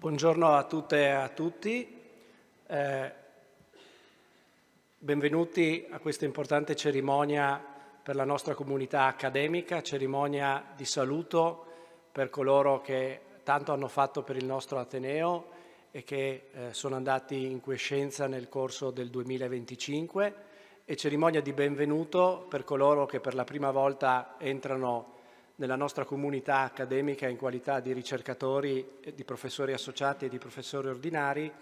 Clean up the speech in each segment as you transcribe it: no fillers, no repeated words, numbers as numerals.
Buongiorno a tutte e a tutti, benvenuti a questa importante cerimonia per la nostra comunità accademica, cerimonia di saluto per coloro che tanto hanno fatto per il nostro Ateneo e che sono andati in quiescenza nel corso del 2025 e cerimonia di benvenuto per coloro che per la prima volta entrano nella nostra comunità accademica in qualità di ricercatori, di professori associati e di professori ordinari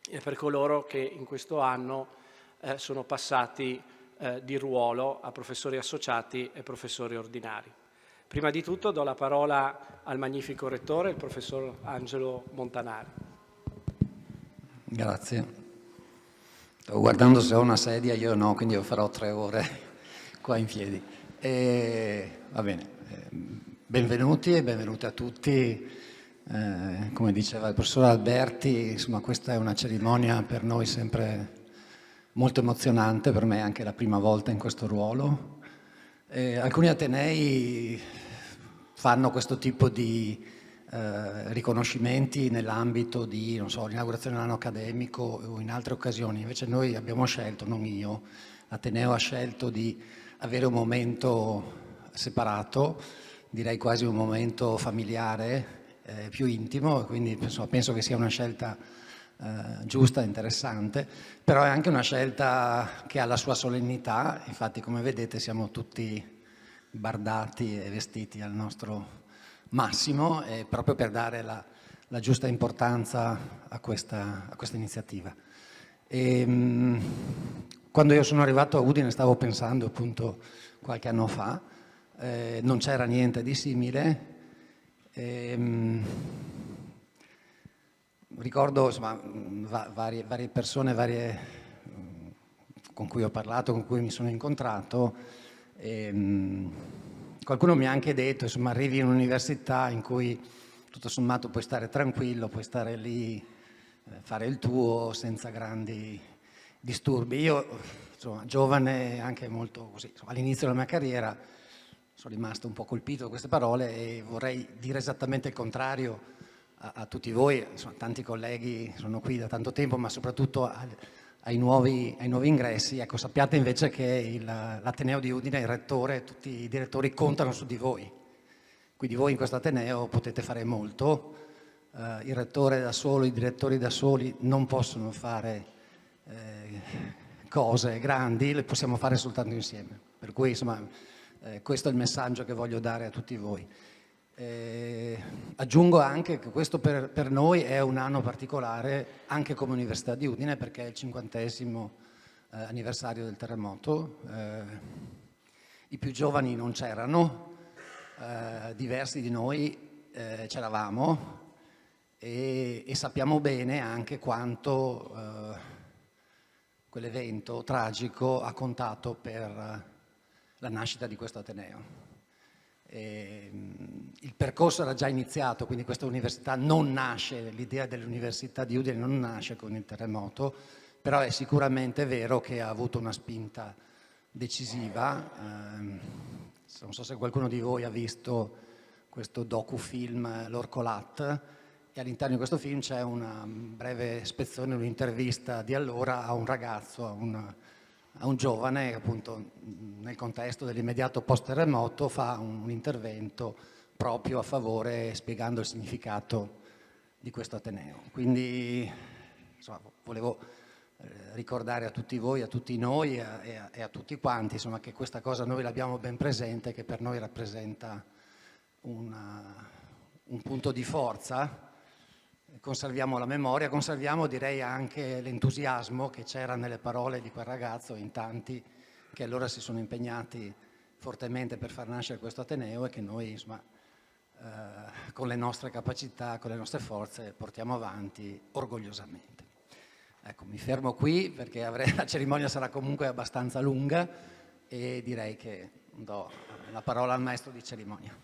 e per coloro che in questo anno sono passati di ruolo a professori associati e professori ordinari. Prima di tutto do la parola al magnifico rettore, il professor Angelo Montanari. Grazie. Stavo guardando se ho una sedia, io no, quindi io farò 3 ore qua in piedi. Va bene. Benvenuti e benvenuti a tutti. Come diceva il professor Alberti, insomma, questa è una cerimonia per noi sempre molto emozionante, per me è anche la prima volta in questo ruolo. Alcuni atenei fanno questo tipo di riconoscimenti nell'ambito di, non so, l'inaugurazione dell'anno accademico o in altre occasioni, invece noi abbiamo scelto, non io, l'Ateneo ha scelto di avere un momento separato, direi quasi un momento familiare, più intimo, quindi penso che sia una scelta giusta e interessante, però è anche una scelta che ha la sua solennità. Infatti, come vedete, siamo tutti bardati e vestiti al nostro massimo, proprio per dare la giusta importanza a questa iniziativa. Quando io sono arrivato a Udine stavo pensando appunto qualche anno fa, non c'era niente di simile. Ricordo insomma, varie persone, con cui ho parlato, con cui mi sono incontrato. Qualcuno mi ha anche detto, insomma, arrivi in un'università in cui tutto sommato puoi stare tranquillo, puoi stare lì, fare il tuo senza grandi disturbi. Io, insomma, giovane, anche molto così, insomma, all'inizio della mia carriera, sono rimasto un po' colpito da queste parole e vorrei dire esattamente il contrario a tutti voi. Insomma, tanti colleghi sono qui da tanto tempo, ma soprattutto ai nuovi ingressi. Ecco, sappiate invece che l'Ateneo di Udine, il rettore, tutti i direttori contano su di voi. Quindi voi in questo Ateneo potete fare molto. Il rettore da solo, i direttori da soli non possono fare cose grandi, le possiamo fare soltanto insieme. Per cui, insomma, questo è il messaggio che voglio dare a tutti voi. Aggiungo anche che questo per noi è un anno particolare anche come Università di Udine, perché è il 50° anniversario del terremoto. I più giovani non c'erano, diversi di noi c'eravamo e sappiamo bene anche quanto quell'evento tragico ha contato per la nascita di questo Ateneo. Il percorso era già iniziato, quindi questa università non nasce, l'idea dell'Università di Udine non nasce con il terremoto, però è sicuramente vero che ha avuto una spinta decisiva. Non so se qualcuno di voi ha visto questo docufilm L'Orcolat, e all'interno di questo film c'è una breve spezzone, un'intervista di allora a un ragazzo, a un giovane che appunto nel contesto dell'immediato post-terremoto fa un intervento proprio a favore, spiegando il significato di questo Ateneo. Quindi insomma, volevo ricordare a tutti voi, a tutti noi e a tutti quanti insomma, che questa cosa noi l'abbiamo ben presente, che per noi rappresenta un punto di forza. Conserviamo la memoria, conserviamo direi anche l'entusiasmo che c'era nelle parole di quel ragazzo e in tanti che allora si sono impegnati fortemente per far nascere questo Ateneo e che noi insomma, con le nostre capacità, con le nostre forze portiamo avanti orgogliosamente. Ecco, mi fermo qui perché la cerimonia sarà comunque abbastanza lunga e direi che do la parola al maestro di cerimonia.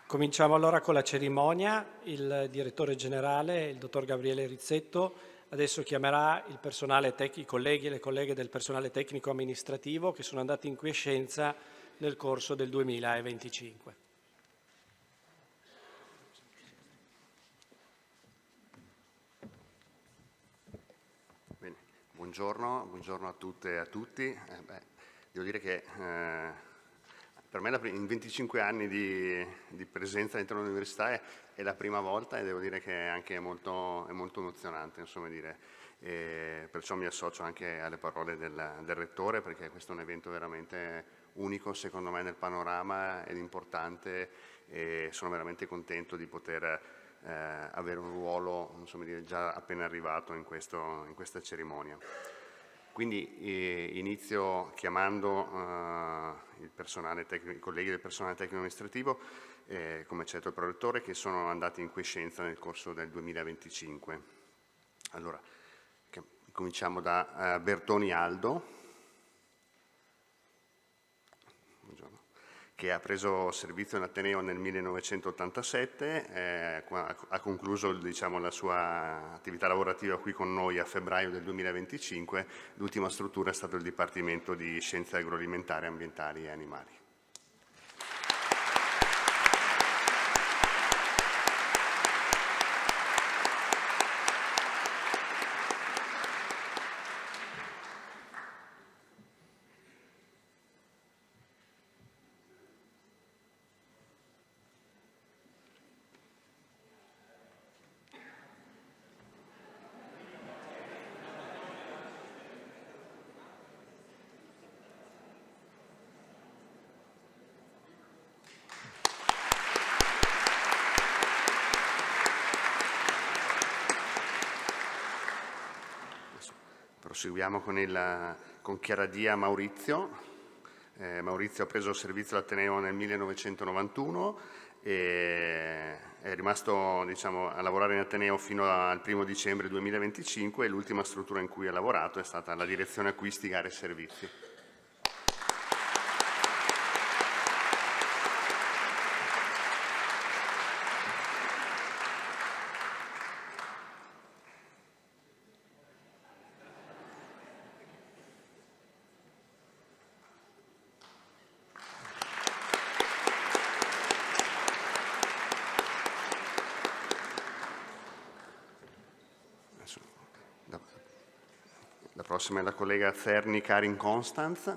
Cominciamo allora con la cerimonia. Il direttore generale, il dottor Gabriele Rizzetto, adesso chiamerà il personale i colleghi e le colleghe del personale tecnico amministrativo che sono andati in quiescenza nel corso del 2025. Bene. Buongiorno a tutte e a tutti. Devo dire che per me in 25 anni di presenza all'interno dell'università è la prima volta, e devo dire che è anche molto emozionante, insomma, perciò mi associo anche alle parole del Rettore, perché questo è un evento veramente unico secondo me nel panorama ed importante, e sono veramente contento di poter avere un ruolo, insomma, già appena arrivato in questa cerimonia. Quindi inizio chiamando i colleghi del personale tecnico amministrativo, come c'è detto il prorettore, che sono andati in quiescenza nel corso del 2025. Allora, cominciamo da Bertoni Aldo, che ha preso servizio in Ateneo nel 1987, ha concluso, diciamo, la sua attività lavorativa qui con noi a febbraio del 2025. L'ultima struttura è stato il Dipartimento di Scienze Agroalimentari, Ambientali e Animali. Proseguiamo con Chiaradia Maurizio. Maurizio ha preso servizio all'Ateneo nel 1991 e è rimasto, diciamo, a lavorare in Ateneo fino al 1° dicembre 2025, e l'ultima struttura in cui ha lavorato è stata la Direzione Acquisti, Gare e Servizi. La prossima è la collega Ferni Karin Constanz.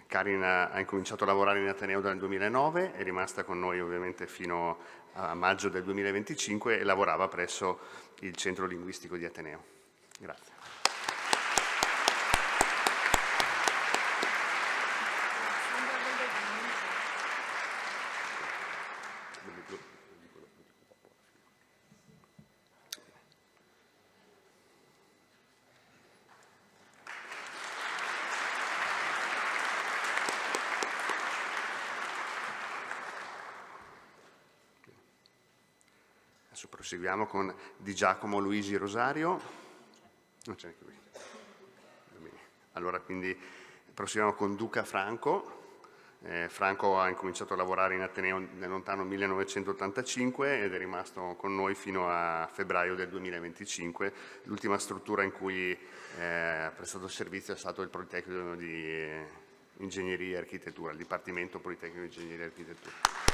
Karin ha incominciato a lavorare in Ateneo dal 2009, è rimasta con noi ovviamente fino a maggio del 2025 e lavorava presso il Centro Linguistico di Ateneo. Grazie. Adesso proseguiamo con Di Giacomo Luigi Rosario. Non c'è neanche lui. Allora, quindi proseguiamo con Duca Franco. Franco ha incominciato a lavorare in Ateneo nel lontano 1985 ed è rimasto con noi fino a febbraio del 2025. L'ultima struttura in cui ha prestato servizio è stato il Politecnico di Ingegneria e Architettura, il Dipartimento Politecnico di Ingegneria e Architettura.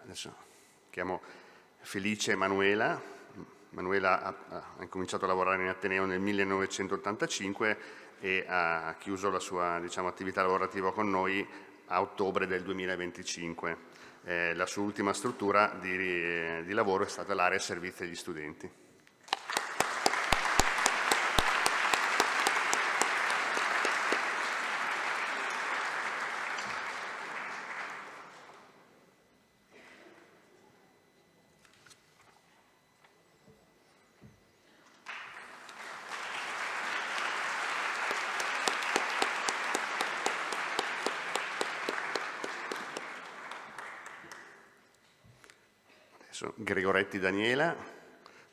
Adesso chiamo Felice Emanuela. Emanuela ha incominciato a lavorare in Ateneo nel 1985 e ha chiuso la sua, diciamo, attività lavorativa con noi a ottobre del 2025. La sua ultima struttura di lavoro è stata l'area servizi agli studenti. Adesso Gregoretti Daniela.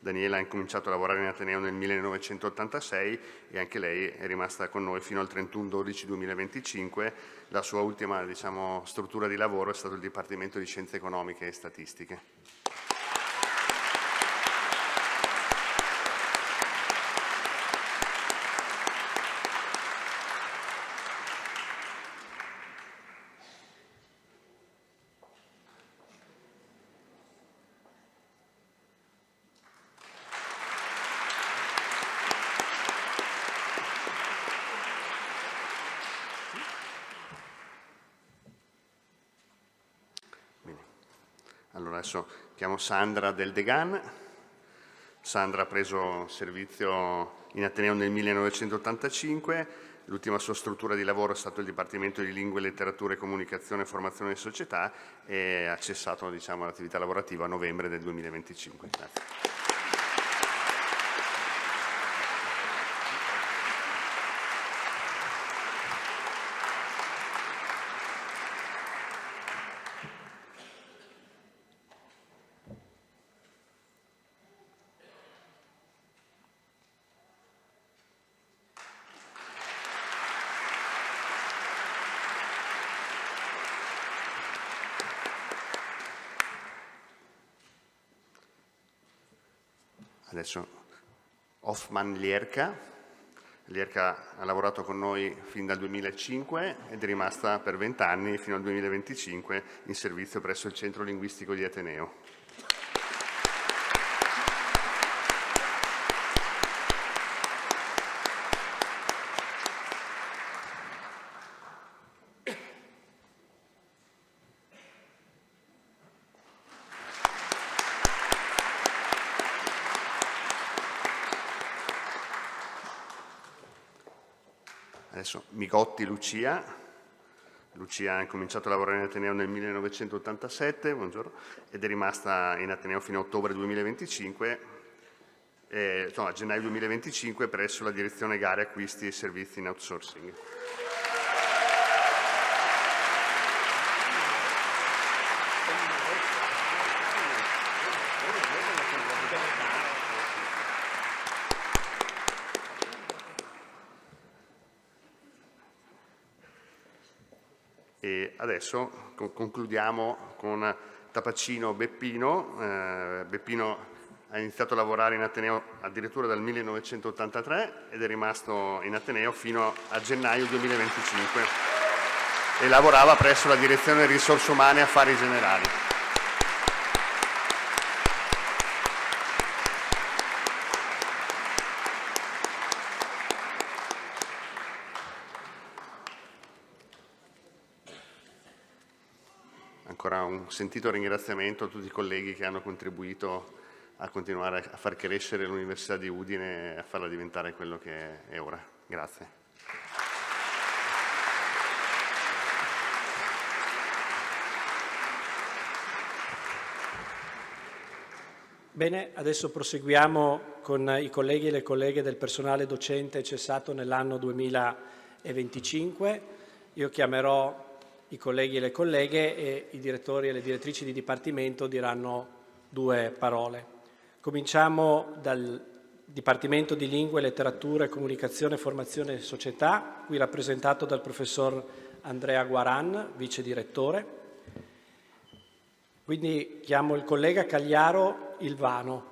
Daniela ha incominciato a lavorare in Ateneo nel 1986 e anche lei è rimasta con noi fino al 31/12/2025. La sua ultima, struttura di lavoro è stato il Dipartimento di Scienze Economiche e Statistiche. Allora adesso chiamo Sandra Del Degan. Sandra ha preso servizio in Ateneo nel 1985, l'ultima sua struttura di lavoro è stato il Dipartimento di Lingue, Letterature, Comunicazione, Formazione e Società e ha cessato l'attività lavorativa a novembre del 2025. Grazie. Adesso Hoffman Lierka. Lierka ha lavorato con noi fin dal 2005 ed è rimasta per 20 anni fino al 2025 in servizio presso il Centro Linguistico di Ateneo. Adesso Migotti Lucia. Lucia ha incominciato a lavorare in Ateneo nel 1987, buongiorno, ed è rimasta in Ateneo fino a ottobre 2025, a gennaio 2025 presso la direzione gare, acquisti e servizi in outsourcing. E adesso concludiamo con Tapacino Beppino. Beppino ha iniziato a lavorare in Ateneo addirittura dal 1983 ed è rimasto in Ateneo fino a gennaio 2025 e lavorava presso la Direzione Risorse Umane e Affari Generali. Ancora un sentito ringraziamento a tutti i colleghi che hanno contribuito a continuare a far crescere l'Università di Udine e a farla diventare quello che è ora. Grazie. Bene, adesso proseguiamo con i colleghi e le colleghe del personale docente cessato nell'anno 2025. Io chiamerò i colleghi e le colleghe e i direttori e le direttrici di dipartimento diranno 2 parole. Cominciamo dal Dipartimento di Lingue, Letterature, Comunicazione, Formazione e Società, qui rappresentato dal professor Andrea Guaran, vice direttore. Quindi chiamo il collega Cagliaro Ilvano.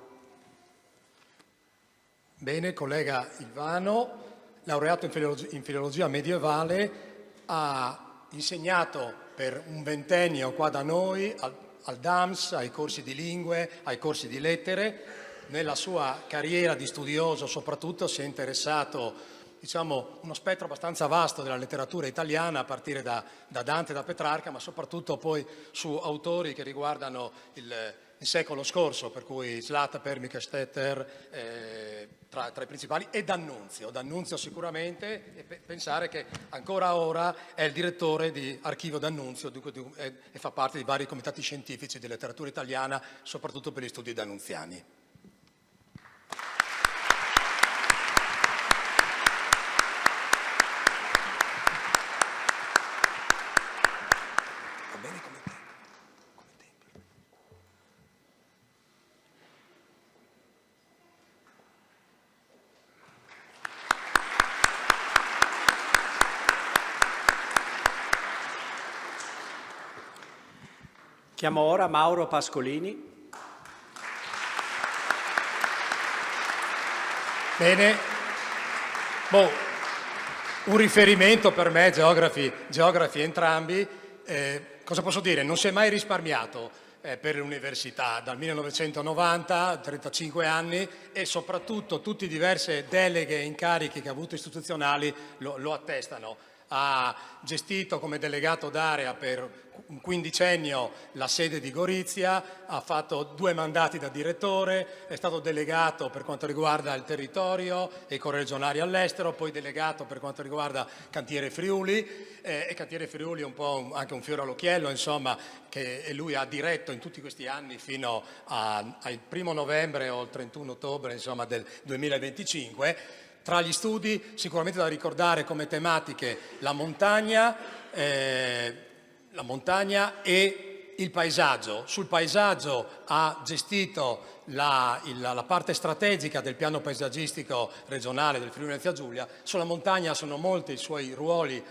Bene, collega Ilvano, laureato in filologia medievale, ha insegnato per un ventennio qua da noi, al DAMS, ai corsi di lingue, ai corsi di lettere. Nella sua carriera di studioso soprattutto si è interessato, uno spettro abbastanza vasto della letteratura italiana, a partire da Dante e da Petrarca, ma soprattutto poi su autori che riguardano il secolo scorso, per cui Slata, Permica, Stetter, tra i principali, e D'Annunzio sicuramente, e pensare che ancora ora è il direttore di Archivio D'Annunzio e fa parte di vari comitati scientifici di letteratura italiana, soprattutto per gli studi d'annunziani. Chiamo ora Mauro Pascolini. Bene. Un riferimento per me, geografi entrambi. Cosa posso dire? Non si è mai risparmiato per l'università, dal 1990, 35 anni, e soprattutto tutte diverse deleghe e incarichi che ha avuto istituzionali lo attestano. Ha gestito come delegato d'area per un quindicennio la sede di Gorizia, ha fatto 2 mandati da direttore, è stato delegato per quanto riguarda il territorio e i corregionali all'estero, poi delegato per quanto riguarda Cantiere Friuli, e Cantiere Friuli è un po' anche un fiore all'occhiello, insomma, che lui ha diretto in tutti questi anni fino al 1° novembre o il 31 ottobre, insomma, del 2025. Tra gli studi sicuramente da ricordare come tematiche la montagna e il paesaggio. Sul paesaggio ha gestito la parte strategica del piano paesaggistico regionale del Friuli Venezia Giulia. Sulla montagna sono molti i suoi ruoli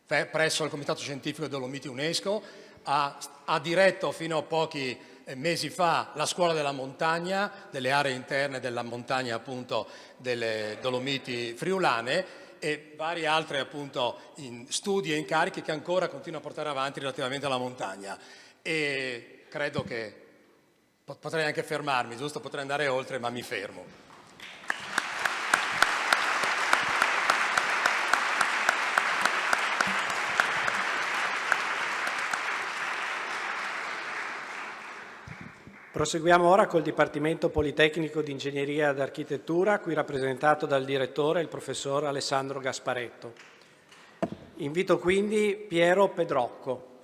presso il Comitato Scientifico Dolomiti UNESCO. Ha diretto fino a pochi mesi fa la scuola della montagna, delle aree interne della montagna appunto delle Dolomiti friulane, e vari altri appunto studi e incarichi che ancora continua a portare avanti relativamente alla montagna. E credo che potrei anche fermarmi, giusto? Potrei andare oltre, ma mi fermo. Proseguiamo ora col Dipartimento Politecnico di Ingegneria ed Architettura, qui rappresentato dal direttore, il professor Alessandro Gasparetto. Invito quindi Piero Pedrocco.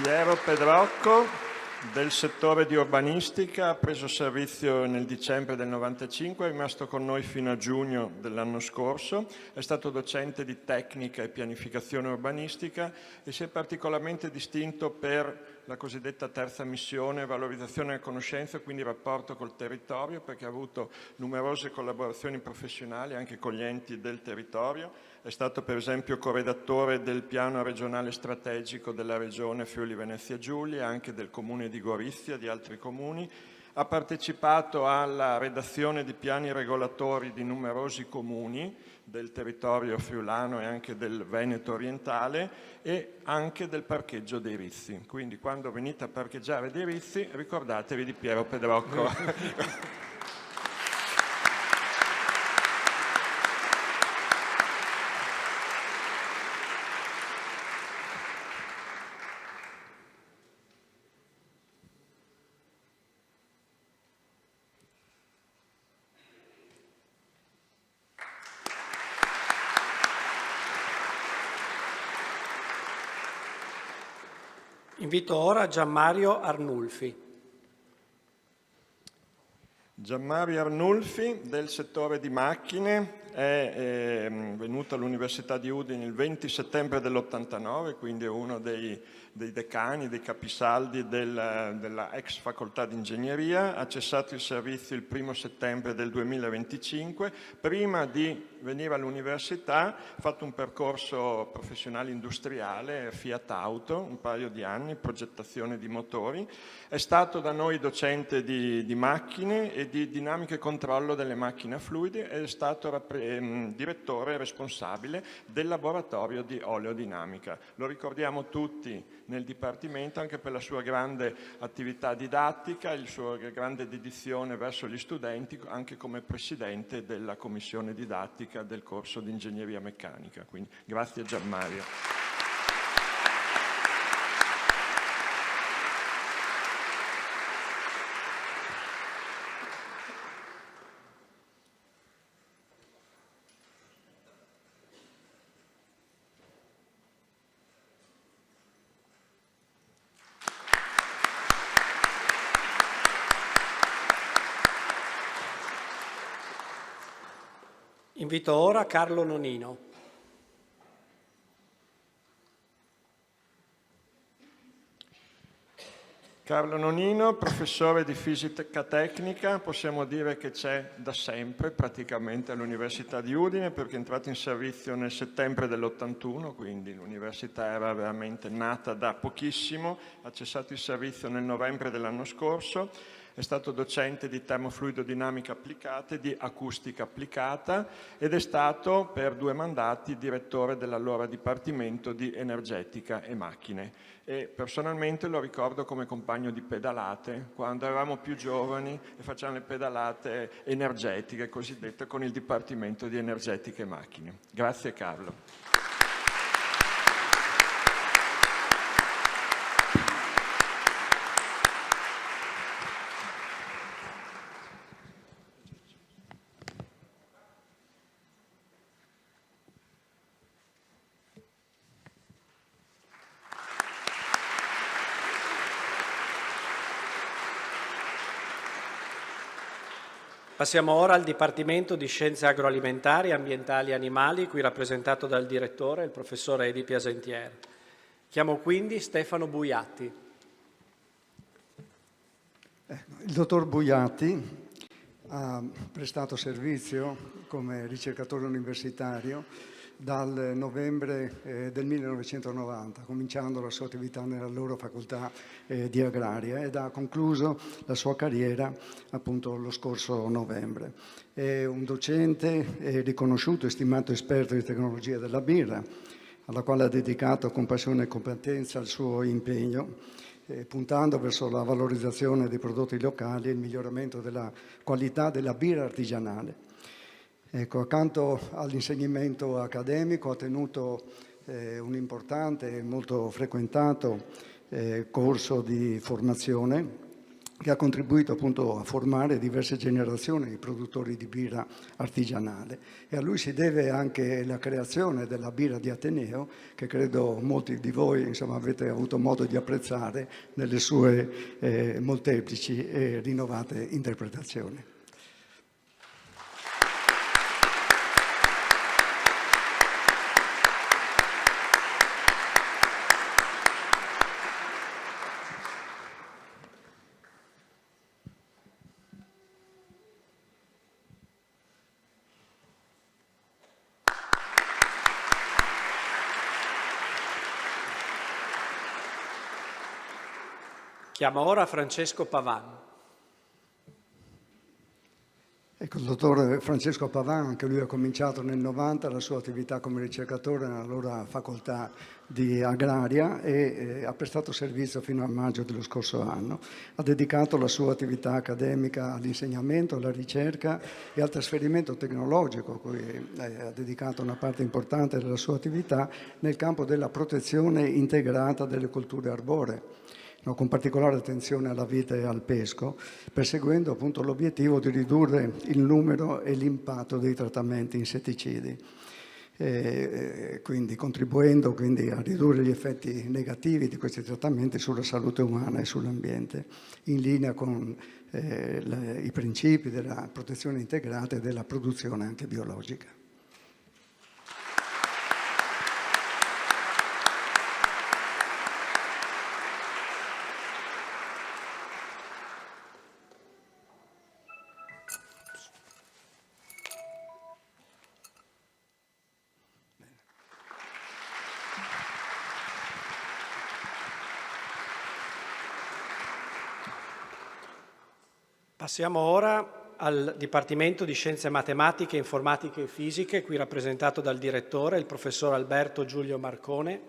Piero Pedrocco, del settore di urbanistica, ha preso servizio nel dicembre del 95, è rimasto con noi fino a giugno dell'anno scorso, è stato docente di tecnica e pianificazione urbanistica e si è particolarmente distinto per la cosiddetta terza missione, valorizzazione e conoscenza, quindi rapporto col territorio, perché ha avuto numerose collaborazioni professionali anche con gli enti del territorio. È stato per esempio corredattore del piano regionale strategico della regione Friuli Venezia Giulia, anche del comune di Gorizia, di altri comuni. Ha partecipato alla redazione di piani regolatori di numerosi comuni del territorio friulano e anche del Veneto orientale e anche del parcheggio dei Rizzi. Quindi quando venite a parcheggiare dei Rizzi ricordatevi di Piero Pedrocco. Invito ora Gianmario Arnulfi. Gianmario Arnulfi, del settore di macchine, è venuto all'Università di Udine il 20 settembre dell'89, quindi è uno dei decani, dei capisaldi della ex facoltà di ingegneria. Ha cessato il servizio il 1 settembre del 2025. Prima di venire all'università ha fatto un percorso professionale industriale, Fiat Auto, un paio di anni, progettazione di motori. È stato da noi docente di macchine e di dinamica e controllo delle macchine a fluidi e è stato direttore responsabile del laboratorio di oleodinamica. Lo ricordiamo tutti nel Dipartimento anche per la sua grande attività didattica, il suo grande dedizione verso gli studenti, anche come presidente della commissione didattica del corso di ingegneria meccanica. Quindi grazie Gianmario. Invito ora Carlo Nonino. Carlo Nonino, professore di fisica tecnica, possiamo dire che c'è da sempre praticamente all'Università di Udine, perché è entrato in servizio nel settembre dell'81, quindi l'università era veramente nata da pochissimo, ha cessato il servizio nel novembre dell'anno scorso. È stato docente di termofluidodinamica applicata e di acustica applicata ed è stato per 2 mandati direttore dell'allora Dipartimento di Energetica e Macchine. E personalmente lo ricordo come compagno di pedalate, quando eravamo più giovani e facevamo le pedalate energetiche, cosiddette, con il Dipartimento di Energetica e Macchine. Grazie Carlo. Passiamo ora al Dipartimento di Scienze Agroalimentari, Ambientali e Animali, qui rappresentato dal direttore, il professore Edi Piasentier. Chiamo quindi Stefano Buiatti. Il dottor Buiatti ha prestato servizio come ricercatore universitario dal novembre del 1990, cominciando la sua attività nella loro facoltà di agraria, ed ha concluso la sua carriera appunto lo scorso novembre. È un docente riconosciuto e stimato esperto di tecnologia della birra, alla quale ha dedicato con passione e competenza il suo impegno, puntando verso la valorizzazione dei prodotti locali e il miglioramento della qualità della birra artigianale. Ecco, accanto all'insegnamento accademico ha tenuto un importante e molto frequentato corso di formazione che ha contribuito appunto a formare diverse generazioni di produttori di birra artigianale, e a lui si deve anche la creazione della birra di Ateneo, che credo molti di voi avete avuto modo di apprezzare nelle sue molteplici e rinnovate interpretazioni. Chiamo ora Francesco Pavan. Ecco, il dottor Francesco Pavan, anche lui ha cominciato nel 90 la sua attività come ricercatore nella loro facoltà di agraria e ha prestato servizio fino a maggio dello scorso anno. Ha dedicato la sua attività accademica all'insegnamento, alla ricerca e al trasferimento tecnologico, a cui ha dedicato una parte importante della sua attività nel campo della protezione integrata delle colture arboree, con particolare attenzione alla vite e al pesco, perseguendo appunto l'obiettivo di ridurre il numero e l'impatto dei trattamenti insetticidi, quindi contribuendo a ridurre gli effetti negativi di questi trattamenti sulla salute umana e sull'ambiente, in linea con i principi della protezione integrata e della produzione anche biologica. Passiamo ora al Dipartimento di Scienze Matematiche, Informatiche e Fisiche, qui rappresentato dal direttore, il professor Alberto Giulio Marcone,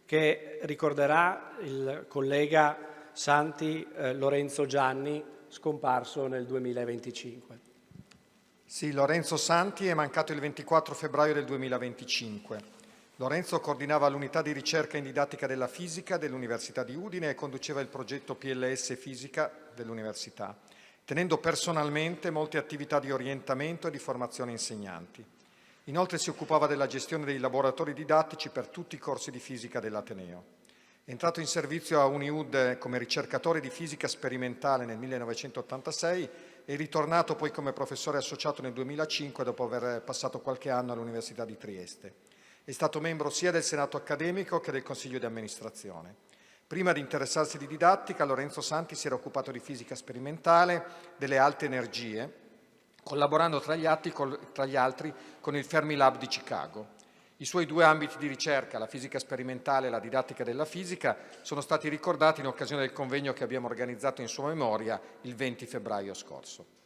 che ricorderà il collega Santi Lorenzo Gianni, scomparso nel 2025. Sì, Lorenzo Santi è mancato il 24 febbraio del 2025. Lorenzo coordinava l'unità di ricerca in didattica della fisica dell'Università di Udine e conduceva il progetto PLS Fisica dell'Università, tenendo personalmente molte attività di orientamento e di formazione insegnanti. Inoltre si occupava della gestione dei laboratori didattici per tutti i corsi di fisica dell'Ateneo. È entrato in servizio a UniUd come ricercatore di fisica sperimentale nel 1986 e ritornato poi come professore associato nel 2005 dopo aver passato qualche anno all'Università di Trieste. È stato membro sia del Senato accademico che del Consiglio di amministrazione. Prima di interessarsi di didattica, Lorenzo Santi si era occupato di fisica sperimentale, delle alte energie, collaborando tra gli altri con il Fermilab di Chicago. I suoi 2 ambiti di ricerca, la fisica sperimentale e la didattica della fisica, sono stati ricordati in occasione del convegno che abbiamo organizzato in sua memoria il 20 febbraio scorso.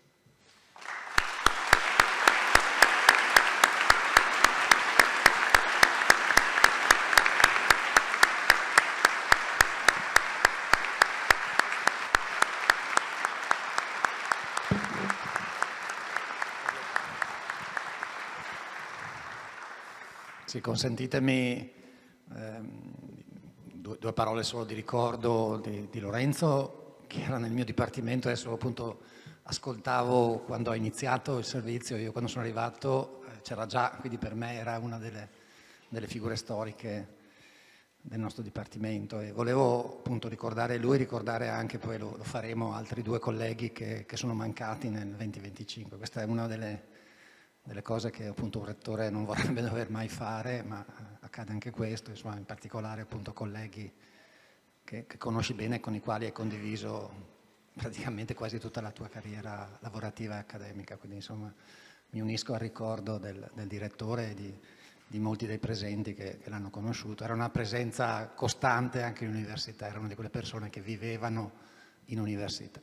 Sì, consentitemi due parole solo di ricordo di Lorenzo, che era nel mio dipartimento. Adesso appunto ascoltavo quando ha iniziato il servizio, io quando sono arrivato c'era già, quindi per me era una delle figure storiche del nostro dipartimento, e volevo appunto ricordare lui, ricordare anche, poi lo faremo, altri 2 colleghi che sono mancati nel 2025. Questa è una delle cose che appunto un rettore non vorrebbe dover mai fare, ma accade anche questo, insomma, in particolare appunto colleghi che conosci bene e con i quali hai condiviso praticamente quasi tutta la tua carriera lavorativa e accademica. Quindi insomma mi unisco al ricordo del direttore e di molti dei presenti che l'hanno conosciuto. Era una presenza costante anche in università, era una di quelle persone che vivevano in università.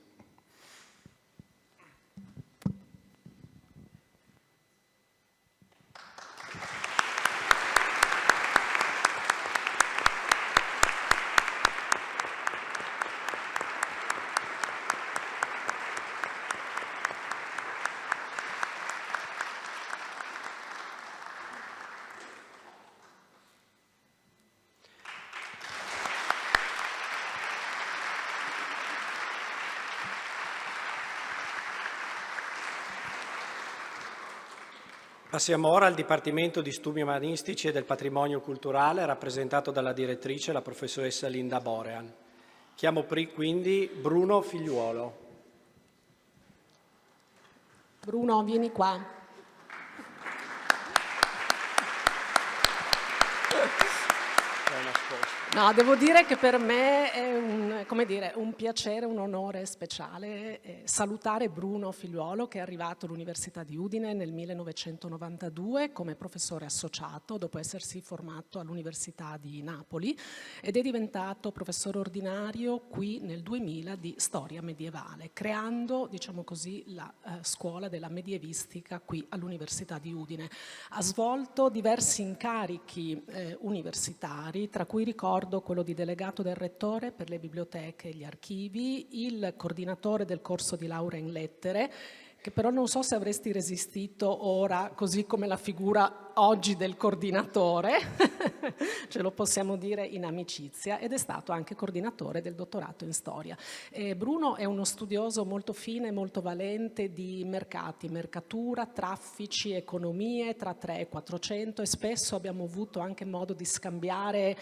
Passiamo ora al Dipartimento di Studi Umanistici e del Patrimonio Culturale, rappresentato dalla direttrice, la professoressa Linda Borean. Chiamo quindi Bruno Figliuolo. Bruno, vieni qua. No, devo dire che per me è un piacere, un onore speciale salutare Bruno Figliuolo, che è arrivato all'Università di Udine nel 1992 come professore associato, dopo essersi formato all'Università di Napoli, ed è diventato professore ordinario qui nel 2000 di storia medievale, creando, diciamo così, la scuola della medievistica qui all'Università di Udine. Ha svolto diversi incarichi universitari, tra cui ricordo quello di delegato del rettore per le biblioteche e gli archivi, il coordinatore del corso di laurea in lettere, che però non so se avresti resistito ora, così come la figura oggi del coordinatore, ce lo possiamo dire in amicizia, ed è stato anche coordinatore del dottorato in storia. Bruno è uno studioso molto fine, molto valente di mercati, mercatura, traffici, economie tra 300 e 400, e spesso abbiamo avuto anche modo di scambiare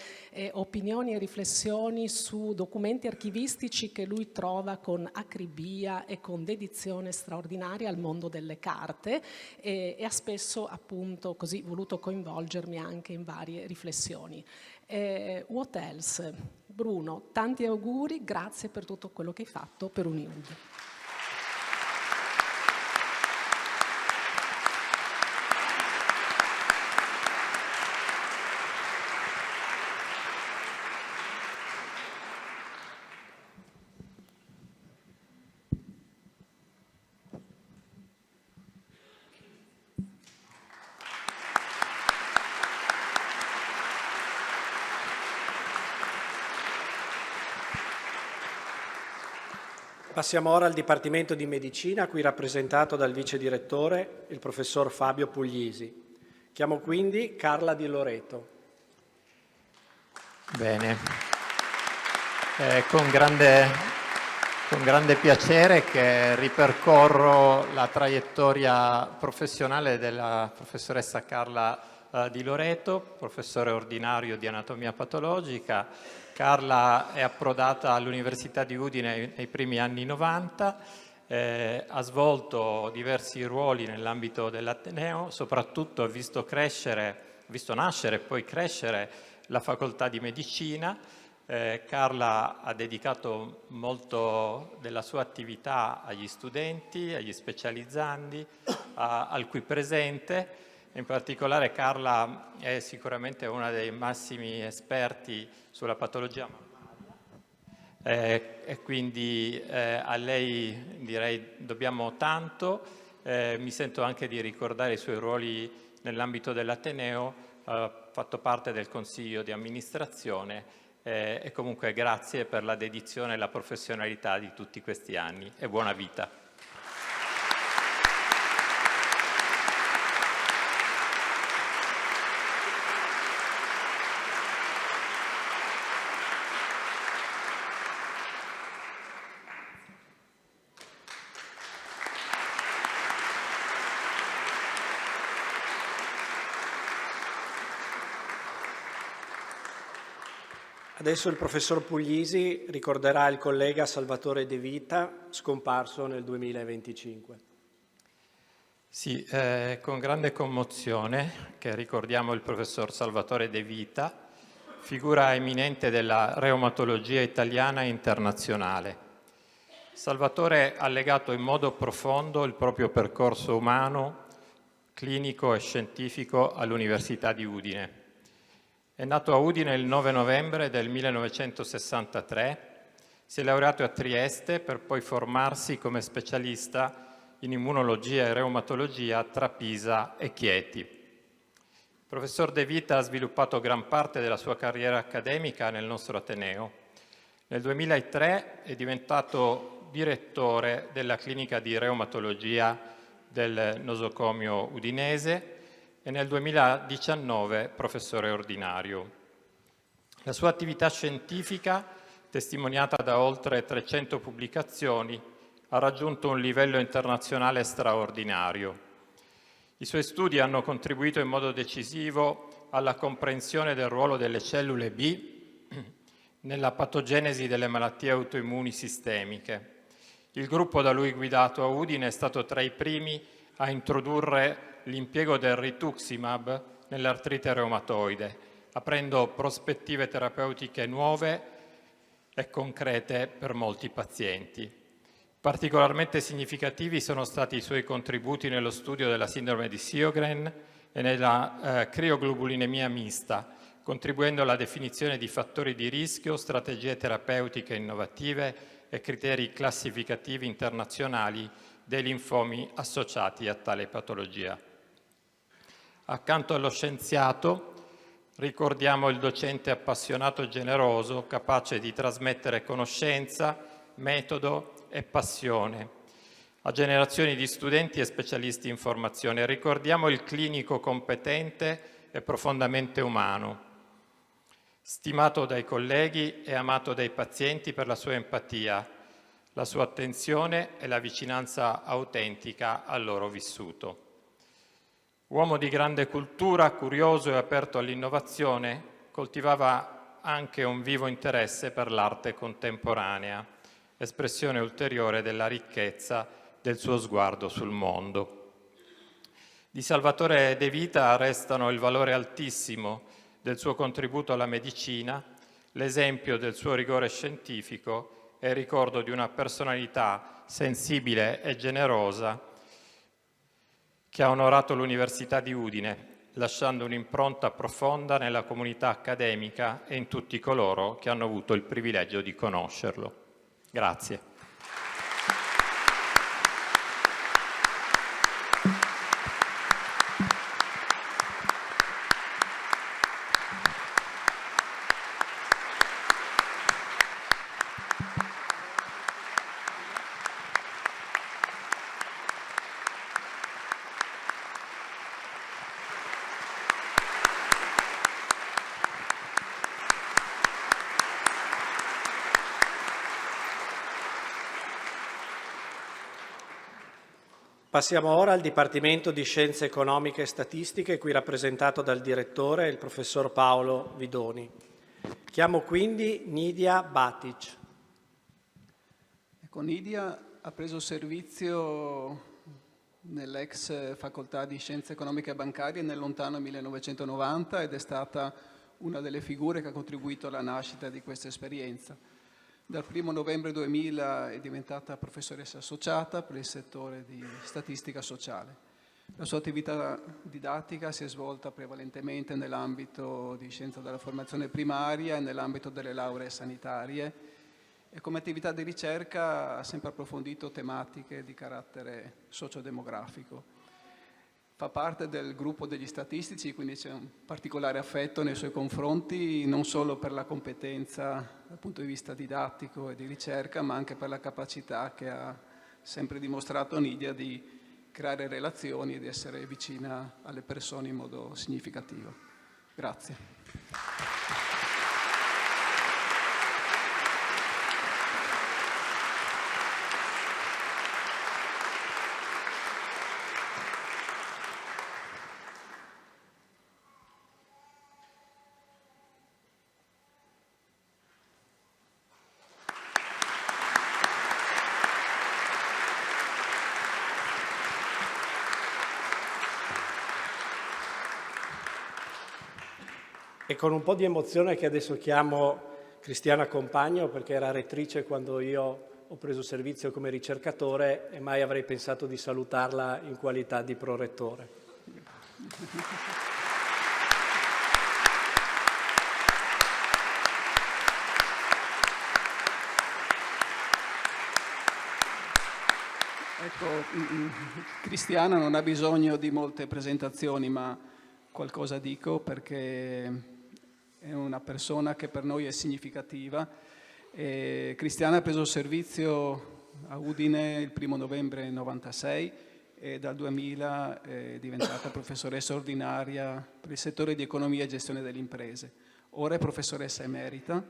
opinioni e riflessioni su documenti archivistici che lui trova con acribia e con dedizione straordinaria al mondo delle carte, e ha spesso appunto così voluto coinvolgermi anche in varie riflessioni. What else? Bruno, tanti auguri, grazie per tutto quello che hai fatto per Uniud. Passiamo ora al Dipartimento di Medicina, qui rappresentato dal vice direttore, il professor Fabio Puglisi. Chiamo quindi Carla Di Loreto. Bene, con grande piacere che ripercorro la traiettoria professionale della professoressa Carla Di Loreto, professore ordinario di anatomia patologica. Carla è approdata all'Università di Udine nei primi anni 90, ha svolto diversi ruoli nell'ambito dell'Ateneo, soprattutto ha visto nascere e poi crescere la facoltà di medicina, Carla ha dedicato molto della sua attività agli studenti, agli specializzandi, al qui presente. In particolare Carla è sicuramente una dei massimi esperti sulla patologia mammaria e quindi a lei direi dobbiamo tanto. Mi sento anche di ricordare i suoi ruoli nell'ambito dell'Ateneo, ha fatto parte del consiglio di amministrazione e comunque grazie per la dedizione e la professionalità di tutti questi anni e buona vita. Adesso il professor Puglisi ricorderà il collega Salvatore De Vita, scomparso nel 2025. Sì, con grande commozione che ricordiamo il professor Salvatore De Vita, figura eminente della reumatologia italiana e internazionale. Salvatore ha legato in modo profondo il proprio percorso umano, clinico e scientifico all'Università di Udine. È nato a Udine il 9 novembre del 1963, si è laureato a Trieste per poi formarsi come specialista in immunologia e reumatologia tra Pisa e Chieti. Il professor De Vita ha sviluppato gran parte della sua carriera accademica nel nostro Ateneo. Nel 2003 è diventato direttore della clinica di reumatologia del nosocomio udinese e nel 2019 professore ordinario. La sua attività scientifica, testimoniata da oltre 300 pubblicazioni, ha raggiunto un livello internazionale straordinario. I suoi studi hanno contribuito in modo decisivo alla comprensione del ruolo delle cellule B nella patogenesi delle malattie autoimmuni sistemiche. Il gruppo da lui guidato a Udine è stato tra i primi a introdurre l'impiego del rituximab nell'artrite reumatoide, aprendo prospettive terapeutiche nuove e concrete per molti pazienti. Particolarmente significativi sono stati i suoi contributi nello studio della sindrome di Sjögren e nella crioglobulinemia mista, contribuendo alla definizione di fattori di rischio, strategie terapeutiche innovative e criteri classificativi internazionali dei linfomi associati a tale patologia. Accanto allo scienziato ricordiamo il docente appassionato e generoso, capace di trasmettere conoscenza, metodo e passione a generazioni di studenti e specialisti in formazione. Ricordiamo il clinico competente e profondamente umano, stimato dai colleghi e amato dai pazienti per la sua empatia, la sua attenzione e la vicinanza autentica al loro vissuto. Uomo di grande cultura, curioso e aperto all'innovazione, coltivava anche un vivo interesse per l'arte contemporanea, espressione ulteriore della ricchezza del suo sguardo sul mondo. Di Salvatore De Vita restano il valore altissimo del suo contributo alla medicina, l'esempio del suo rigore scientifico e il ricordo di una personalità sensibile e generosa che ha onorato l'Università di Udine, lasciando un'impronta profonda nella comunità accademica e in tutti coloro che hanno avuto il privilegio di conoscerlo. Grazie. Passiamo ora al Dipartimento di Scienze Economiche e Statistiche, qui rappresentato dal direttore, il professor Paolo Vidoni. Chiamo quindi Nidia Batic. Ecco, Nidia ha preso servizio nell'ex facoltà di Scienze Economiche e Bancarie nel lontano 1990 ed è stata una delle figure che ha contribuito alla nascita di questa esperienza. Dal 1 novembre 2000 è diventata professoressa associata per il settore di statistica sociale. La sua attività didattica si è svolta prevalentemente nell'ambito di scienza della formazione primaria e nell'ambito delle lauree sanitarie e come attività di ricerca ha sempre approfondito tematiche di carattere sociodemografico. Fa parte del gruppo degli statistici, quindi c'è un particolare affetto nei suoi confronti, non solo per la competenza dal punto di vista didattico e di ricerca, ma anche per la capacità che ha sempre dimostrato Nidia di creare relazioni e di essere vicina alle persone in modo significativo. Grazie. E con un po' di emozione che adesso chiamo Cristiana Compagno, perché era rettrice quando io ho preso servizio come ricercatore e mai avrei pensato di salutarla in qualità di prorettore. Ecco, Cristiana non ha bisogno di molte presentazioni, ma qualcosa dico perché è una persona che per noi è significativa. Cristiana ha preso servizio a Udine il 1 novembre 1996 e dal 2000 è diventata professoressa ordinaria per il settore di economia e gestione delle imprese. Ora è professoressa emerita,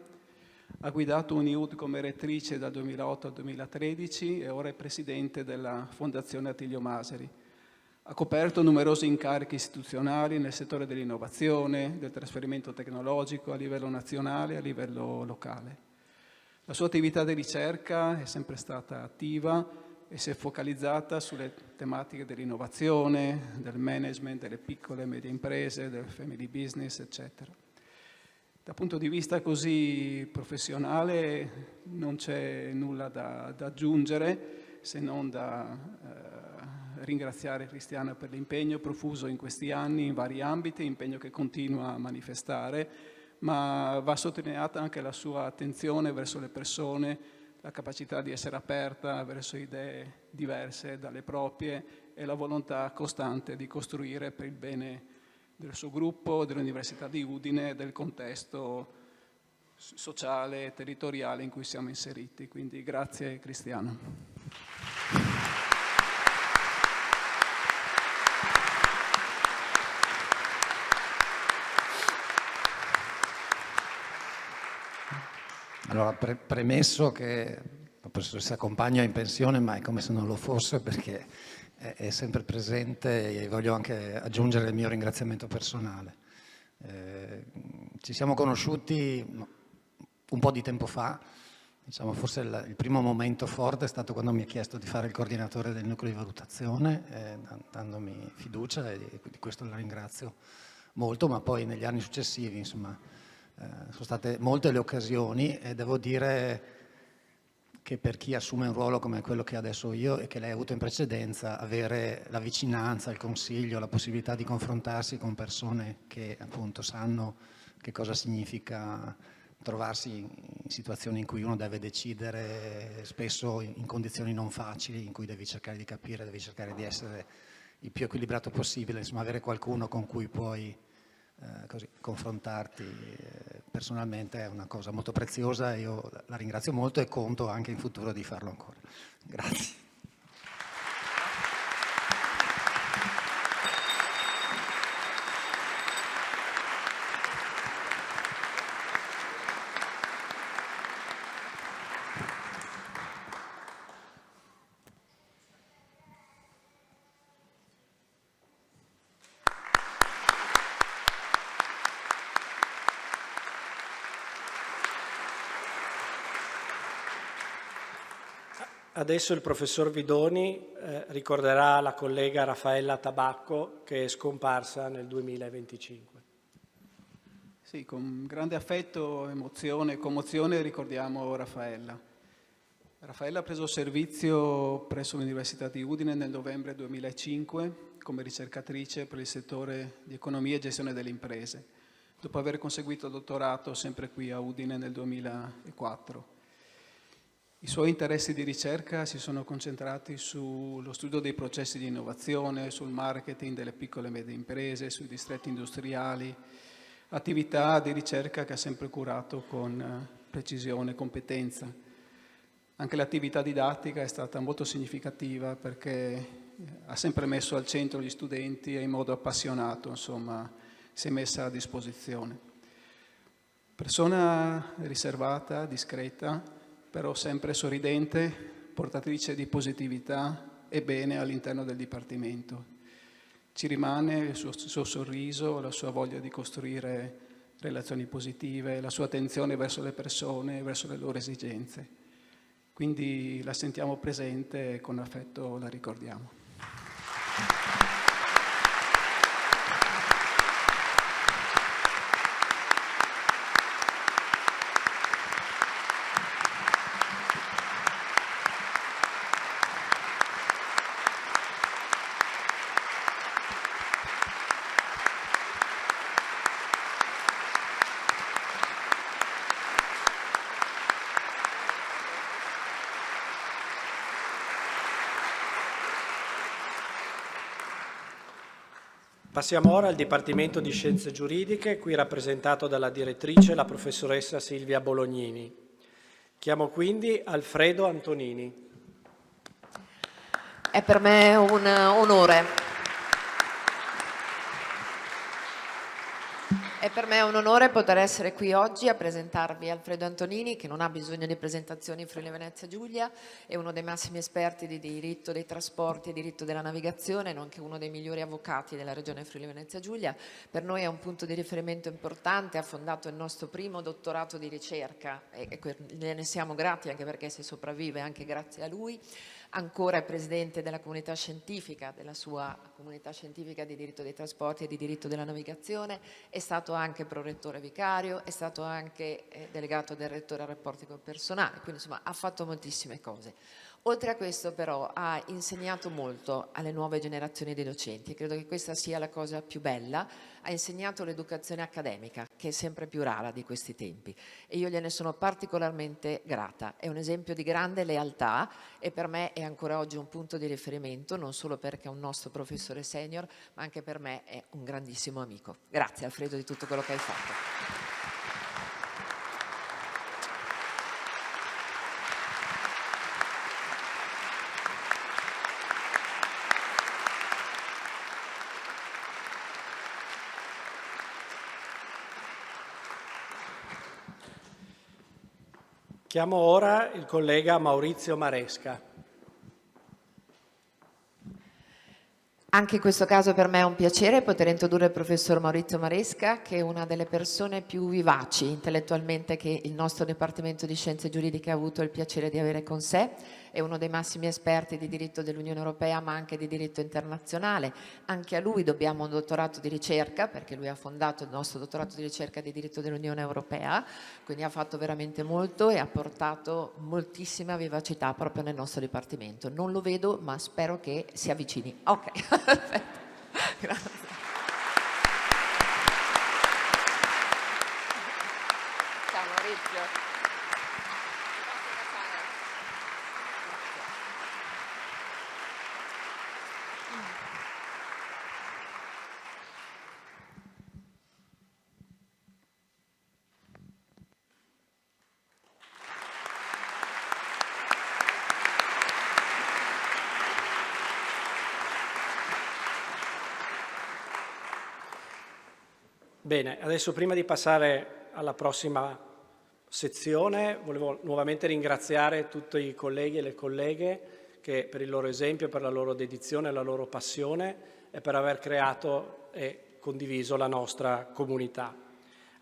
ha guidato UniUd come rettrice dal 2008 al 2013 e ora è presidente della Fondazione Attilio Maseri. Ha coperto numerosi incarichi istituzionali nel settore dell'innovazione, del trasferimento tecnologico a livello nazionale e a livello locale. La sua attività di ricerca è sempre stata attiva e si è focalizzata sulle tematiche dell'innovazione, del management, delle piccole e medie imprese, del family business, eccetera. Dal punto di vista così professionale non c'è nulla da aggiungere se non da ringraziare Cristiana per l'impegno profuso in questi anni in vari ambiti, impegno che continua a manifestare, ma va sottolineata anche la sua attenzione verso le persone, la capacità di essere aperta verso idee diverse dalle proprie e la volontà costante di costruire per il bene del suo gruppo, dell'Università di Udine e del contesto sociale e territoriale in cui siamo inseriti. Quindi grazie Cristiana. Allora, premesso che la professoressa Compagno è in pensione, ma è come se non lo fosse perché è sempre presente e voglio anche aggiungere il mio ringraziamento personale. Ci siamo conosciuti un po' di tempo fa, diciamo forse il primo momento forte è stato quando mi ha chiesto di fare il coordinatore del nucleo di valutazione, dandomi fiducia e di questo la ringrazio molto, ma poi negli anni successivi, insomma, sono state molte le occasioni e devo dire che per chi assume un ruolo come quello che adesso io e che lei ha avuto in precedenza, avere la vicinanza, il consiglio, la possibilità di confrontarsi con persone che appunto sanno che cosa significa trovarsi in situazioni in cui uno deve decidere, spesso in condizioni non facili, in cui devi cercare di capire, devi cercare di essere il più equilibrato possibile, insomma avere qualcuno con cui puoi così, confrontarti personalmente è una cosa molto preziosa e io la ringrazio molto e conto anche in futuro di farlo ancora. Grazie. Adesso il professor Vidoni ricorderà la collega Raffaella Tabacco che è scomparsa nel 2025. Sì, con grande affetto, emozione e commozione ricordiamo Raffaella. Raffaella ha preso servizio presso l'Università di Udine nel novembre 2005 come ricercatrice per il settore di economia e gestione delle imprese, dopo aver conseguito il dottorato sempre qui a Udine nel 2004. I suoi interessi di ricerca si sono concentrati sullo studio dei processi di innovazione, sul marketing delle piccole e medie imprese, sui distretti industriali, attività di ricerca che ha sempre curato con precisione e competenza. Anche l'attività didattica è stata molto significativa perché ha sempre messo al centro gli studenti e in modo appassionato, insomma, si è messa a disposizione. Persona riservata, discreta, però sempre sorridente, portatrice di positività e bene all'interno del Dipartimento. Ci rimane il suo sorriso, la sua voglia di costruire relazioni positive, la sua attenzione verso le persone, verso le loro esigenze. Quindi la sentiamo presente e con affetto la ricordiamo. Passiamo ora al Dipartimento di Scienze Giuridiche, qui rappresentato dalla direttrice, la professoressa Silvia Bolognini. Chiamo quindi Alfredo Antonini. È per me un onore. È per me un onore poter essere qui oggi a presentarvi Alfredo Antonini, che non ha bisogno di presentazioni. Friuli Venezia Giulia, è uno dei massimi esperti di diritto dei trasporti e diritto della navigazione, nonché uno dei migliori avvocati della regione Friuli Venezia Giulia. Per noi è un punto di riferimento importante, ha fondato il nostro primo dottorato di ricerca e ne siamo grati, anche perché si sopravvive anche grazie a lui. Ancora è presidente della comunità scientifica, della sua comunità scientifica di diritto dei trasporti e di diritto della navigazione, è stato anche prorettore vicario, è stato anche delegato del rettore a rapporti col personale, quindi insomma ha fatto moltissime cose. Oltre a questo però ha insegnato molto alle nuove generazioni di docenti, credo che questa sia la cosa più bella, ha insegnato l'educazione accademica, che è sempre più rara di questi tempi, e io gliene sono particolarmente grata. È un esempio di grande lealtà e per me è ancora oggi un punto di riferimento, non solo perché è un nostro professore senior, ma anche per me è un grandissimo amico. Grazie Alfredo di tutto quello che hai fatto. Chiamo ora il collega Maurizio Maresca. Anche in questo caso per me è un piacere poter introdurre il professor Maurizio Maresca, che è una delle persone più vivaci intellettualmente che il nostro Dipartimento di Scienze Giuridiche ha avuto il piacere di avere con sé. È uno dei massimi esperti di diritto dell'Unione Europea, ma anche di diritto internazionale. Anche a lui dobbiamo un dottorato di ricerca, perché lui ha fondato il nostro dottorato di ricerca di diritto dell'Unione Europea, quindi ha fatto veramente molto e ha portato moltissima vivacità proprio nel nostro Dipartimento. Non lo vedo, ma spero che si avvicini. Ok, perfetto. Grazie. Ciao Maurizio. Bene, adesso prima di passare alla prossima sezione volevo nuovamente ringraziare tutti i colleghi e le colleghe che per il loro esempio, per la loro dedizione, la loro passione e per aver creato e condiviso la nostra comunità.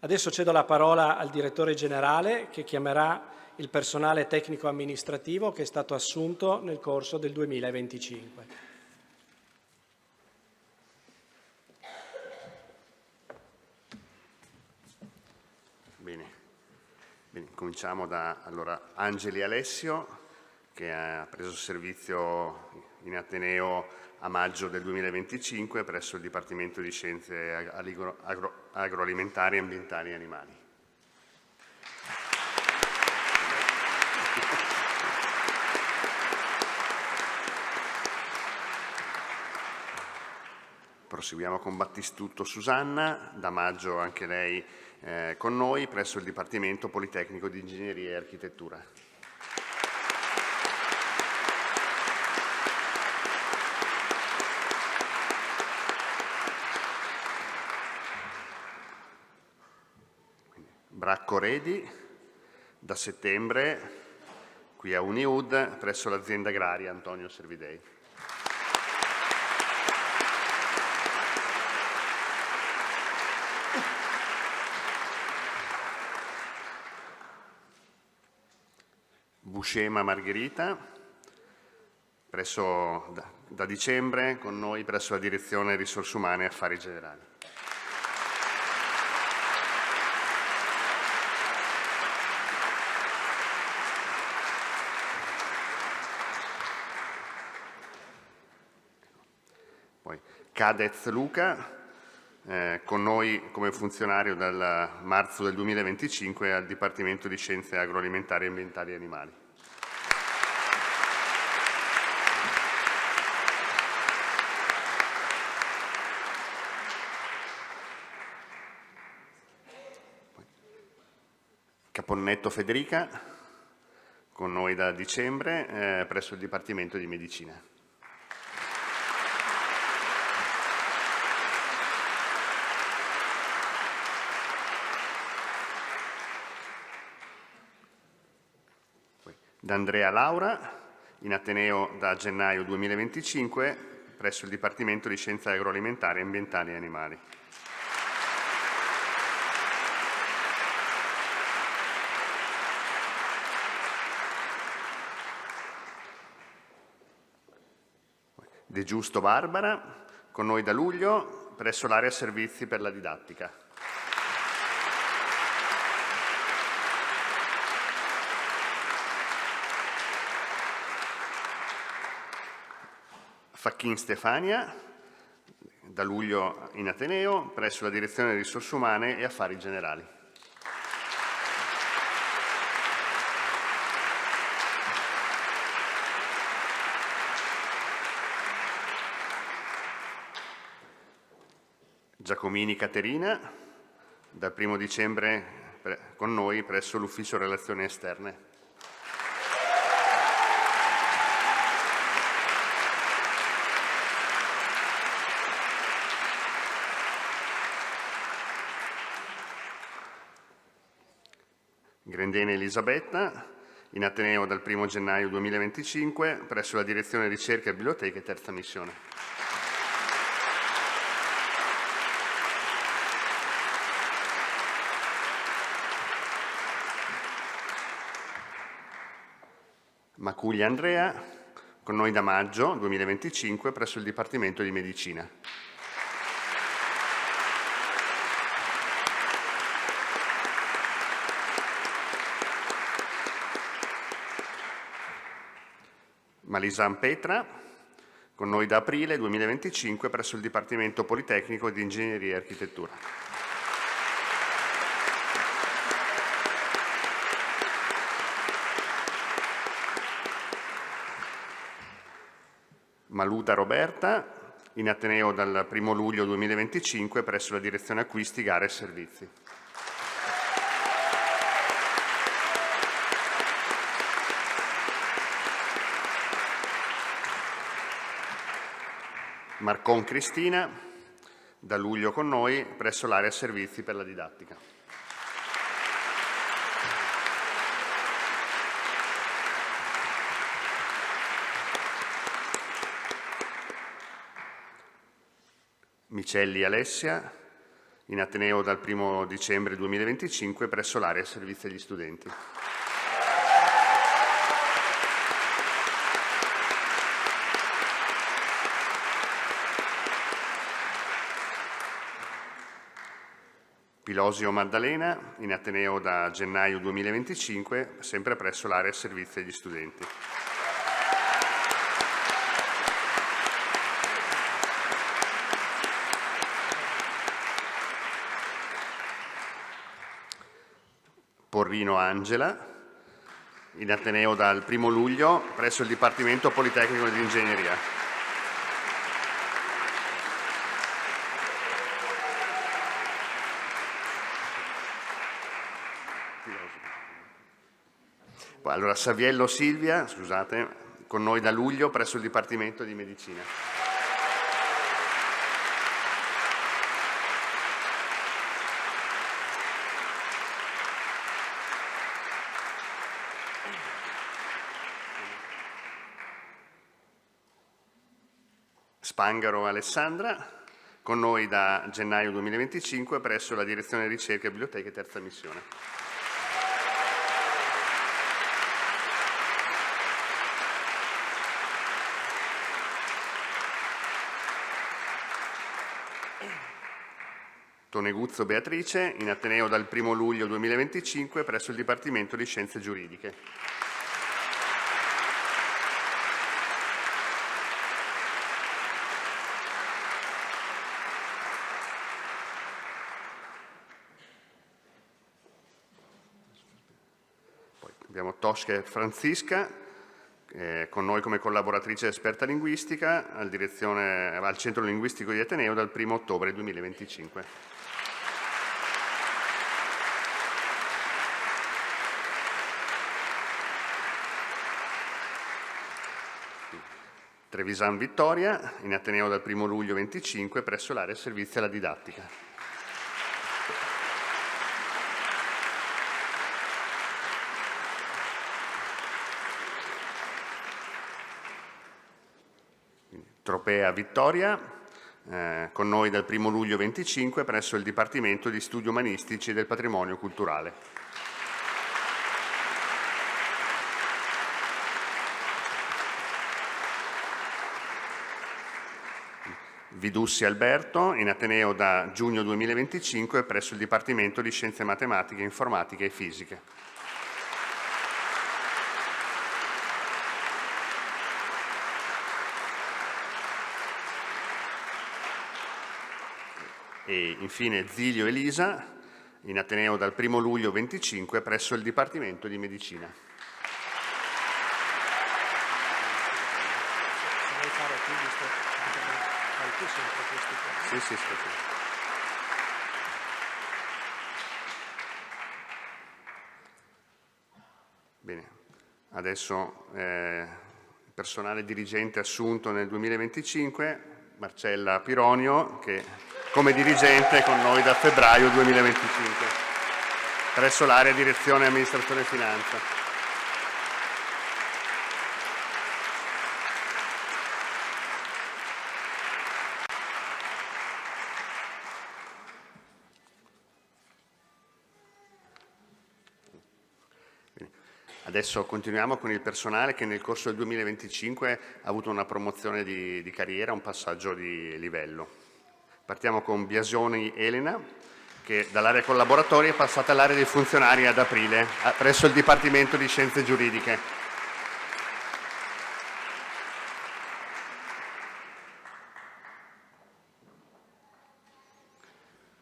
Adesso cedo la parola al direttore generale che chiamerà il personale tecnico amministrativo che è stato assunto nel corso del 2025. Bene, cominciamo da Angeli Alessio, che ha preso servizio in Ateneo a maggio del 2025 presso il Dipartimento di Scienze Agroalimentari, Ambientali e Animali. Proseguiamo con Battistutto Susanna, da maggio anche lei con noi presso il Dipartimento Politecnico di Ingegneria e Architettura. Bracco Redi, da settembre qui a Uniud presso l'azienda agraria Antonio Servidei. Buscema Margherita, da dicembre con noi presso la Direzione Risorse Umane e Affari Generali. Poi Cadez Luca, con noi come funzionario dal marzo del 2025 al Dipartimento di Scienze Agroalimentari, Ambientali e Animali. Caponnetto Federica, con noi da dicembre presso il Dipartimento di Medicina. D'Andrea Laura, in Ateneo da gennaio 2025 presso il Dipartimento di Scienze Agroalimentari, Ambientali e Animali. De Giusto Barbara, con noi da luglio presso l'area servizi per la didattica. Facchin Stefania, da luglio in Ateneo presso la Direzione Risorse Umane e Affari Generali. Giacomini Caterina, dal 1° dicembre con noi presso l'Ufficio Relazioni Esterne. Grendene Elisabetta, in Ateneo dal 1° gennaio 2025 presso la Direzione Ricerca e Biblioteche, terza missione. Macuglia Andrea, con noi da maggio 2025 presso il Dipartimento di Medicina. Malisan Petra, con noi da aprile 2025 presso il Dipartimento Politecnico di Ingegneria e Architettura. Maluta Roberta, in Ateneo dal 1° luglio 2025 presso la Direzione Acquisti, Gare e Servizi. Marcon Cristina, da luglio con noi presso l'area Servizi per la didattica. Micelli Alessia, in Ateneo dal 1° dicembre 2025 presso l'area Servizi agli Studenti. Ilosio Maddalena, in Ateneo da gennaio 2025, sempre presso l'area servizi agli studenti. Porrino Angela, in Ateneo dal 1 luglio presso il Dipartimento Politecnico di Ingegneria. Allora, Saviello Silvia, scusate, con noi da luglio presso il Dipartimento di Medicina. Spangaro Alessandra, con noi da gennaio 2025 presso la Direzione Ricerca, Biblioteche e Terza Missione. Toneguzzo Beatrice, in Ateneo dal 1 luglio 2025 presso il Dipartimento di Scienze Giuridiche. Poi abbiamo Tosche Francisca, con noi come collaboratrice esperta linguistica al Centro Linguistico di Ateneo dal 1 ottobre 2025. Trevisan Vittoria, in Ateneo dal 1 luglio 25 presso l'area servizi alla didattica. Tropea Vittoria, con noi dal 1 luglio 25 presso il Dipartimento di Studi Umanistici e del Patrimonio Culturale. Vidussi Alberto, in Ateneo da giugno 2025 presso il Dipartimento di Scienze Matematiche, Informatiche e Fisiche. E infine Zilio Elisa, in Ateneo dal 1 luglio 25 presso il Dipartimento di Medicina. Sì. Bene, adesso personale dirigente assunto nel 2025, Marcella Pironio, che come dirigente è con noi da febbraio 2025, presso l'area Direzione Amministrazione e Finanza. Adesso continuiamo con il personale che nel corso del 2025 ha avuto una promozione di carriera, un passaggio di livello. Partiamo con Biasioni Elena, che dall'area collaboratori è passata all'area dei funzionari ad aprile, presso il Dipartimento di Scienze Giuridiche.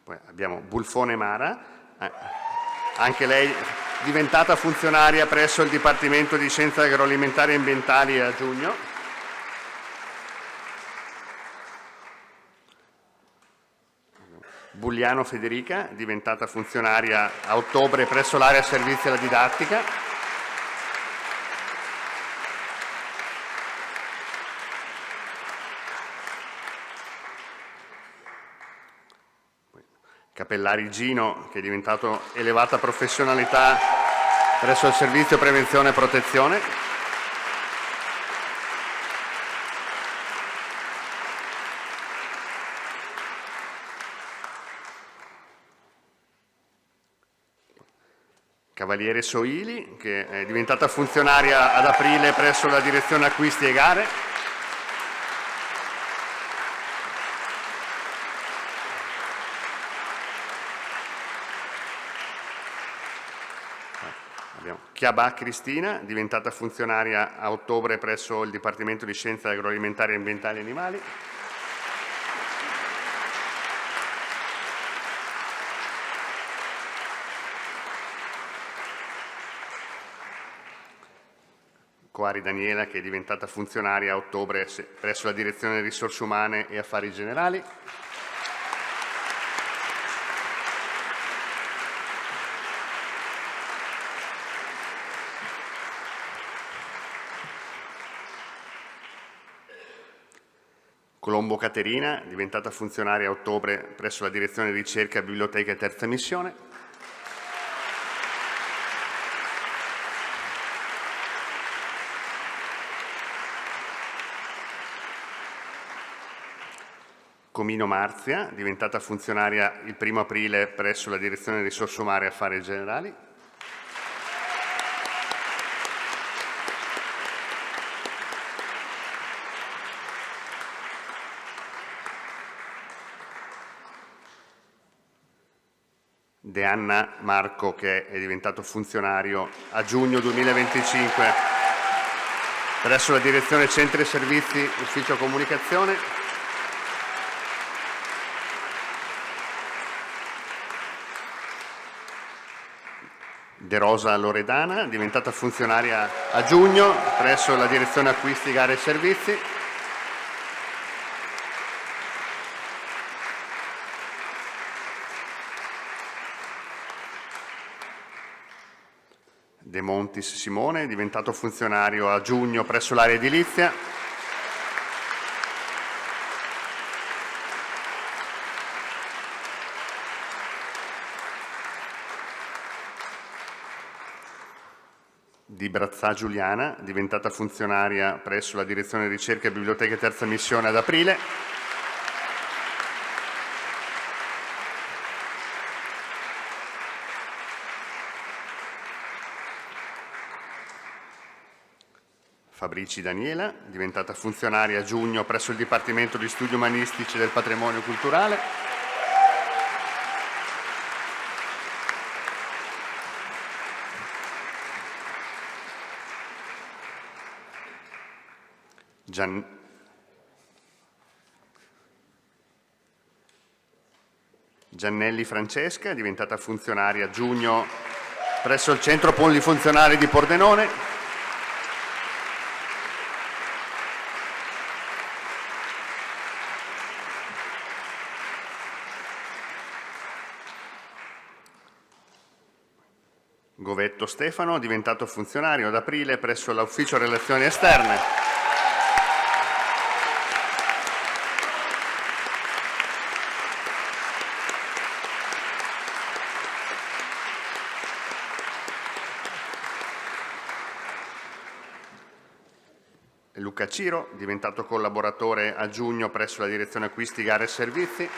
Poi abbiamo Bulfone Mara, anche lei diventata funzionaria presso il Dipartimento di Scienze Agroalimentari e Ambientali a giugno. Bugliano Federica, diventata funzionaria a ottobre presso l'area servizi alla didattica. Capellari Gino, che è diventato elevata professionalità presso il Servizio Prevenzione e Protezione. Cavaliere Soili, che è diventata funzionaria ad aprile presso la Direzione Acquisti e Gare. Chiabà Cristina, diventata funzionaria a ottobre presso il Dipartimento di Scienze Agroalimentari, Ambientali e Animali. Coari Daniela, che è diventata funzionaria a ottobre presso la Direzione Risorse Umane e Affari Generali. Colombo Caterina, diventata funzionaria a ottobre presso la Direzione Ricerca, Biblioteca e Terza Missione. Comino Marzia, diventata funzionaria il 1° aprile presso la Direzione Risorse Umane e Affari Generali. De Anna Marco, che è diventato funzionario a giugno 2025 presso la Direzione Centri e Servizi, Ufficio Comunicazione. De Rosa Loredana, diventata funzionaria a giugno presso la Direzione Acquisti, Gare e Servizi. De Montis Simone, diventato funzionario a giugno presso l'area edilizia. Di Brazzà Giuliana, diventata funzionaria presso la Direzione Ricerca, Biblioteca e Terza Missione ad aprile. Fabrici Daniela, diventata funzionaria a giugno presso il Dipartimento di Studi Umanistici e del Patrimonio Culturale. Giannelli Francesca, diventata funzionaria a giugno presso il Centro Polifunzionale di Pordenone. Govetto Stefano, diventato funzionario ad aprile presso l'Ufficio Relazioni Esterne. Luca Ciro, diventato collaboratore a giugno presso la Direzione Acquisti, Gare e Servizi.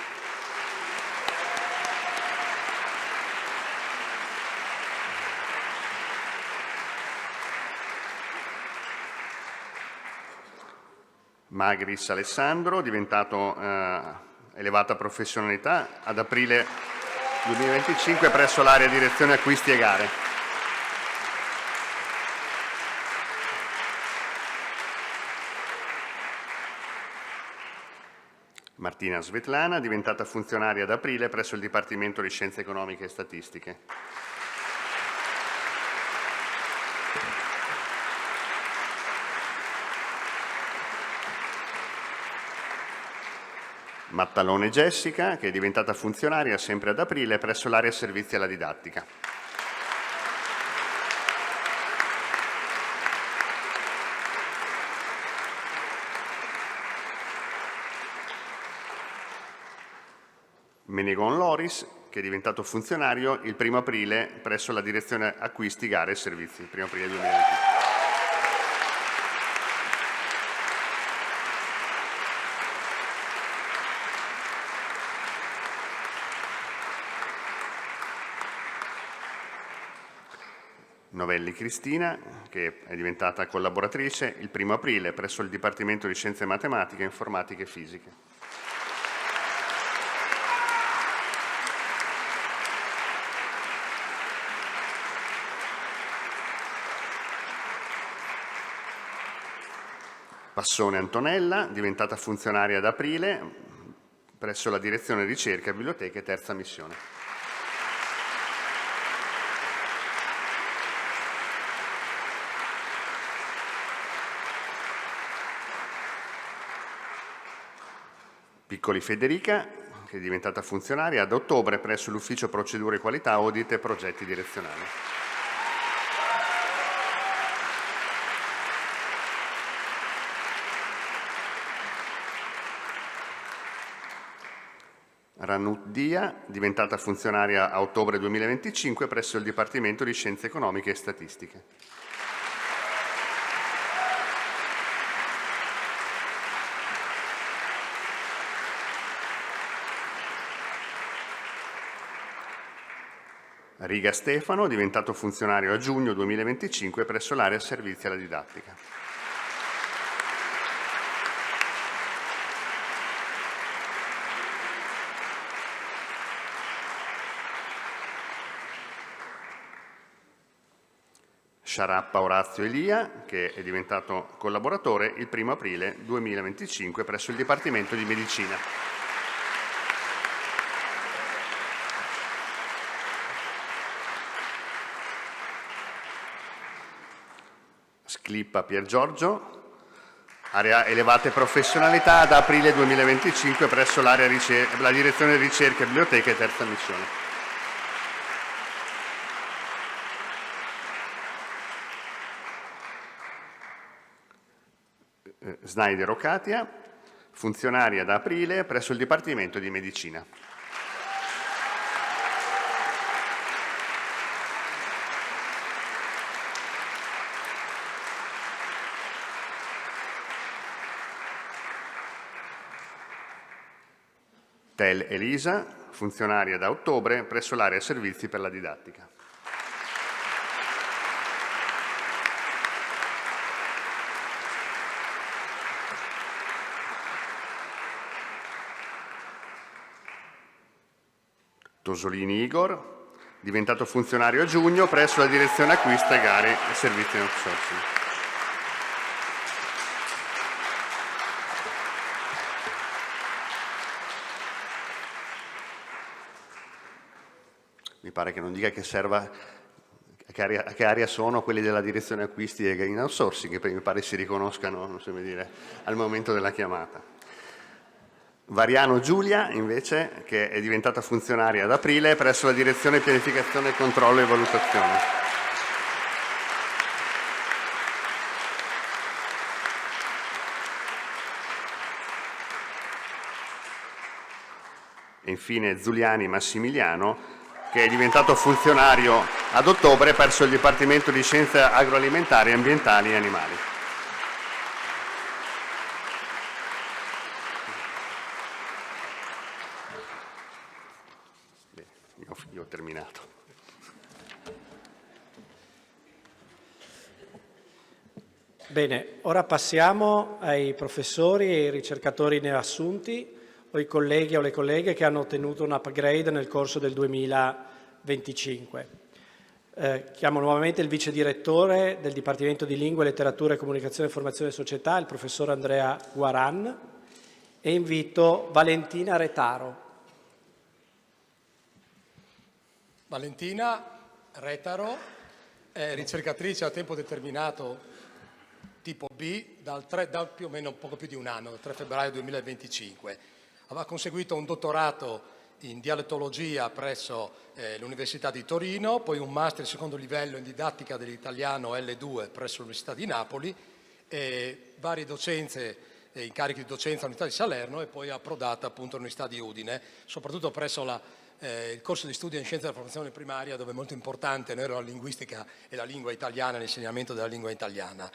Magris Alessandro, diventato elevata professionalità ad aprile 2025 presso l'area Direzione Acquisti e Gare. Martina Svetlana, diventata funzionaria ad aprile presso il Dipartimento di Scienze Economiche e Statistiche. Mattalone Jessica, che è diventata funzionaria sempre ad aprile presso l'area Servizi alla Didattica. Menegon Loris, che è diventato funzionario il 1° aprile presso la Direzione Acquisti, Gare e Servizi, 1° aprile 2020. Novelli Cristina, che è diventata collaboratrice il 1° aprile presso il Dipartimento di Scienze Matematiche, Informatiche e Fisiche. Passone Antonella, diventata funzionaria ad aprile presso la Direzione Ricerca, Biblioteche, terza missione. Piccoli Federica, che è diventata funzionaria ad ottobre presso l'Ufficio Procedure Qualità, Audit e Progetti Direzionali. Ranut Dia, diventata funzionaria a ottobre 2025 presso il Dipartimento di Scienze Economiche e Statistiche. Riga Stefano, diventato funzionario a giugno 2025 presso l'area servizi alla didattica. Sciarappa Orazio Elia, che è diventato collaboratore il 1 aprile 2025 presso il Dipartimento di Medicina. Sclippa Pier Giorgio, area elevate professionalità, da aprile 2025 presso la Direzione Ricerca, Biblioteche, terza missione. Snyder Ocatia, funzionaria da aprile presso il Dipartimento di Medicina. Tel Elisa, funzionaria da ottobre presso l'area servizi per la didattica. Tosolini Igor, diventato funzionario a giugno presso la Direzione Acquista, Gare e Servizi in Outsourcing. Mi pare che non dica che serva, a che area sono quelli della Direzione Acquisti e in Outsourcing, che mi pare si riconoscano, non so come dire, al momento della chiamata. Variano Giulia, invece, che è diventata funzionaria ad aprile presso la Direzione Pianificazione, Controllo e Valutazione. E infine Zuliani Massimiliano, che è diventato funzionario ad ottobre presso il Dipartimento di Scienze Agroalimentari, Ambientali e Animali. Io ho terminato. Bene, ora passiamo ai professori e ai ricercatori neoassunti o i colleghi o le colleghe che hanno ottenuto un upgrade nel corso del 2025. Chiamo nuovamente il vice direttore del Dipartimento di Lingue, Letteratura e Comunicazione e Formazione e Società, il professor Andrea Guaran, e invito Valentina Retaro. Valentina Retaro è ricercatrice a tempo determinato tipo B da più o meno poco più di un anno, dal 3 febbraio 2025. Aveva conseguito un dottorato in dialettologia presso l'Università di Torino, poi un master di secondo livello in didattica dell'italiano L2 presso l'Università di Napoli, e varie docenze, incarichi di docenza all'Università di Salerno, e poi approdata appunto all'Università di Udine, soprattutto presso il corso di studio in scienza della formazione primaria, dove è molto importante era la linguistica e la lingua italiana, l'insegnamento della lingua italiana.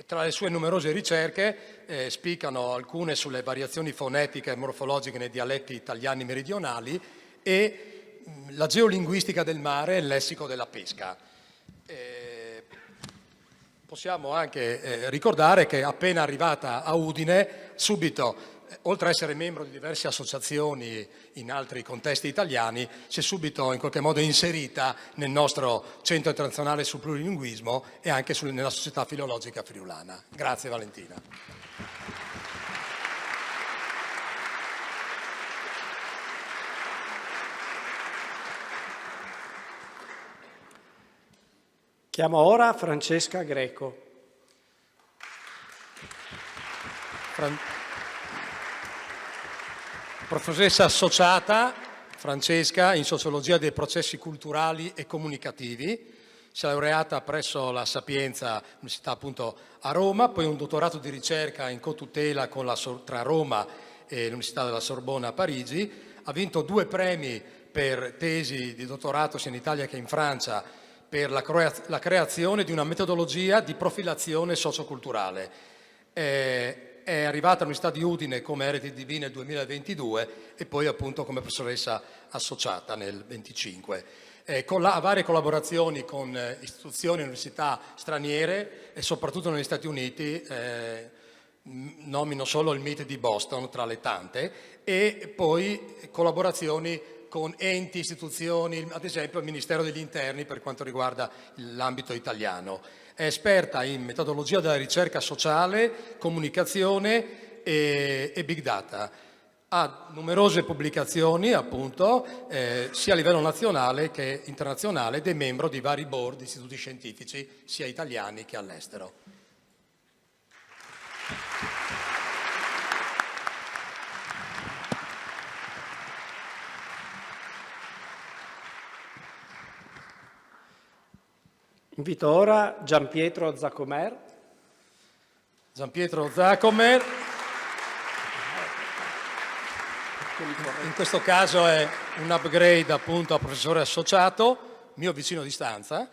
Tra le sue numerose ricerche spiccano alcune sulle variazioni fonetiche e morfologiche nei dialetti italiani meridionali e la geolinguistica del mare e il lessico della pesca. Possiamo anche ricordare che appena arrivata a Udine, subito, oltre ad essere membro di diverse associazioni in altri contesti italiani, si è subito in qualche modo inserita nel nostro Centro Internazionale sul Plurilinguismo e anche nella Società Filologica Friulana. Grazie Valentina. Chiamo ora Francesca Greco. Professoressa associata, Francesca, in sociologia dei processi culturali e comunicativi, si è laureata presso la Sapienza, Università appunto a Roma, poi un dottorato di ricerca in cotutela tra Roma e l'Università della Sorbona a Parigi, ha vinto 2 premi per tesi di dottorato sia in Italia che in Francia per la creazione di una metodologia di profilazione socioculturale. È arrivata all'Università di Udine come RTDB nel 2022 e poi appunto come professoressa associata nel 2025. Ha varie collaborazioni con istituzioni e università straniere e soprattutto negli Stati Uniti, nomino solo il MIT di Boston tra le tante, e poi collaborazioni con enti, istituzioni, ad esempio il Ministero degli Interni per quanto riguarda l'ambito italiano. È esperta in metodologia della ricerca sociale, comunicazione e big data. Ha numerose pubblicazioni, appunto, sia a livello nazionale che internazionale, ed è membro di vari board di istituti scientifici, sia italiani che all'estero. Invito ora Gianpietro Zaccomer. Gianpietro Zaccomer, in questo caso è un upgrade appunto a professore associato, mio vicino di stanza,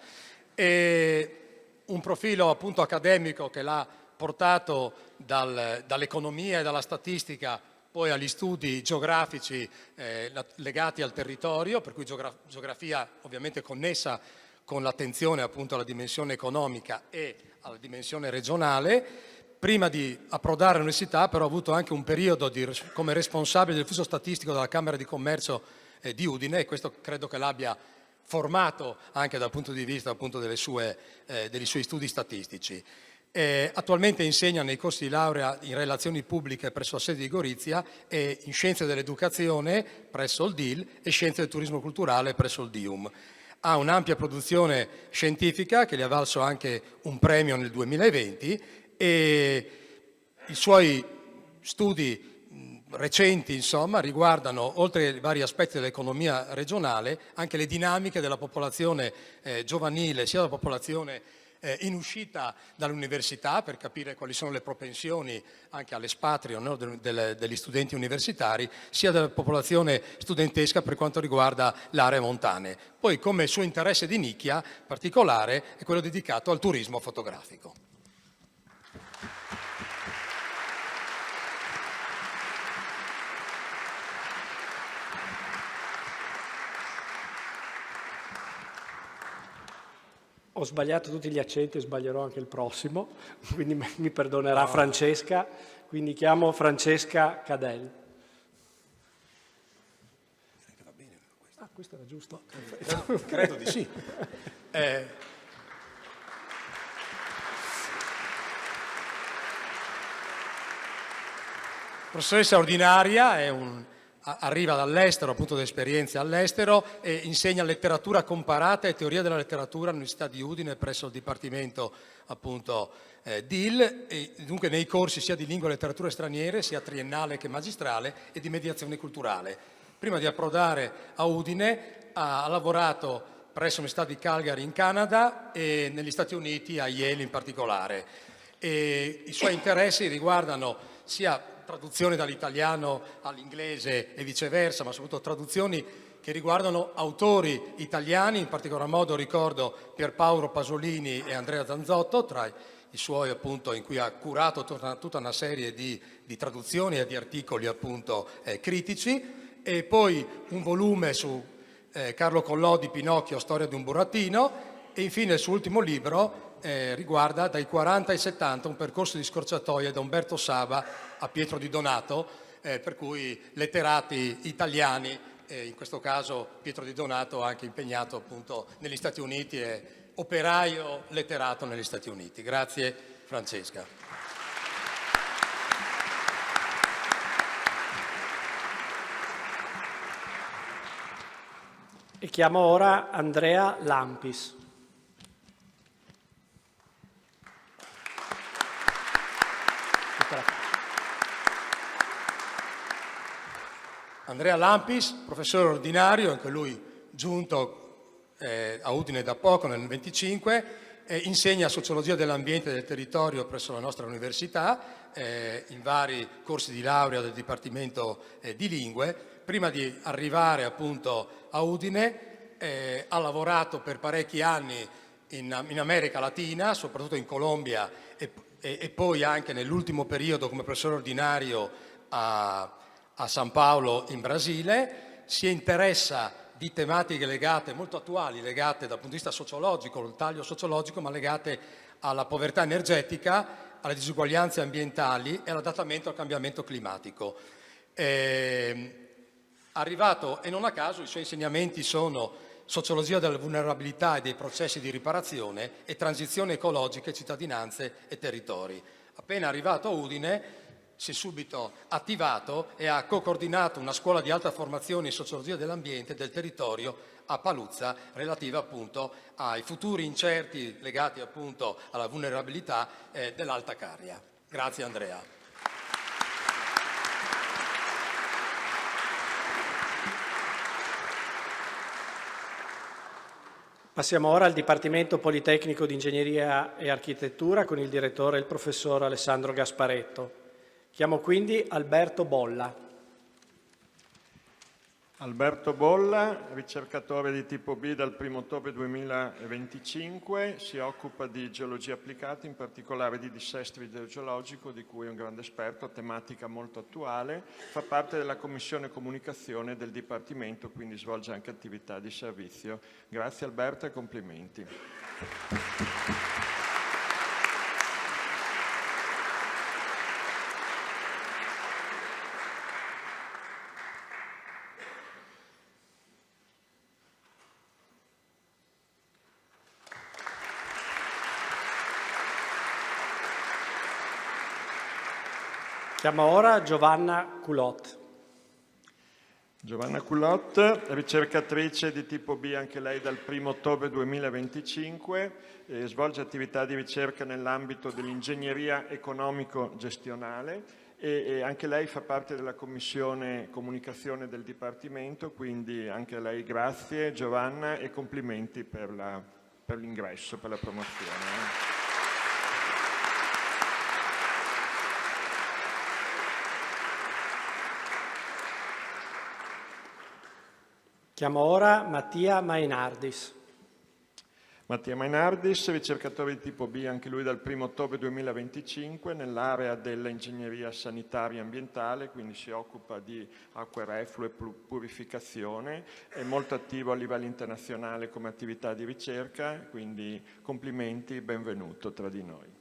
e un profilo appunto accademico che l'ha portato dall'economia e dalla statistica poi agli studi geografici legati al territorio, per cui geografia ovviamente connessa con l'attenzione appunto alla dimensione economica e alla dimensione regionale. Prima di approdare all'università però ha avuto anche un periodo come responsabile del flusso statistico della Camera di Commercio di Udine, e questo credo che l'abbia formato anche dal punto di vista appunto dei suoi studi statistici. Attualmente insegna nei corsi di laurea in relazioni pubbliche presso la sede di Gorizia e in scienze dell'educazione presso il DIL e scienze del turismo culturale presso il DIUM. Ha un'ampia produzione scientifica che gli ha valso anche un premio nel 2020 e i suoi studi recenti, insomma, riguardano, oltre ai vari aspetti dell'economia regionale, anche le dinamiche della popolazione giovanile, sia della popolazione in uscita dall'università, per capire quali sono le propensioni anche all'espatrio, no, degli studenti universitari, sia della popolazione studentesca per quanto riguarda le aree montane. Poi, come suo interesse di nicchia particolare, è quello dedicato al turismo fotografico. Ho sbagliato tutti gli accenti e sbaglierò anche il prossimo, quindi mi perdonerà Francesca, quindi chiamo Francesca Cadel. Ah, questo era giusto? Credo di sì. Professoressa ordinaria, arriva dall'estero, appunto da esperienze all'estero, e insegna letteratura comparata e teoria della letteratura all'Università di Udine presso il Dipartimento appunto DIL, e dunque nei corsi sia di lingua e letterature straniere, sia triennale che magistrale, e di mediazione culturale. Prima di approdare a Udine ha lavorato presso l'Università di Calgary in Canada e negli Stati Uniti, a Yale in particolare. E i suoi interessi riguardano sia traduzione dall'italiano all'inglese e viceversa, ma soprattutto traduzioni che riguardano autori italiani, in particolar modo ricordo Pierpaolo Pasolini e Andrea Zanzotto, tra i suoi appunto, in cui ha curato tutta una serie di traduzioni e di articoli appunto critici, e poi un volume su Carlo Collodi, Pinocchio, storia di un burattino, E infine il suo ultimo libro riguarda Dai 40 ai 70, un percorso di scorciatoia da Umberto Saba a Pietro Di Donato, per cui letterati italiani, in questo caso Pietro Di Donato anche impegnato appunto negli Stati Uniti, è operaio letterato negli Stati Uniti. Grazie Francesca. E chiamo ora Andrea Lampis. Andrea Lampis, professore ordinario, anche lui giunto a Udine da poco, nel 25, insegna sociologia dell'ambiente e del territorio presso la nostra università, in vari corsi di laurea del Dipartimento di Lingue. Prima di arrivare appunto a Udine ha lavorato per parecchi anni in America Latina, soprattutto in Colombia e poi anche nell'ultimo periodo come professore ordinario a San Paolo in Brasile. Si interessa di tematiche legate, molto attuali, legate dal punto di vista sociologico, il taglio sociologico, ma legate alla povertà energetica, alle disuguaglianze ambientali e all'adattamento al cambiamento climatico. Arrivato, e non a caso, i suoi insegnamenti sono sociologia della vulnerabilità e dei processi di riparazione e transizione ecologica, cittadinanze e territori. Appena arrivato a Udine si è subito attivato e ha co-coordinato una scuola di alta formazione in sociologia dell'ambiente e del territorio a Paluzza, relativa appunto ai futuri incerti legati appunto alla vulnerabilità dell'Alta Caria. Grazie Andrea. Passiamo ora al Dipartimento Politecnico di Ingegneria e Architettura con il direttore, il professor Alessandro Gasparetto. Chiamo quindi Alberto Bolla. Alberto Bolla, ricercatore di tipo B dal 1 ottobre 2025, si occupa di geologia applicata, in particolare di dissesto idrogeologico, di cui è un grande esperto, tematica molto attuale, fa parte della Commissione Comunicazione del Dipartimento, quindi svolge anche attività di servizio. Grazie Alberto e complimenti. Chiamo ora Giovanna Culot. Giovanna Culot, ricercatrice di tipo B anche lei dal 1 ottobre 2025, svolge attività di ricerca nell'ambito dell'ingegneria economico-gestionale e anche lei fa parte della Commissione Comunicazione del Dipartimento, quindi anche a lei grazie Giovanna e complimenti per l'ingresso, per la promozione. Chiamo ora Mattia Mainardis. Mattia Mainardis, ricercatore di tipo B anche lui dal 1 ottobre 2025 nell'area dell'ingegneria sanitaria ambientale, quindi si occupa di acque reflue e purificazione, è molto attivo a livello internazionale come attività di ricerca, quindi complimenti, benvenuto tra di noi.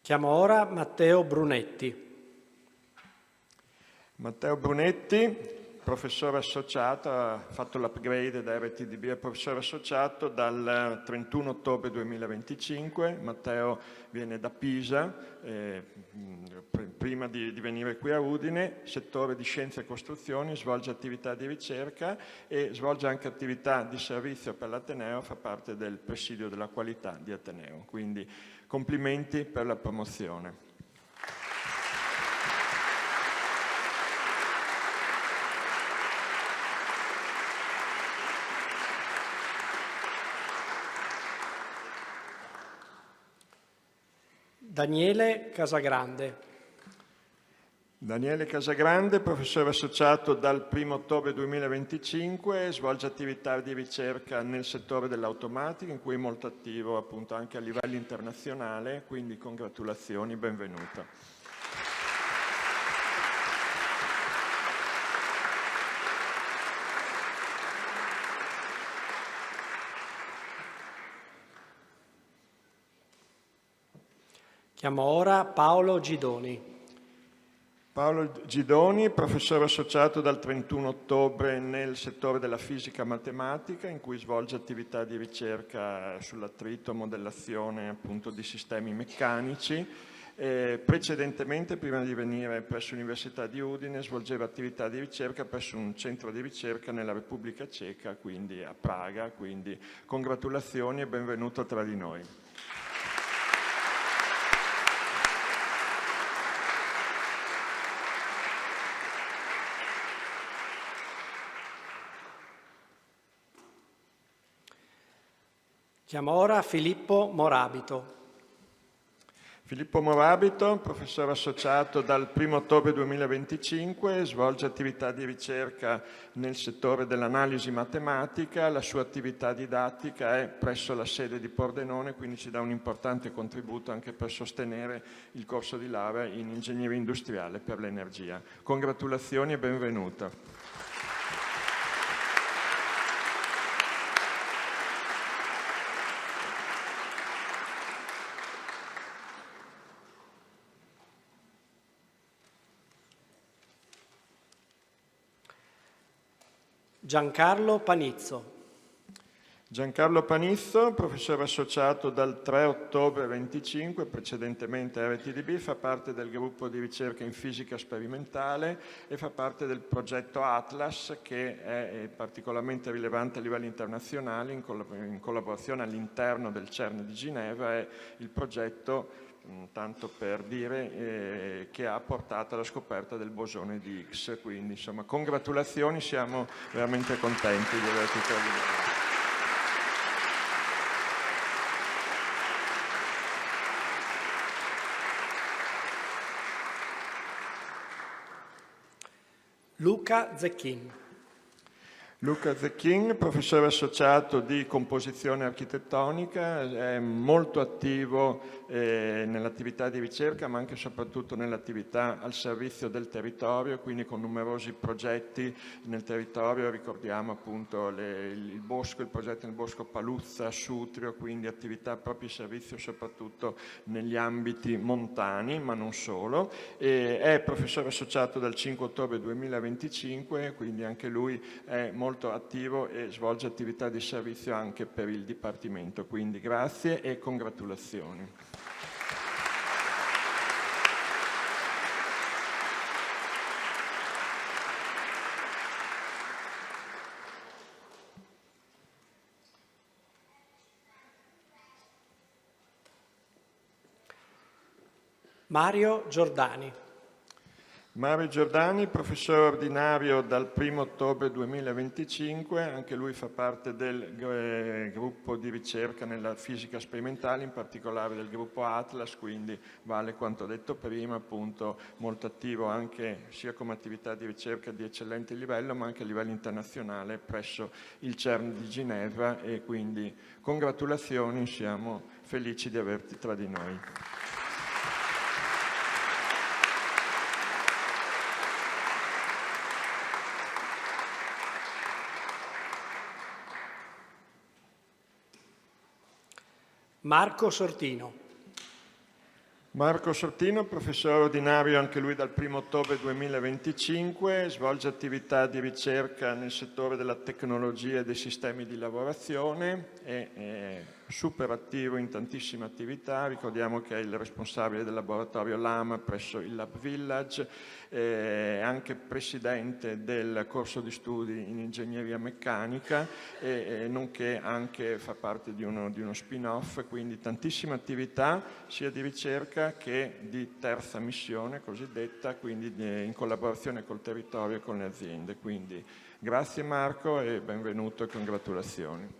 Chiamo ora Matteo Brunetti. Matteo Brunetti, professore associato, ha fatto l'upgrade da RTDB a professore associato dal 31 ottobre 2025. Matteo viene da Pisa, prima di venire qui a Udine, settore di scienze e costruzioni, svolge attività di ricerca e svolge anche attività di servizio per l'Ateneo, fa parte del presidio della qualità di Ateneo. Quindi complimenti per la promozione. Daniele Casagrande. Daniele Casagrande, professore associato dal 1 ottobre 2025, svolge attività di ricerca nel settore dell'automatica, in cui è molto attivo appunto anche a livello internazionale, quindi congratulazioni, benvenuto. Chiamo ora Paolo Gidoni. Paolo Gidoni, professore associato dal 31 ottobre nel settore della fisica matematica, in cui svolge attività di ricerca sull'attrito, modellazione appunto di sistemi meccanici. Precedentemente, prima di venire presso l'Università di Udine, svolgeva attività di ricerca presso un centro di ricerca nella Repubblica Ceca, quindi a Praga, quindi congratulazioni e benvenuto tra di noi. Chiamo ora Filippo Morabito. Filippo Morabito, professore associato dal 1 ottobre 2025, svolge attività di ricerca nel settore dell'analisi matematica. La sua attività didattica è presso la sede di Pordenone, quindi ci dà un importante contributo anche per sostenere il corso di laurea in ingegneria industriale per l'energia. Congratulazioni e benvenuto. Giancarlo Panizzo. Giancarlo Panizzo, professore associato dal 3 ottobre 25, precedentemente RTDB, fa parte del gruppo di ricerca in fisica sperimentale e fa parte del progetto Atlas, che è particolarmente rilevante a livello internazionale, in collaborazione all'interno del CERN di Ginevra. È il progetto, tanto per dire, che ha portato alla scoperta del bosone di Higgs. Quindi insomma congratulazioni, siamo veramente contenti di averti tra di noi. Luca Zecchin. Luca Zecchin, professore associato di composizione architettonica, è molto attivo nell'attività di ricerca, ma anche e soprattutto nell'attività al servizio del territorio, quindi con numerosi progetti nel territorio. Ricordiamo appunto il progetto nel bosco Paluzza, Sutrio, quindi attività proprio di servizio soprattutto negli ambiti montani, ma non solo. È professore associato dal 5 ottobre 2025, quindi anche lui è molto attivo e svolge attività di servizio anche per il Dipartimento. Quindi grazie e congratulazioni. Mario Giordani. Mario Giordani, professore ordinario dal 1 ottobre 2025, anche lui fa parte del gruppo di ricerca nella fisica sperimentale, in particolare del gruppo Atlas, quindi vale quanto detto prima, appunto molto attivo anche sia come attività di ricerca di eccellente livello, ma anche a livello internazionale presso il CERN di Ginevra, e quindi congratulazioni, siamo felici di averti tra di noi. Marco Sortino. Marco Sortino, professore ordinario anche lui dal 1 ottobre 2025, svolge attività di ricerca nel settore della tecnologia e dei sistemi di lavorazione, è super attivo in tantissime attività. Ricordiamo che è il responsabile del laboratorio Lama presso il Lab Village, è anche presidente del corso di studi in ingegneria meccanica e nonché anche fa parte di uno spin-off, quindi tantissime attività sia di ricerca che di terza missione cosiddetta, quindi in collaborazione col territorio e con le aziende. Quindi grazie Marco e benvenuto e congratulazioni.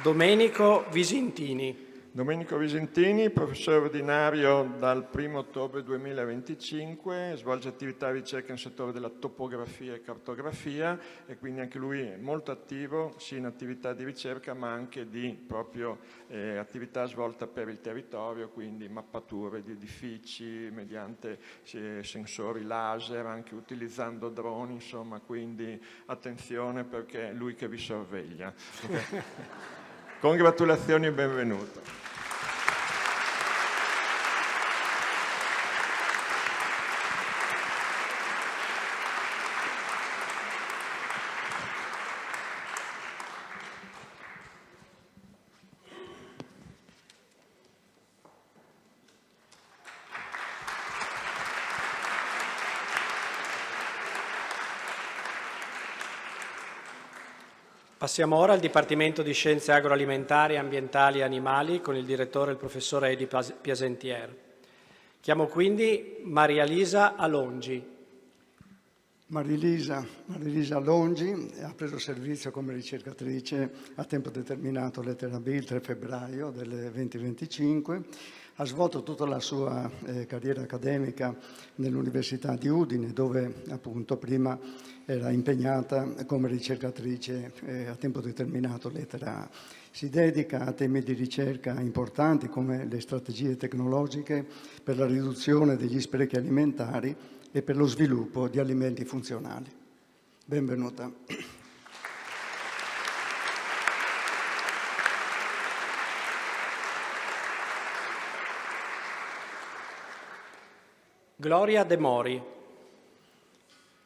Domenico Visintini. Domenico Visentini, professore ordinario dal 1 ottobre 2025, svolge attività di ricerca nel settore della topografia e cartografia e quindi anche lui è molto attivo sia in attività di ricerca ma anche di proprio attività svolta per il territorio, quindi mappature di edifici mediante sensori laser, anche utilizzando droni, insomma, quindi attenzione perché è lui che vi sorveglia. Congratulazioni e benvenuto. Passiamo ora al Dipartimento di Scienze Agroalimentari, Ambientali e Animali con il direttore, il professore Edi Piasentier. Chiamo quindi Maria Lisa Alongi. Marilisa Alongi ha preso servizio come ricercatrice a tempo determinato lettera B il 3 febbraio del 2025. Ha svolto tutta la sua carriera accademica nell'Università di Udine, dove appunto prima era impegnata come ricercatrice a tempo determinato lettera A. Si dedica a temi di ricerca importanti come le strategie tecnologiche per la riduzione degli sprechi alimentari e per lo sviluppo di alimenti funzionali. Benvenuta. Gloria De Mori.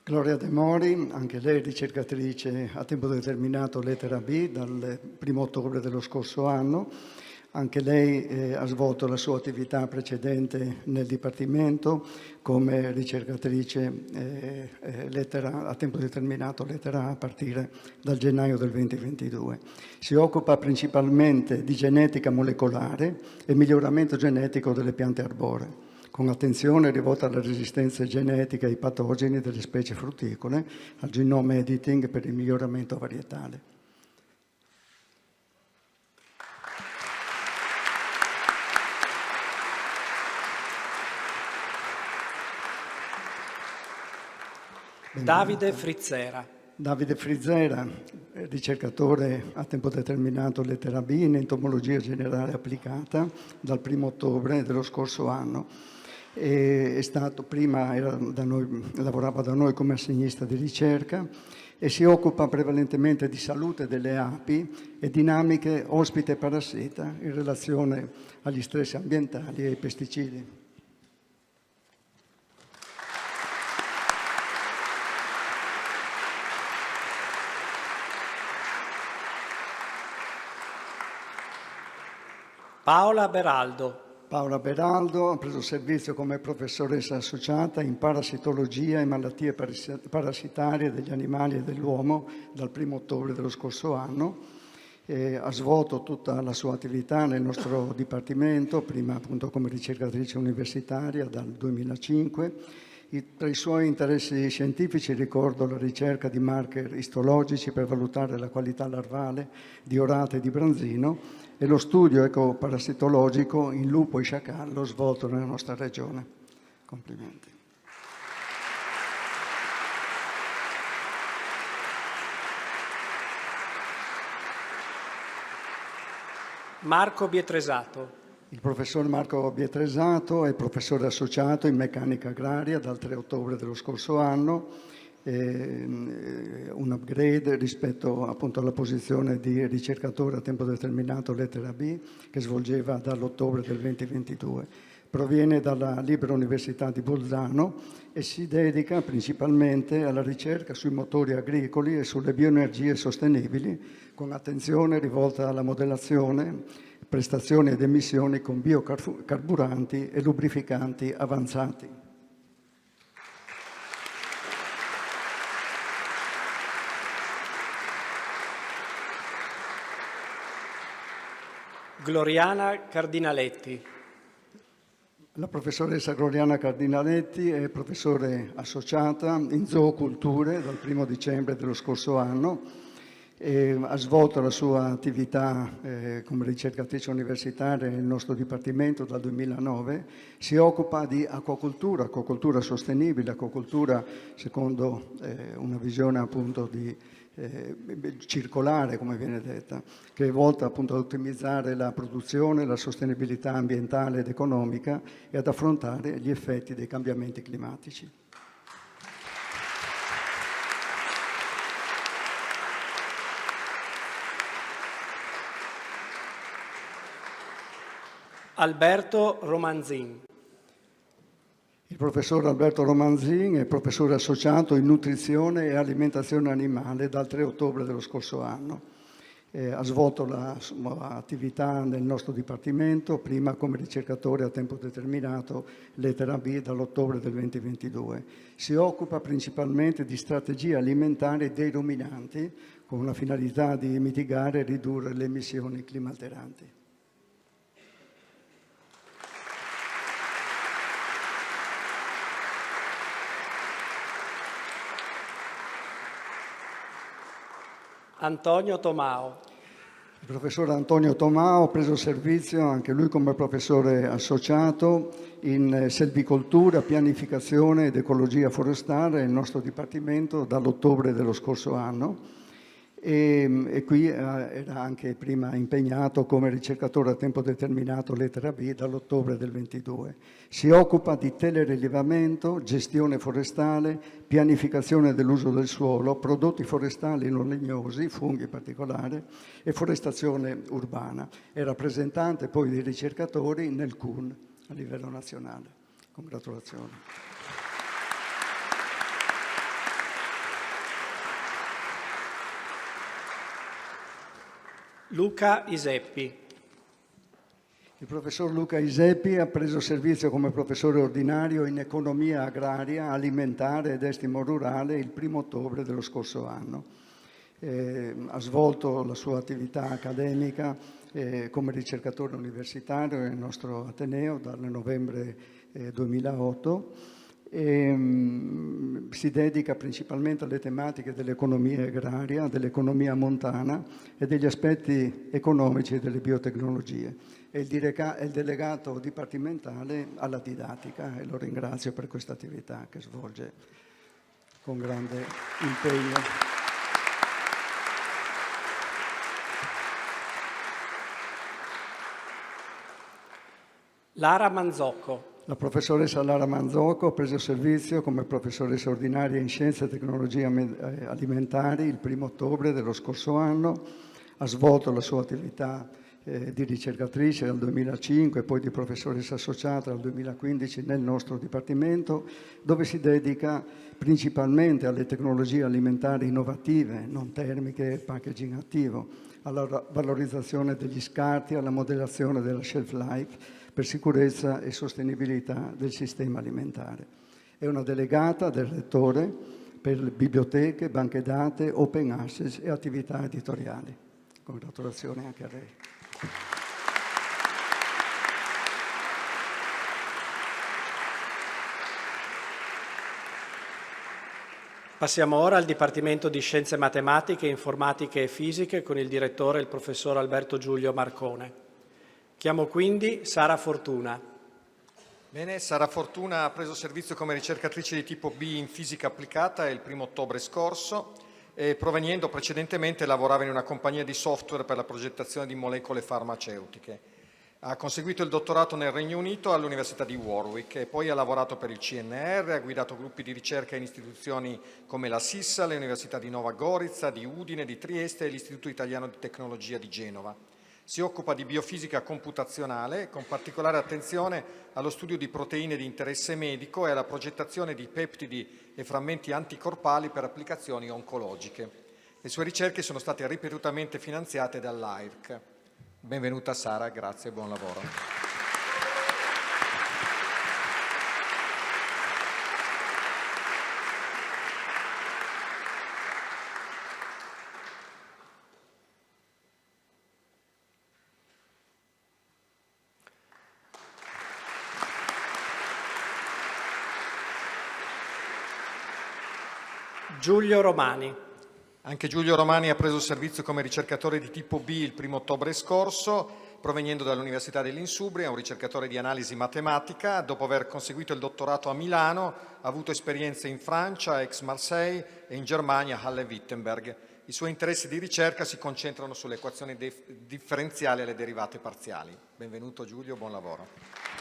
Gloria De Mori, anche lei ricercatrice a tempo determinato lettera B dal 1 ottobre dello scorso anno. Anche lei ha svolto la sua attività precedente nel Dipartimento come ricercatrice a tempo determinato lettera A a partire dal gennaio del 2022. Si occupa principalmente di genetica molecolare e miglioramento genetico delle piante arboree, con attenzione rivolta alla resistenza genetica ai patogeni delle specie frutticole, al genome editing per il miglioramento varietale. Davide Frizzera. Davide Frizzera, ricercatore a tempo determinato lettera B in entomologia generale applicata dal 1 ottobre dello scorso anno. È stato, prima lavorava da noi come assegnista di ricerca e si occupa prevalentemente di salute delle api e dinamiche ospite-parassita in relazione agli stress ambientali e ai pesticidi. Paola Beraldo. Paola Beraldo ha preso servizio come professoressa associata in parasitologia e malattie parassitarie degli animali e dell'uomo dal 1 ottobre dello scorso anno. Ha svolto tutta la sua attività nel nostro dipartimento, prima appunto come ricercatrice universitaria dal 2005. Tra i suoi interessi scientifici ricordo la ricerca di marker istologici per valutare la qualità larvale di orate e di branzino e lo studio ecoparassitologico in lupo e sciacallo svolto nella nostra regione. Complimenti. Marco Bietresato. Il professor Marco Bietresato è professore associato in meccanica agraria dal 3 ottobre dello scorso anno, un upgrade rispetto appunto alla posizione di ricercatore a tempo determinato lettera B che svolgeva dall'ottobre del 2022. Proviene dalla Libera Università di Bolzano e si dedica principalmente alla ricerca sui motori agricoli e sulle bioenergie sostenibili, con attenzione rivolta alla modellazione, prestazioni ed emissioni con biocarburanti e lubrificanti avanzati. Gloriana Cardinaletti. La professoressa Gloriana Cardinaletti è professore associata in zooculture dal 1 dicembre dello scorso anno. Ha svolto la sua attività come ricercatrice universitaria nel nostro dipartimento dal 2009. Si occupa di acquacoltura sostenibile, acquacoltura secondo una visione appunto di circolare, come viene detta, che è volta appunto ad ottimizzare la produzione, la sostenibilità ambientale ed economica e ad affrontare gli effetti dei cambiamenti climatici. Alberto Romanzin. Il professor Alberto Romanzin è professore associato in nutrizione e alimentazione animale dal 3 ottobre dello scorso anno. Ha svolto la sua attività nel nostro dipartimento, prima come ricercatore a tempo determinato, lettera B, dall'ottobre del 2022. Si occupa principalmente di strategie alimentari dei ruminanti con la finalità di mitigare e ridurre le emissioni climalteranti. Antonio Tomao. Il professor Antonio Tomao ha preso servizio anche lui come professore associato in selvicoltura, pianificazione ed ecologia forestale nel nostro dipartimento dall'ottobre dello scorso anno e qui era anche prima impegnato come ricercatore a tempo determinato lettera B dall'ottobre del 22. Si occupa di telerilevamento, gestione forestale, pianificazione dell'uso del suolo, prodotti forestali non legnosi, funghi in particolare, e forestazione urbana. È rappresentante poi dei ricercatori nel CUN a livello nazionale. Congratulazioni. Luca Iseppi. Il professor Luca Iseppi ha preso servizio come professore ordinario in economia agraria, alimentare ed estimo rurale il 1 ottobre dello scorso anno. Ha svolto la sua attività accademica come ricercatore universitario nel nostro Ateneo dal novembre 2008 e si dedica principalmente alle tematiche dell'economia agraria, dell'economia montana e degli aspetti economici delle biotecnologie. È il delegato dipartimentale alla didattica e lo ringrazio per questa attività che svolge con grande impegno. Lara Manzocco. La professoressa Lara Manzocco ha preso servizio come professoressa ordinaria in Scienze e Tecnologie Alimentari il 1 ottobre dello scorso anno. Ha svolto la sua attività di ricercatrice dal 2005 e poi di professoressa associata dal 2015 nel nostro dipartimento, dove si dedica principalmente alle tecnologie alimentari innovative, non termiche e packaging attivo, alla valorizzazione degli scarti, alla modellazione della shelf life per sicurezza e sostenibilità del sistema alimentare. È una delegata del rettore per biblioteche, banche dati, open access e attività editoriali. Congratulazioni anche a lei. Passiamo ora al Dipartimento di Scienze Matematiche, Informatiche e Fisiche con il direttore, il professor Alberto Giulio Marcone. Chiamo quindi Sara Fortuna. Bene, Sara Fortuna ha preso servizio come ricercatrice di tipo B in fisica applicata il 1 ottobre scorso e provenendo precedentemente lavorava in una compagnia di software per la progettazione di molecole farmaceutiche. Ha conseguito il dottorato nel Regno Unito all'Università di Warwick e poi ha lavorato per il CNR, ha guidato gruppi di ricerca in istituzioni come la SISSA, le Università di Nova Gorica, di Udine, di Trieste e l'Istituto Italiano di Tecnologia di Genova. Si occupa di biofisica computazionale, con particolare attenzione allo studio di proteine di interesse medico e alla progettazione di peptidi e frammenti anticorpali per applicazioni oncologiche. Le sue ricerche sono state ripetutamente finanziate dall'AIRC. Benvenuta Sara, grazie e buon lavoro. Giulio Romani. Anche Giulio Romani ha preso servizio come ricercatore di tipo B il 1° ottobre scorso, proveniendo dall'Università dell'Insubria, è un ricercatore di analisi matematica. Dopo aver conseguito il dottorato a Milano, ha avuto esperienze in Francia, Aix-Marseille, e in Germania, Halle-Wittenberg. I suoi interessi di ricerca si concentrano sulle equazioni differenziali e le derivate parziali. Benvenuto Giulio, buon lavoro.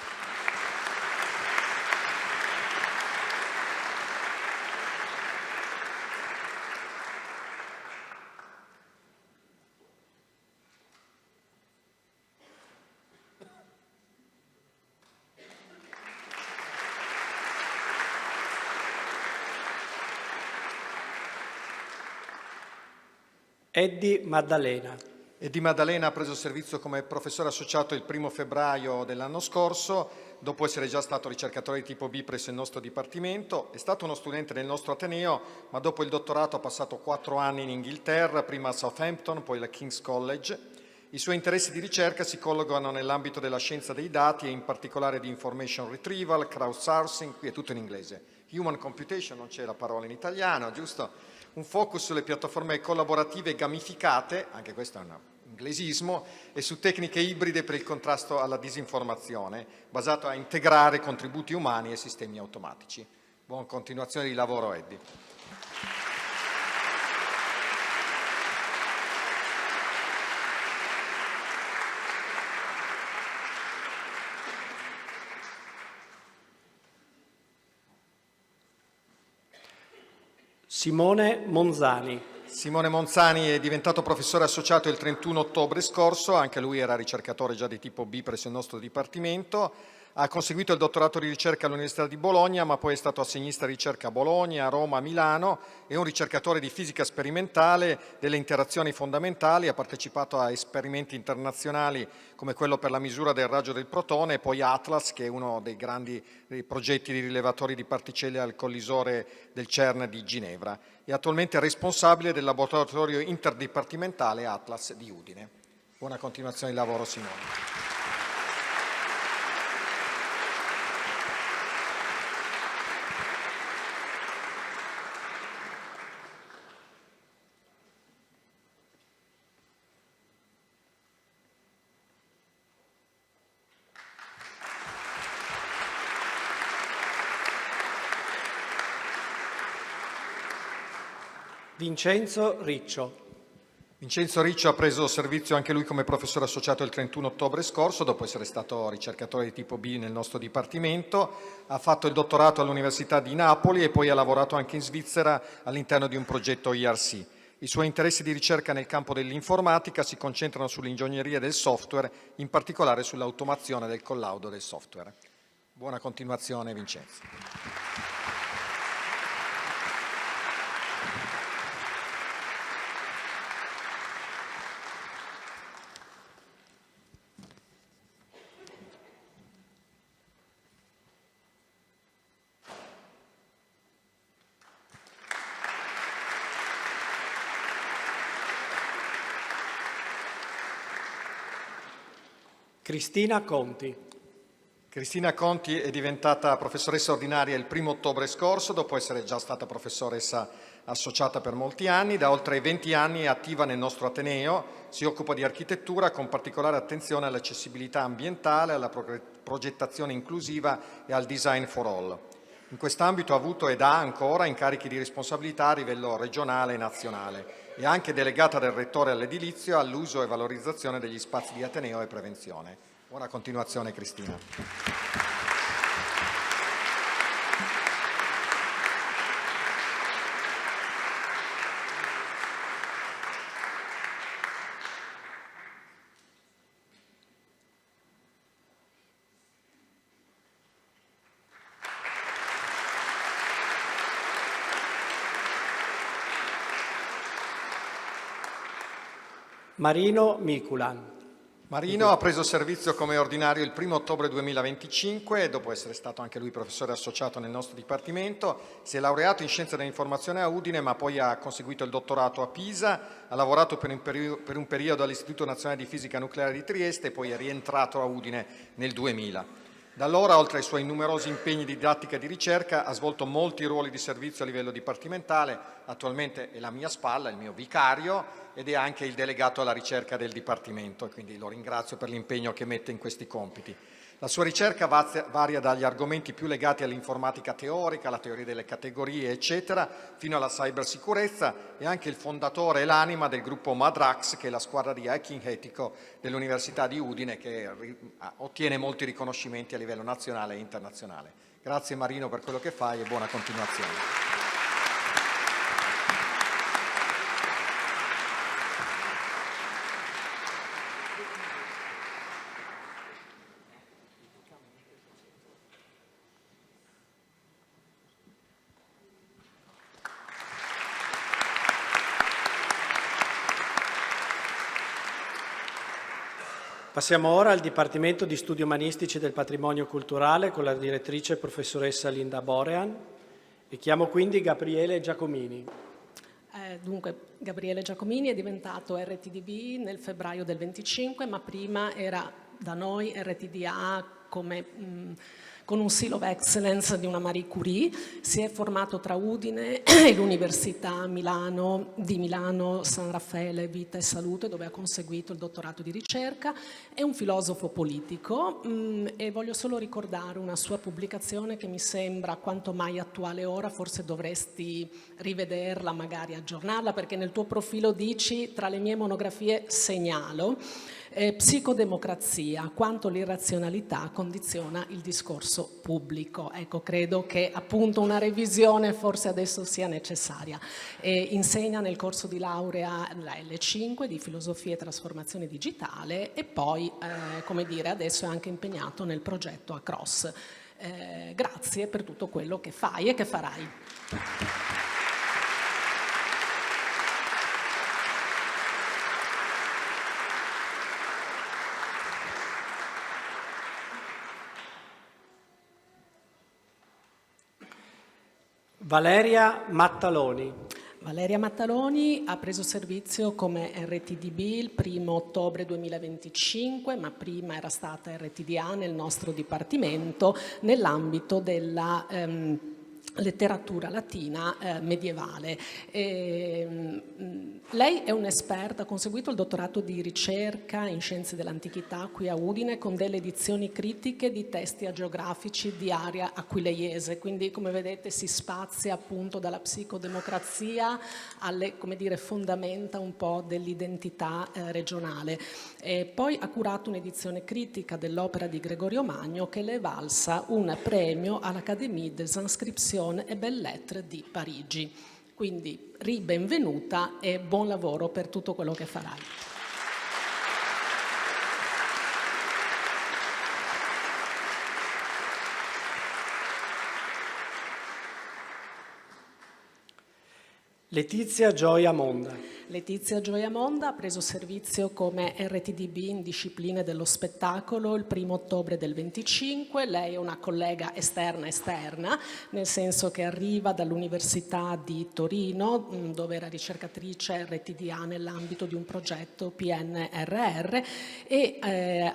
Eddie Maddalena. Eddie Maddalena ha preso servizio come professore associato il 1° febbraio dell'anno scorso, dopo essere già stato ricercatore di tipo B presso il nostro dipartimento. È stato uno studente del nostro Ateneo, ma dopo il dottorato ha passato 4 anni in Inghilterra, prima a Southampton, poi alla King's College. I suoi interessi di ricerca si collocano nell'ambito della scienza dei dati e in particolare di information retrieval, crowdsourcing, qui è tutto in inglese. Human computation, non c'è la parola in italiano, giusto? Un focus sulle piattaforme collaborative gamificate, anche questo è un inglesismo, e su tecniche ibride per il contrasto alla disinformazione, basato a integrare contributi umani e sistemi automatici. Buona continuazione di lavoro, Eddie. Simone Monzani. Simone Monzani è diventato professore associato il 31 ottobre scorso, anche lui era ricercatore già di tipo B presso il nostro dipartimento. Ha conseguito il dottorato di ricerca all'Università di Bologna, ma poi è stato assegnista ricerca a Bologna, a Roma, a Milano. È un ricercatore di fisica sperimentale delle interazioni fondamentali, ha partecipato a esperimenti internazionali come quello per la misura del raggio del protone e poi Atlas, che è uno dei grandi progetti di rilevatori di particelle al collisore del CERN di Ginevra. È attualmente responsabile del laboratorio interdipartimentale Atlas di Udine. Buona continuazione di lavoro, Simone. Vincenzo Riccio. Vincenzo Riccio ha preso servizio anche lui come professore associato il 31 ottobre scorso, dopo essere stato ricercatore di tipo B nel nostro dipartimento. Ha fatto il dottorato all'Università di Napoli e poi ha lavorato anche in Svizzera all'interno di un progetto IRC. I suoi interessi di ricerca nel campo dell'informatica si concentrano sull'ingegneria del software, in particolare sull'automazione del collaudo del software. Buona continuazione, Vincenzo. Cristina Conti. Cristina Conti è diventata professoressa ordinaria il 1° ottobre scorso, dopo essere già stata professoressa associata per molti anni. Da oltre 20 anni è attiva nel nostro Ateneo, si occupa di architettura con particolare attenzione all'accessibilità ambientale, alla progettazione inclusiva e al design for all. In quest'ambito ha avuto ed ha ancora incarichi di responsabilità a livello regionale e nazionale. È anche delegata del Rettore all'edilizio, all'uso e valorizzazione degli spazi di Ateneo e prevenzione. Buona continuazione, Cristina. Marino Miculan. Marino ha preso servizio come ordinario il 1° ottobre 2025, dopo essere stato anche lui professore associato nel nostro dipartimento. Si è laureato in Scienze dell'Informazione a Udine, ma poi ha conseguito il dottorato a Pisa, ha lavorato per un periodo all'Istituto Nazionale di Fisica Nucleare di Trieste e poi è rientrato a Udine nel 2000. Da allora, oltre ai suoi numerosi impegni di didattica e di ricerca, ha svolto molti ruoli di servizio a livello dipartimentale. Attualmente è la mia spalla, il mio vicario, ed è anche il delegato alla ricerca del Dipartimento, quindi lo ringrazio per l'impegno che mette in questi compiti. La sua ricerca varia dagli argomenti più legati all'informatica teorica, alla teoria delle categorie, eccetera, fino alla cybersicurezza. È anche il fondatore e l'anima del gruppo Madrax, che è la squadra di hacking etico dell'Università di Udine, che ottiene molti riconoscimenti a livello nazionale e internazionale. Grazie Marino per quello che fai e buona continuazione. Passiamo ora al Dipartimento di Studi Umanistici del Patrimonio Culturale con la direttrice professoressa Linda Borean e chiamo quindi Gabriele Giacomini. Dunque, Gabriele Giacomini è diventato RTDB nel febbraio del 25, ma prima era da noi RTDA con un Seal of Excellence di una Marie Curie. Si è formato tra Udine e l'Università di Milano San Raffaele Vita e Salute, dove ha conseguito il dottorato di ricerca. È un filosofo politico e voglio solo ricordare una sua pubblicazione che mi sembra quanto mai attuale ora. Forse dovresti rivederla, magari aggiornarla, perché nel tuo profilo dici: tra le mie monografie segnalo psicodemocrazia, quanto l'irrazionalità condiziona il discorso pubblico. Ecco, credo che appunto una revisione forse adesso sia necessaria. Insegna nel corso di laurea la L5 di filosofia e trasformazione digitale e poi, come dire, adesso è anche impegnato nel progetto Across. Grazie per tutto quello che fai e che farai. Valeria Mattaloni. Valeria Mattaloni ha preso servizio come RTDB il 1° ottobre 2025, ma prima era stata RTDA nel nostro dipartimento nell'ambito della letteratura latina medievale. Lei è un'esperta, ha conseguito il dottorato di ricerca in scienze dell'antichità qui a Udine con delle edizioni critiche di testi agiografici di area aquileiese, quindi come vedete si spazia appunto dalla psicodemocrazia alle, come dire, fondamenta un po' dell'identità regionale. Poi ha curato un'edizione critica dell'opera di Gregorio Magno che le è valsa un premio all'Académie des Inscriptions et Belles Lettres di Parigi. Quindi ribenvenuta e buon lavoro per tutto quello che farai. Letizia Gioia Monda. Letizia Gioia Monda ha preso servizio come RTDB in discipline dello spettacolo il 1° ottobre del 25. Lei è una collega esterna, nel senso che arriva dall'Università di Torino, dove era ricercatrice RTDA nell'ambito di un progetto PNRR e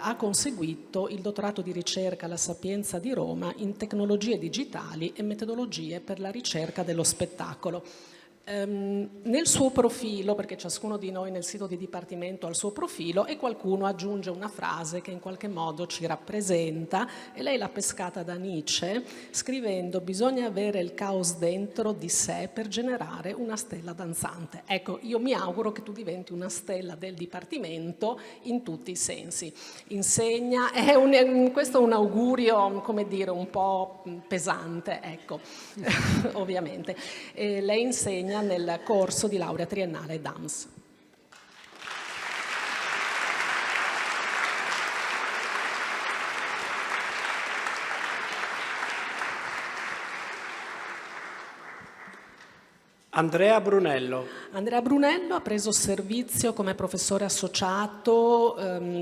ha conseguito il dottorato di ricerca alla Sapienza di Roma in tecnologie digitali e metodologie per la ricerca dello spettacolo. Nel suo profilo, perché ciascuno di noi nel sito di dipartimento ha il suo profilo e qualcuno aggiunge una frase che in qualche modo ci rappresenta e lei l'ha pescata da Nietzsche scrivendo: bisogna avere il caos dentro di sé per generare una stella danzante. Ecco, io mi auguro che tu diventi una stella del dipartimento in tutti i sensi. Insegna, questo è un augurio, come dire, un po' pesante, ecco, ovviamente. Lei insegna nel corso di laurea triennale DAMS. Andrea Brunello. Andrea Brunello ha preso servizio come professore associato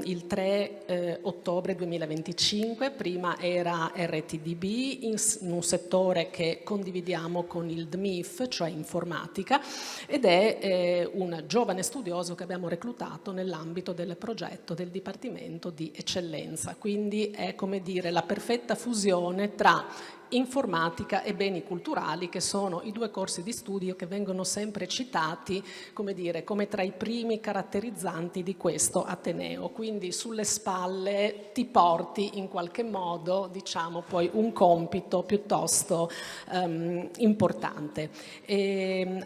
il 3 ottobre 2025, prima era RTDB in un settore che condividiamo con il DMIF, cioè informatica, ed è un giovane studioso che abbiamo reclutato nell'ambito del progetto del Dipartimento di Eccellenza, quindi è, come dire, la perfetta fusione tra informatica e beni culturali, che sono i due corsi di studio che vengono sempre citati, come dire, come tra i primi caratterizzanti di questo Ateneo. Quindi sulle spalle ti porti in qualche modo, diciamo, poi un compito piuttosto importante.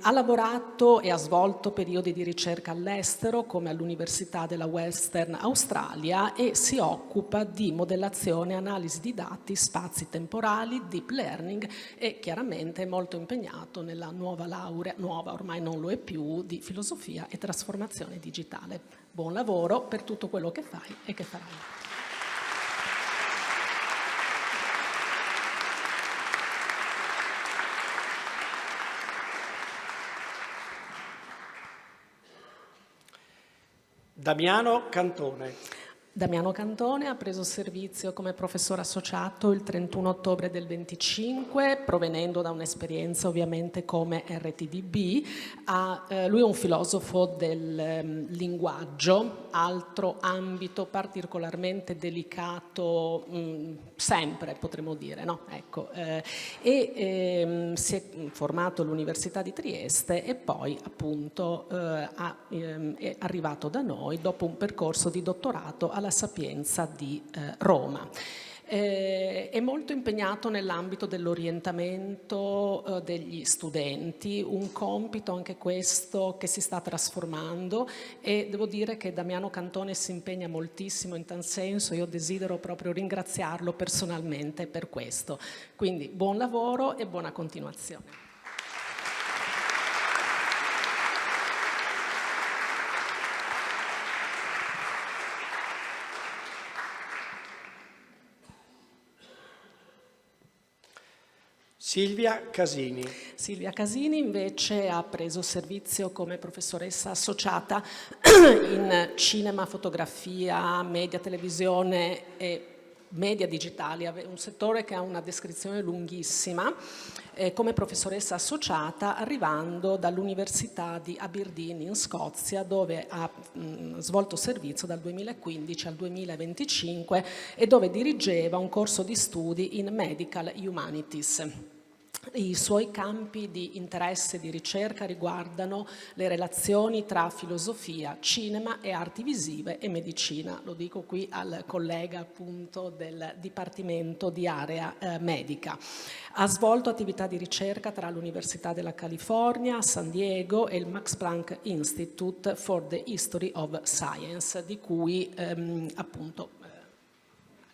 Ha lavorato e ha svolto periodi di ricerca all'estero, come all'Università della Western Australia, e si occupa di modellazione e analisi di dati, spazi temporali, deep learning, e chiaramente è molto impegnato nella nuova laurea, nuova ormai non lo è più, di filosofia e trasformazione digitale. Buon lavoro per tutto quello che fai e che farai. Damiano Cantone. Damiano Cantone ha preso servizio come professore associato il 31 ottobre del 25, provenendo da un'esperienza ovviamente come RTDB. Lui è un filosofo del linguaggio, altro ambito particolarmente delicato, sempre potremmo dire, no? Ecco, si è formato all'Università di Trieste e poi appunto è arrivato da noi dopo un percorso di dottorato alla Sapienza di Roma. È molto impegnato nell'ambito dell'orientamento degli studenti, un compito anche questo che si sta trasformando, e devo dire che Damiano Cantone si impegna moltissimo in tal senso. Io desidero proprio ringraziarlo personalmente per questo. Quindi buon lavoro e buona continuazione. Silvia Casini. Silvia Casini invece ha preso servizio come professoressa associata in cinema, fotografia, media, televisione e media digitali, un settore che ha una descrizione lunghissima, come professoressa associata, arrivando dall'Università di Aberdeen in Scozia, dove ha svolto servizio dal 2015 al 2025 e dove dirigeva un corso di studi in Medical Humanities. I suoi campi di interesse e di ricerca riguardano le relazioni tra filosofia, cinema e arti visive e medicina. Lo dico qui al collega appunto del Dipartimento di Area Medica. Ha svolto attività di ricerca tra l'Università della California, San Diego e il Max Planck Institute for the History of Science, di cui appunto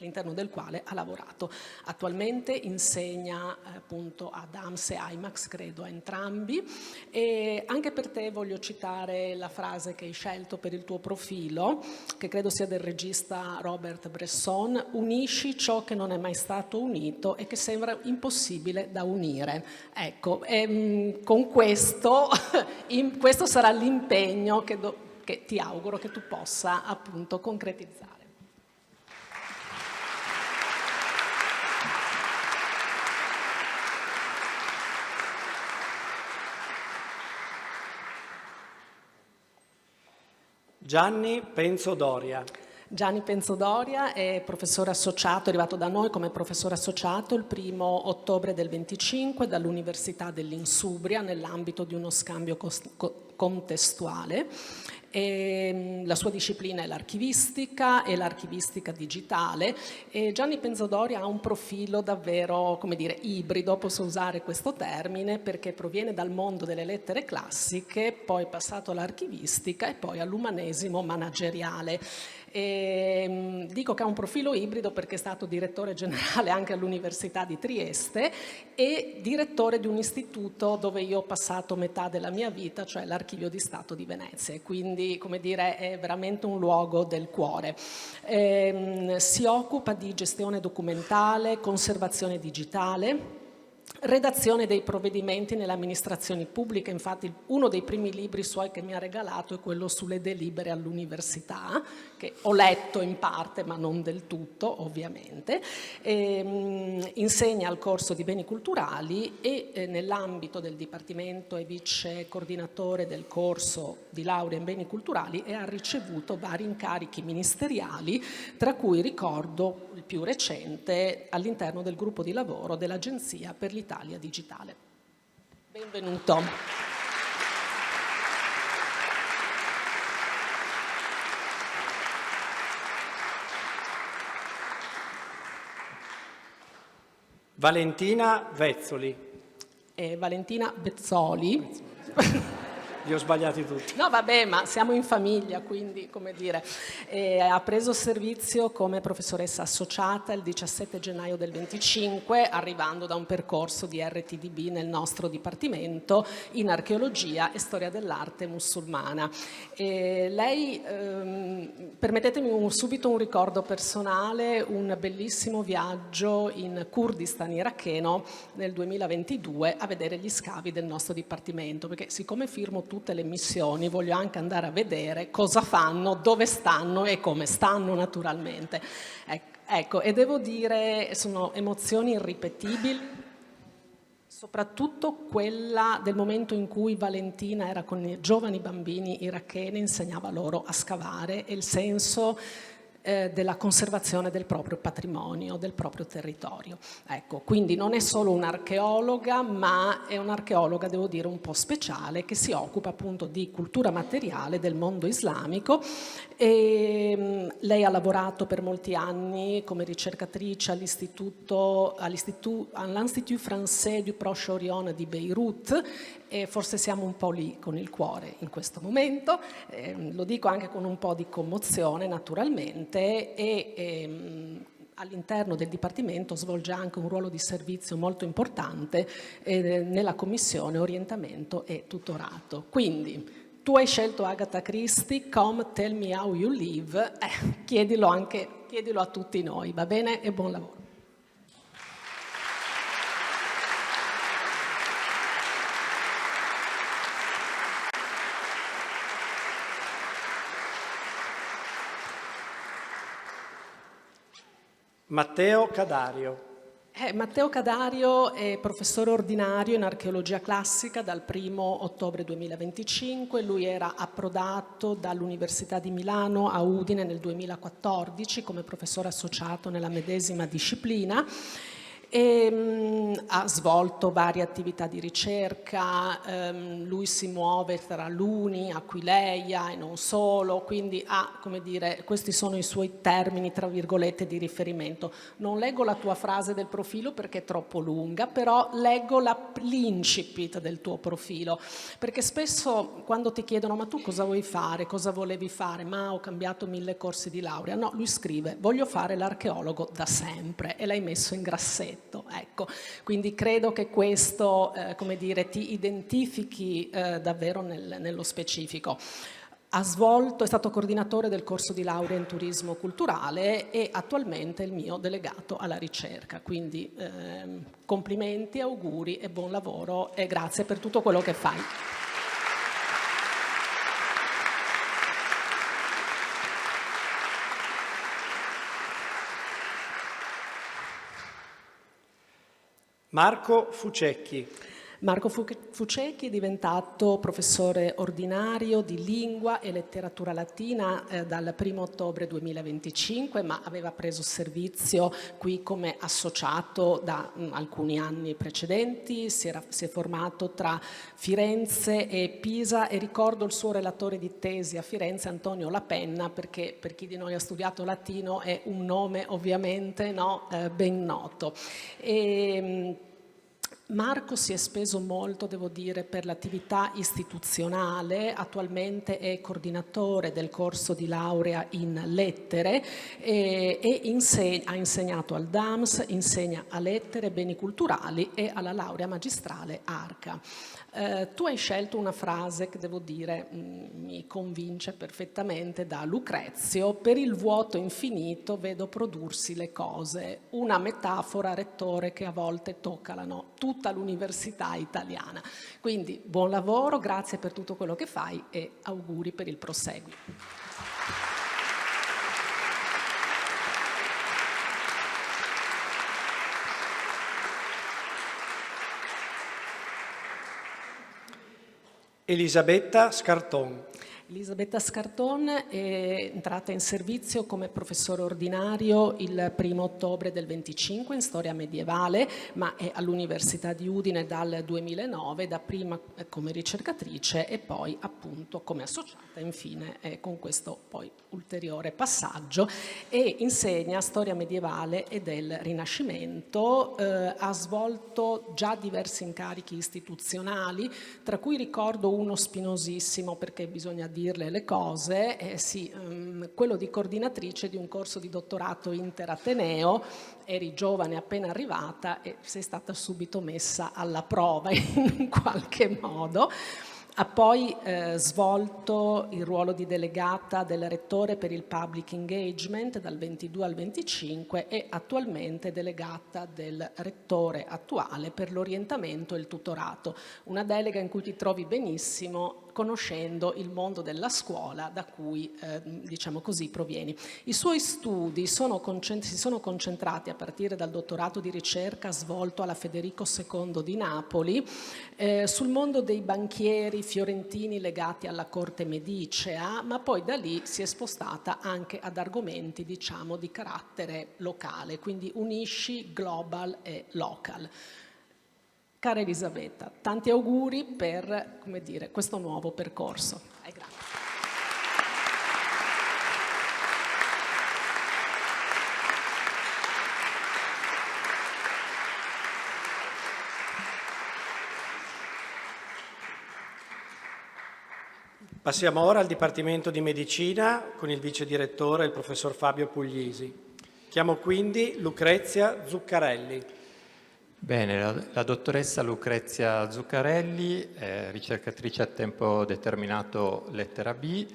all'interno del quale ha lavorato. Attualmente insegna appunto ad AMS e IMAX, credo a entrambi, e anche per te voglio citare la frase che hai scelto per il tuo profilo, che credo sia del regista Robert Bresson: unisci ciò che non è mai stato unito e che sembra impossibile da unire. Ecco, con questo, questo sarà l'impegno che ti auguro che tu possa appunto concretizzare. Gianni Penzodoria. Gianni Penzodoria è professore associato, è arrivato da noi come professore associato il 1° ottobre del 25 dall'Università dell'Insubria nell'ambito di uno scambio contestuale. La sua disciplina è l'archivistica e l'archivistica digitale, e Gianni Penzodoria ha un profilo davvero, come dire, ibrido, posso usare questo termine, perché proviene dal mondo delle lettere classiche, poi è passato all'archivistica e poi all'umanesimo manageriale. Dico che ha un profilo ibrido perché è stato direttore generale anche all'Università di Trieste e direttore di un istituto dove io ho passato metà della mia vita, cioè l'Archivio di Stato di Venezia, e quindi, come dire, è veramente un luogo del cuore. Si occupa di gestione documentale, conservazione digitale, redazione dei provvedimenti nelle amministrazioni pubbliche. Infatti uno dei primi libri suoi che mi ha regalato è quello sulle delibere all'università, che ho letto in parte ma non del tutto ovviamente. Insegna al corso di beni culturali e nell'ambito del dipartimento è vice coordinatore del corso di laurea in beni culturali e ha ricevuto vari incarichi ministeriali, tra cui ricordo il più recente all'interno del gruppo di lavoro dell'Agenzia per l'Italia Digitale. Benvenuto. Valentina Vezzoli. Valentina Bezzoli. Li ho sbagliati tutti. No, vabbè, ma siamo in famiglia, quindi, come dire, ha preso servizio come professoressa associata il 17 gennaio del 25, arrivando da un percorso di RTDB nel nostro dipartimento in archeologia e storia dell'arte musulmana. Lei, permettetemi subito un ricordo personale, un bellissimo viaggio in Kurdistan iracheno nel 2022 a vedere gli scavi del nostro dipartimento, perché siccome firmo tutte le missioni voglio anche andare a vedere cosa fanno, dove stanno e come stanno naturalmente. Ecco, e devo dire sono emozioni irripetibili, soprattutto quella del momento in cui Valentina era con i giovani bambini iracheni, insegnava loro a scavare e il senso della conservazione del proprio patrimonio, del proprio territorio. Ecco, quindi non è solo un'archeologa, ma è un'archeologa, devo dire, un po' speciale, che si occupa appunto di cultura materiale del mondo islamico. E lei ha lavorato per molti anni come ricercatrice all'Institut Français du Proche-Orient di Beirut, e forse siamo un po' lì con il cuore in questo momento, lo dico anche con un po' di commozione naturalmente, e all'interno del Dipartimento svolge anche un ruolo di servizio molto importante nella Commissione Orientamento e Tutorato. Quindi tu hai scelto Agatha Christie, Come Tell Me How You Live, chiedilo a tutti noi, va bene? E buon lavoro. Matteo Cadario. Matteo Cadario è professore ordinario in archeologia classica dal 1° ottobre 2025. Lui era approdato dall'Università di Milano a Udine nel 2014 come professore associato nella medesima disciplina. E ha svolto varie attività di ricerca, lui si muove tra l'Uni, Aquileia e non solo, quindi come dire, questi sono i suoi termini tra virgolette di riferimento. Non leggo la tua frase del profilo perché è troppo lunga, però leggo l'incipit del tuo profilo, perché spesso quando ti chiedono ma tu cosa vuoi fare, cosa volevi fare, ma ho cambiato 1000 corsi di laurea, no, lui scrive voglio fare l'archeologo da sempre e l'hai messo in grassetto. Ecco, quindi credo che questo, come dire, ti identifichi davvero nello specifico. È stato coordinatore del corso di laurea in turismo culturale e attualmente è il mio delegato alla ricerca. Quindi complimenti, auguri e buon lavoro e grazie per tutto quello che fai. Marco Fucecchi. Marco Fucecchi è diventato professore ordinario di lingua e letteratura latina dal 1° ottobre 2025, ma aveva preso servizio qui come associato da alcuni anni precedenti, si è formato tra Firenze e Pisa e ricordo il suo relatore di tesi a Firenze, Antonio Lapenna, perché per chi di noi ha studiato latino è un nome ovviamente ben noto. Marco si è speso molto, devo dire, per l'attività istituzionale, attualmente è coordinatore del corso di laurea in lettere e ha insegnato al DAMS, insegna a lettere, beni culturali e alla laurea magistrale ARCA. Tu hai scelto una frase che devo dire mi convince perfettamente, da Lucrezio: per il vuoto infinito vedo prodursi le cose. Una metafora, rettore, che a volte tocca tutta l'università italiana. Quindi buon lavoro, grazie per tutto quello che fai e auguri per il proseguio. Elisabetta Scarton. Elisabetta Scarton è entrata in servizio come professore ordinario il 1° ottobre del 25 in storia medievale, ma è all'Università di Udine dal 2009, dapprima come ricercatrice e poi appunto come associata, infine con questo poi ulteriore passaggio, e insegna storia medievale e del Rinascimento. Ha svolto già diversi incarichi istituzionali, tra cui ricordo uno spinosissimo, perché bisogna dirle le cose, quello di coordinatrice di un corso di dottorato interateneo. Eri giovane, appena arrivata, e sei stata subito messa alla prova in qualche modo. Ha poi svolto il ruolo di delegata del rettore per il public engagement dal 22 al 25 e attualmente delegata del rettore attuale per l'orientamento e il tutorato. Una delega in cui ti trovi benissimo, conoscendo il mondo della scuola da cui, diciamo così, provieni. I suoi studi si sono concentrati a partire dal dottorato di ricerca svolto alla Federico II di Napoli sul mondo dei banchieri fiorentini legati alla corte medicea, ma poi da lì si è spostata anche ad argomenti, diciamo, di carattere locale, quindi unisci global e local. Cara Elisabetta, tanti auguri per, come dire, questo nuovo percorso. Grazie. Passiamo ora al Dipartimento di Medicina con il vice direttore, il professor Fabio Puglisi. Chiamo quindi Lucrezia Zuccarelli. Bene, la dottoressa Lucrezia Zuccarelli è ricercatrice a tempo determinato lettera B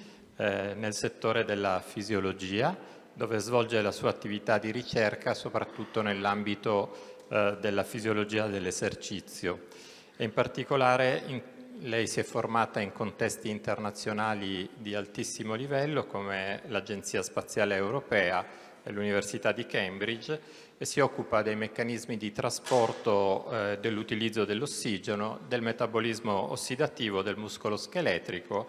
nel settore della fisiologia, dove svolge la sua attività di ricerca soprattutto nell'ambito della fisiologia dell'esercizio. E in particolare lei si è formata in contesti internazionali di altissimo livello come l'Agenzia Spaziale Europea e l'Università di Cambridge, e si occupa dei meccanismi di trasporto dell'utilizzo dell'ossigeno, del metabolismo ossidativo del muscolo scheletrico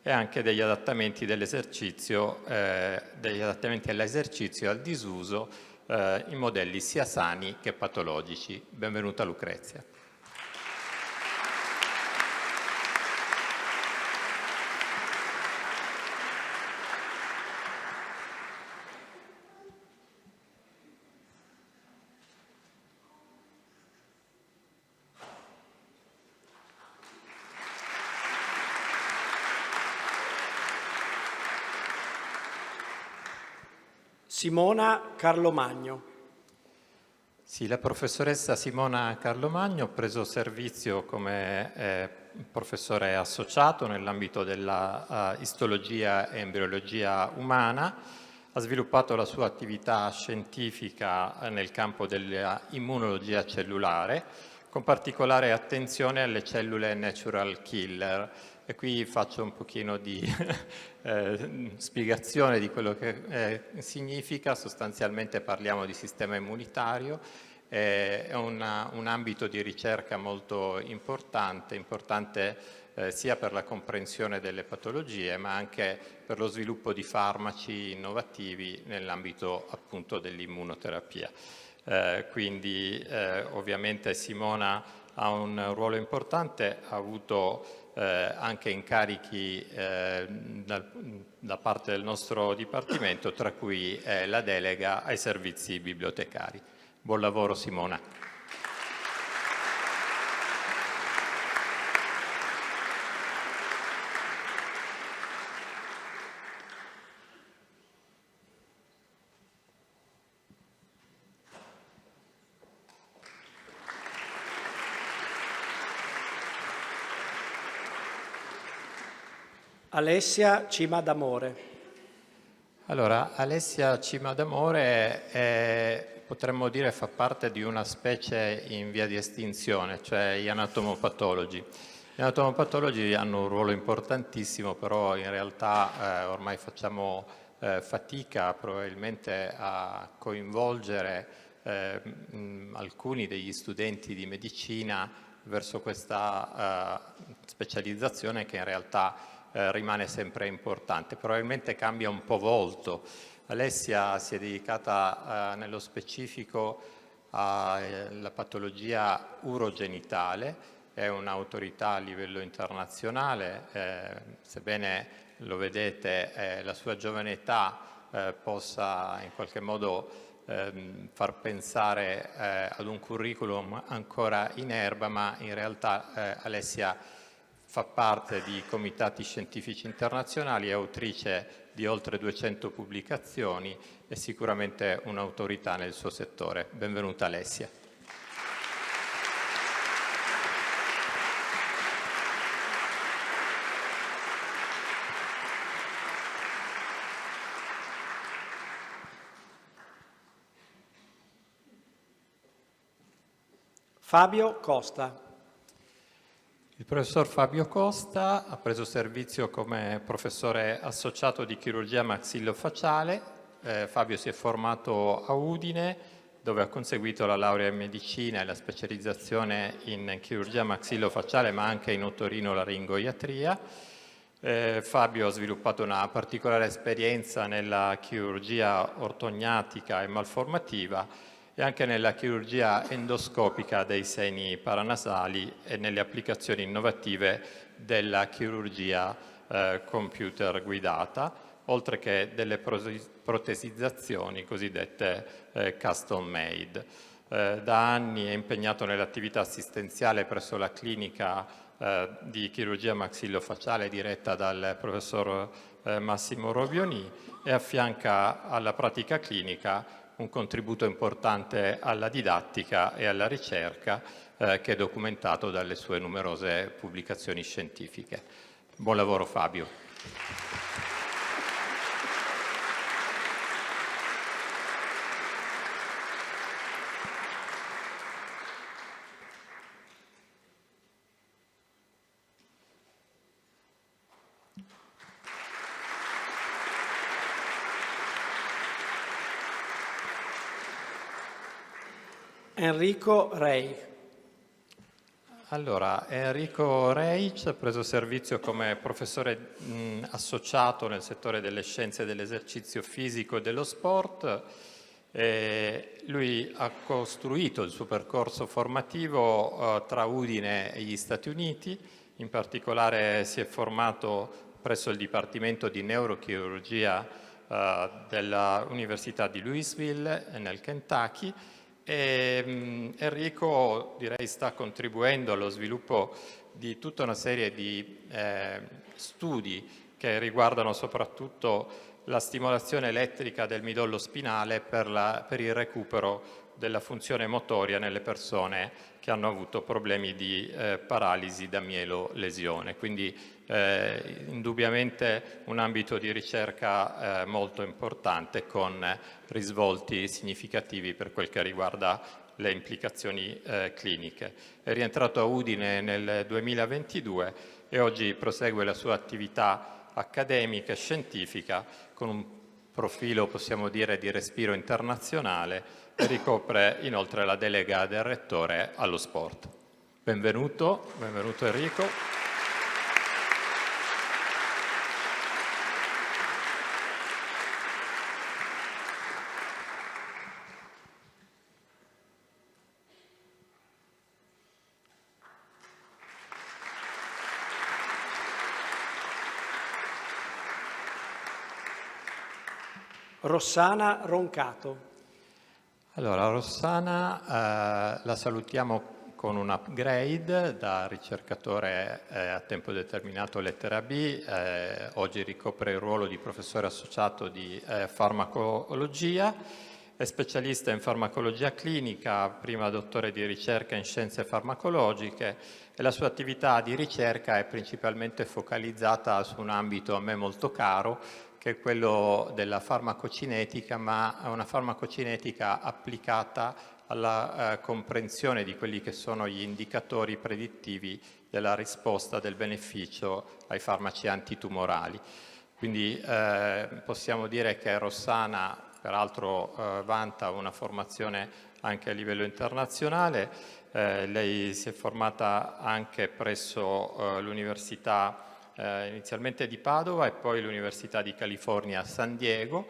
e anche degli adattamenti all'esercizio e al disuso in modelli sia sani che patologici. Benvenuta Lucrezia. Simona Carlomagno. Sì, la professoressa Simona Carlomagno ha preso servizio come professore associato nell'ambito della istologia e embriologia umana, ha sviluppato la sua attività scientifica nel campo dell'immunologia cellulare, con particolare attenzione alle cellule natural killer. E qui faccio un pochino di spiegazione di quello che significa. Sostanzialmente parliamo di sistema immunitario, è un ambito di ricerca molto importante sia per la comprensione delle patologie, ma anche per lo sviluppo di farmaci innovativi nell'ambito appunto dell'immunoterapia. Quindi ovviamente Simona ha un ruolo importante, ha avuto anche incarichi da parte del nostro Dipartimento, tra cui la delega ai servizi bibliotecari. Buon lavoro Simona. Alessia Cima d'Amore. Allora, Alessia Cima d'Amore potremmo dire fa parte di una specie in via di estinzione, cioè gli anatomopatologi. Gli anatomopatologi hanno un ruolo importantissimo, però in realtà ormai facciamo fatica probabilmente a coinvolgere alcuni degli studenti di medicina verso questa specializzazione che in realtà rimane sempre importante. Probabilmente cambia un po' volto. Alessia si è dedicata nello specifico alla patologia urogenitale, è un'autorità a livello internazionale, sebbene lo vedete la sua giovane età possa in qualche modo far pensare ad un curriculum ancora in erba, ma in realtà Alessia fa parte di comitati scientifici internazionali, è autrice di oltre 200 pubblicazioni e sicuramente un'autorità nel suo settore. Benvenuta Alessia. Fabio Costa. Il professor Fabio Costa ha preso servizio come professore associato di chirurgia maxillofacciale. Fabio si è formato a Udine, dove ha conseguito la laurea in medicina e la specializzazione in chirurgia maxillofacciale, ma anche in otorino-laringoiatria. Fabio ha sviluppato una particolare esperienza nella chirurgia ortognatica e malformativa e anche nella chirurgia endoscopica dei seni paranasali e nelle applicazioni innovative della chirurgia computer guidata, oltre che delle protesizzazioni cosiddette custom made. Da anni è impegnato nell'attività assistenziale presso la clinica di chirurgia maxillofacciale diretta dal professor Massimo Robioni e affianca alla pratica clinica un contributo importante alla didattica e alla ricerca che è documentato dalle sue numerose pubblicazioni scientifiche. Buon lavoro Fabio. Enrico Rei. Allora, Enrico Reich ha preso servizio come professore associato nel settore delle scienze dell'esercizio fisico e dello sport. Lui ha costruito il suo percorso formativo tra Udine e gli Stati Uniti, in particolare si è formato presso il Dipartimento di Neurochirurgia dell'Università di Louisville nel Kentucky. E Enrico direi sta contribuendo allo sviluppo di tutta una serie di studi che riguardano soprattutto la stimolazione elettrica del midollo spinale per il recupero della funzione motoria nelle persone che hanno avuto problemi di paralisi da mielolesione. Quindi indubbiamente un ambito di ricerca molto importante con risvolti significativi per quel che riguarda le implicazioni cliniche. È rientrato a Udine nel 2022 e oggi prosegue la sua attività accademica e scientifica con un profilo, possiamo dire, di respiro internazionale e ricopre inoltre la delega del rettore allo sport. Benvenuto Enrico. Rossana Roncato. Allora, Rossana la salutiamo con un upgrade da ricercatore a tempo determinato lettera B, oggi ricopre il ruolo di professore associato di farmacologia. È specialista in farmacologia clinica, prima dottore di ricerca in scienze farmacologiche, e la sua attività di ricerca è principalmente focalizzata su un ambito a me molto caro, che è quello della farmacocinetica, ma è una farmacocinetica applicata alla comprensione di quelli che sono gli indicatori predittivi della risposta del beneficio ai farmaci antitumorali. Quindi possiamo dire che Rossana, peraltro, vanta una formazione anche a livello internazionale. Lei si è formata anche presso l'Università inizialmente di Padova e poi l'Università di California a San Diego,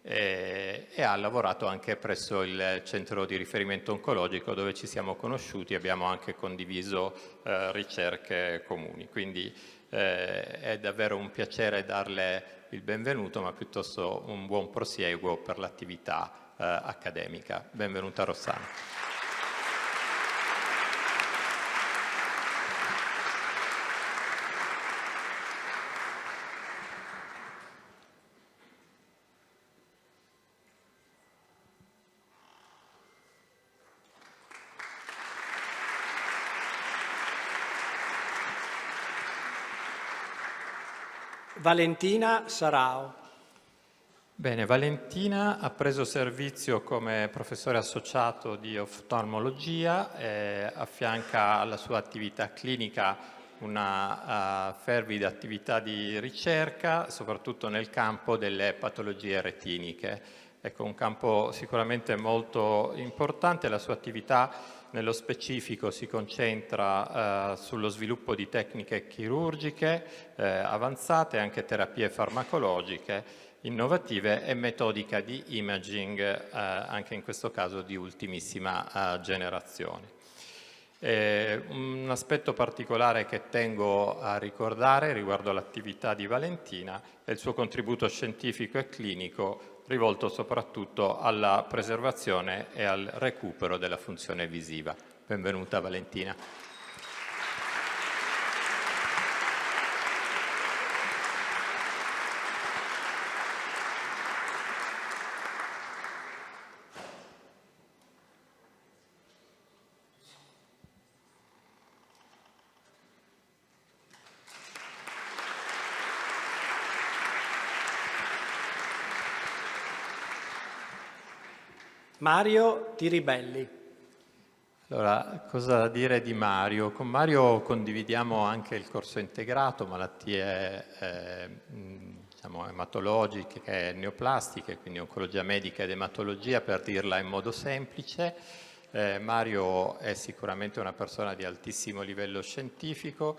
e ha lavorato anche presso il centro di riferimento oncologico, dove ci siamo conosciuti e abbiamo anche condiviso ricerche comuni. Quindi è davvero un piacere darle il benvenuto, ma piuttosto un buon prosieguo per l'attività accademica. Benvenuta Rossana. Valentina Sarao. Bene, Valentina ha preso servizio come professore associato di oftalmologia e affianca alla sua attività clinica una fervida attività di ricerca, soprattutto nel campo delle patologie retiniche. Ecco, un campo sicuramente molto importante. La sua attività nello specifico si concentra sullo sviluppo di tecniche chirurgiche avanzate, anche terapie farmacologiche innovative e metodica di imaging, anche in questo caso di ultimissima generazione. Un aspetto particolare che tengo a ricordare riguardo all'attività di Valentina è il suo contributo scientifico e clinico rivolto soprattutto alla preservazione e al recupero della funzione visiva. Benvenuta Valentina. Mario Tiribelli. Allora, cosa dire di Mario? Con Mario condividiamo anche il corso integrato, malattie diciamo, ematologiche e neoplastiche, quindi oncologia medica ed ematologia, per dirla in modo semplice. Mario è sicuramente una persona di altissimo livello scientifico,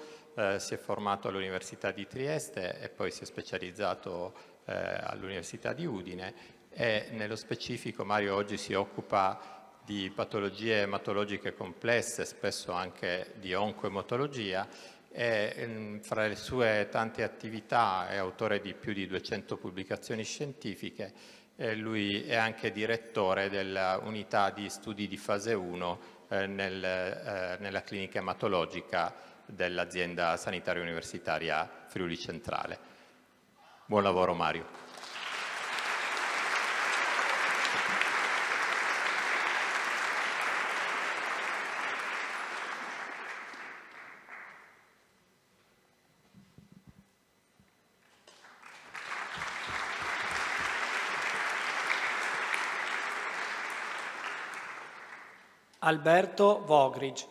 si è formato all'Università di Trieste e poi si è specializzato all'Università di Udine. E nello specifico Mario oggi si occupa di patologie ematologiche complesse, spesso anche di oncoematologia, e fra le sue tante attività è autore di più di 200 pubblicazioni scientifiche. Lui è anche direttore dell'unità di studi di fase 1 nella clinica ematologica dell'azienda sanitaria universitaria Friuli Centrale. Buon lavoro Mario. Alberto Vogrich.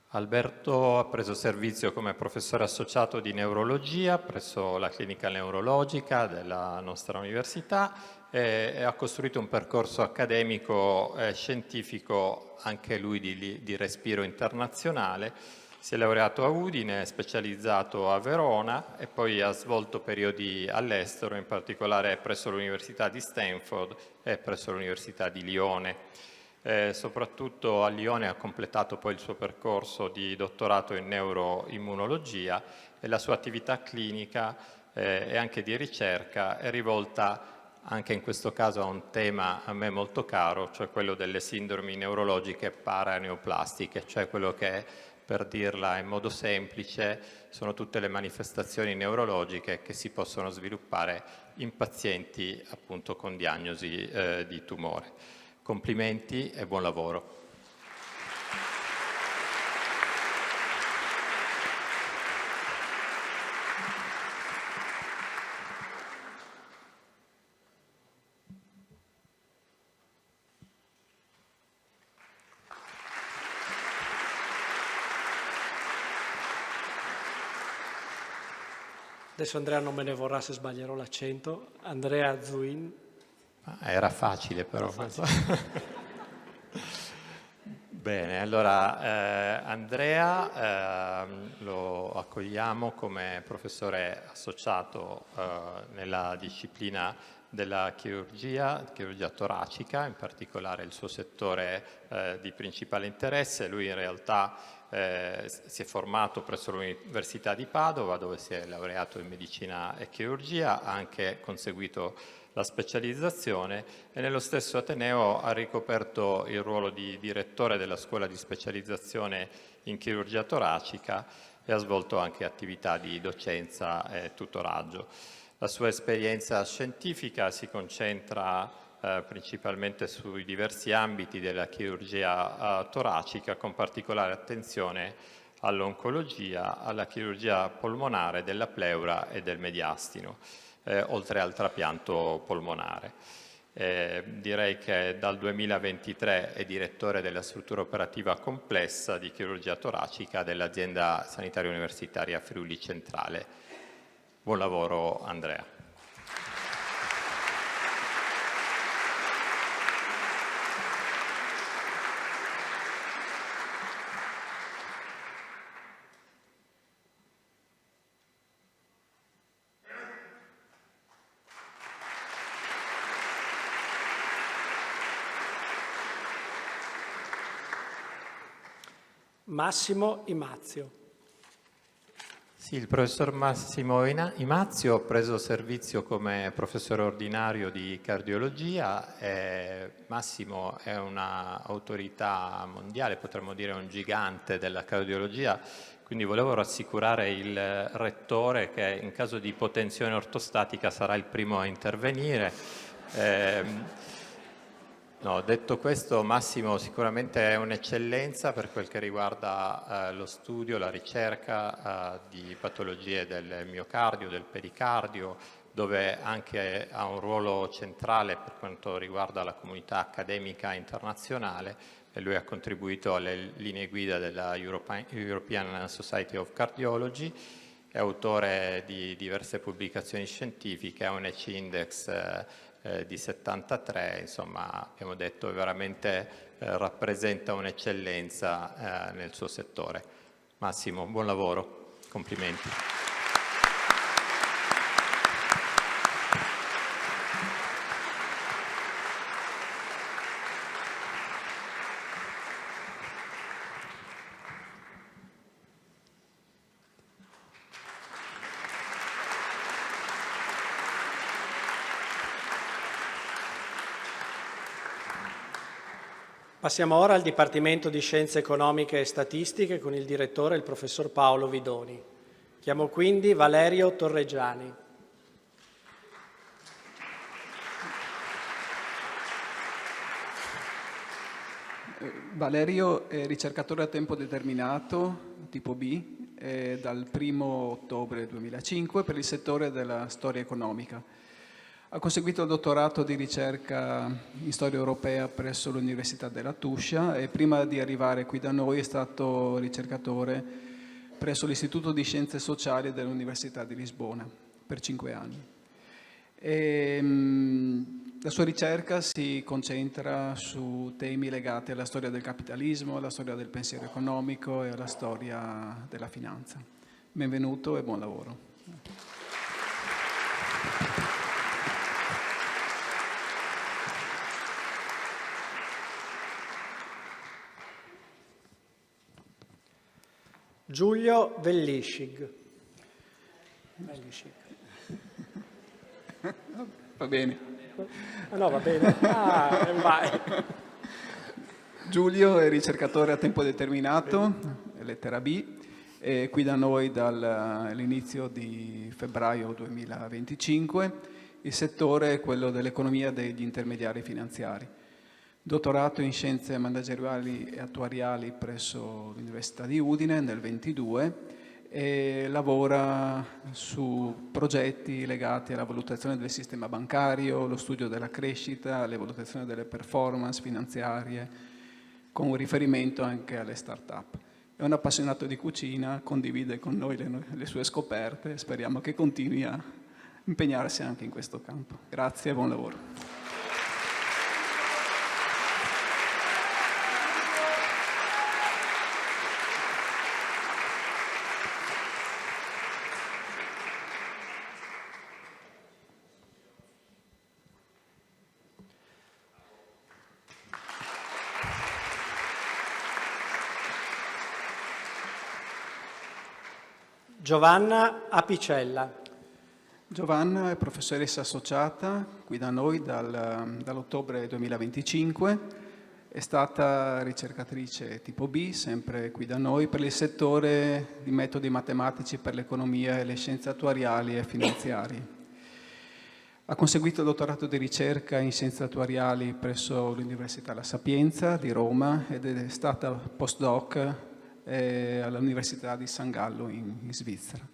Alberto ha preso servizio come professore associato di neurologia presso la clinica neurologica della nostra università e ha costruito un percorso accademico e scientifico anche lui di respiro internazionale. Si è laureato a Udine, specializzato a Verona e poi ha svolto periodi all'estero, in particolare presso l'Università di Stanford e presso l'Università di Lione. Soprattutto a Lione ha completato poi il suo percorso di dottorato in neuroimmunologia e la sua attività clinica e anche di ricerca è rivolta anche in questo caso a un tema a me molto caro, cioè quello delle sindromi neurologiche paraneoplastiche, cioè quello che per dirla in modo semplice, sono tutte le manifestazioni neurologiche che si possono sviluppare in pazienti appunto con diagnosi di tumore. Complimenti e buon lavoro. Adesso Andrea non me ne vorrà se sbaglierò l'accento. Andrea Zuin. Era facile però. Bene, allora Andrea lo accogliamo come professore associato nella disciplina della chirurgia toracica, in particolare il suo settore di principale interesse. Lui in realtà si è formato presso l'Università di Padova, dove si è laureato in medicina e chirurgia, ha anche conseguito la specializzazione e nello stesso Ateneo ha ricoperto il ruolo di direttore della scuola di specializzazione in chirurgia toracica e ha svolto anche attività di docenza e tutoraggio. La sua esperienza scientifica si concentra principalmente sui diversi ambiti della chirurgia toracica, con particolare attenzione all'oncologia, alla chirurgia polmonare, della pleura e del mediastino, oltre al trapianto polmonare. Direi che dal 2023 è direttore della struttura operativa complessa di chirurgia toracica dell'azienda sanitaria universitaria Friuli Centrale. Buon lavoro Andrea. Massimo Imazio. Sì, il professor Massimo Imazio ha preso servizio come professore ordinario di cardiologia. Massimo è un'autorità mondiale, potremmo dire un gigante della cardiologia, quindi volevo rassicurare il rettore che in caso di ipotensione ortostatica sarà il primo a intervenire. No, detto questo, Massimo sicuramente è un'eccellenza per quel che riguarda lo studio, la ricerca di patologie del miocardio, del pericardio, dove anche ha un ruolo centrale per quanto riguarda la comunità accademica internazionale, e lui ha contribuito alle linee guida della European Society of Cardiology, è autore di diverse pubblicazioni scientifiche, ha un EC Index di 73, insomma abbiamo detto veramente rappresenta un'eccellenza nel suo settore. Massimo, buon lavoro, complimenti. Passiamo ora al Dipartimento di Scienze Economiche e Statistiche con il direttore, il professor Paolo Vidoni. Chiamo quindi Valerio Torregiani. Valerio è ricercatore a tempo determinato, tipo B, dal 1° ottobre 2005 per il settore della storia economica. Ha conseguito il dottorato di ricerca in storia europea presso l'Università della Tuscia e prima di arrivare qui da noi è stato ricercatore presso l'Istituto di Scienze Sociali dell'Università di Lisbona per 5 anni. La sua ricerca si concentra su temi legati alla storia del capitalismo, alla storia del pensiero economico e alla storia della finanza. Benvenuto e buon lavoro. Giulio Velliscig. Va bene. No, va bene. Vai. Giulio è ricercatore a tempo determinato, lettera B, è qui da noi dall'inizio di febbraio 2025. Il settore è quello dell'economia degli intermediari finanziari. Dottorato in scienze manageriali e attuariali presso l'Università di Udine nel 2022 e lavora su progetti legati alla valutazione del sistema bancario, lo studio della crescita, le valutazioni delle performance finanziarie, con riferimento anche alle start-up. È un appassionato di cucina, condivide con noi le sue scoperte e speriamo che continui a impegnarsi anche in questo campo. Grazie e buon lavoro. Giovanna Apicella. Giovanna è professoressa associata qui da noi dall'ottobre 2025, è stata ricercatrice tipo B, sempre qui da noi, per il settore di metodi matematici per l'economia e le scienze attuariali e finanziarie. Ha conseguito il dottorato di ricerca in scienze attuariali presso l'Università La Sapienza di Roma ed è stata postdoc all'Università di San Gallo in Svizzera.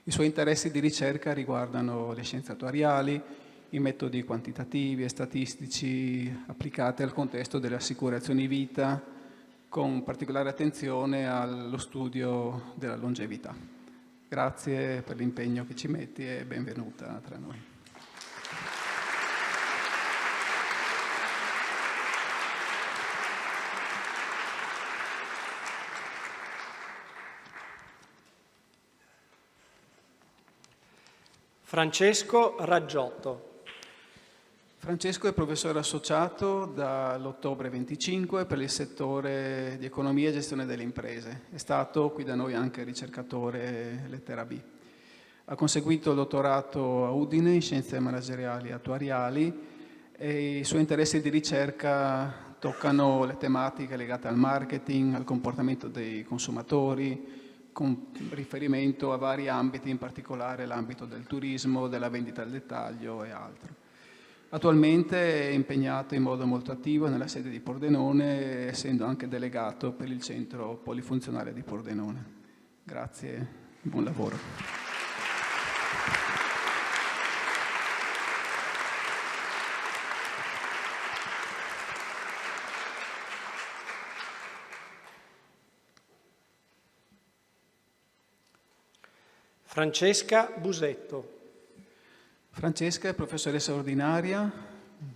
I suoi interessi di ricerca riguardano le scienze attuariali, i metodi quantitativi e statistici applicati al contesto delle assicurazioni vita, con particolare attenzione allo studio della longevità. Grazie per l'impegno che ci metti e benvenuta tra noi. Francesco Raggiotto. Francesco è professore associato dall'ottobre 25 per il settore di economia e gestione delle imprese. È stato qui da noi anche ricercatore lettera B. Ha conseguito il dottorato a Udine in scienze manageriali e attuariali e i suoi interessi di ricerca toccano le tematiche legate al marketing, al comportamento dei consumatori, con riferimento a vari ambiti, in particolare l'ambito del turismo, della vendita al dettaglio e altro. Attualmente è impegnato in modo molto attivo nella sede di Pordenone, essendo anche delegato per il centro polifunzionale di Pordenone. Grazie, buon lavoro. Francesca Busetto. Francesca è professoressa ordinaria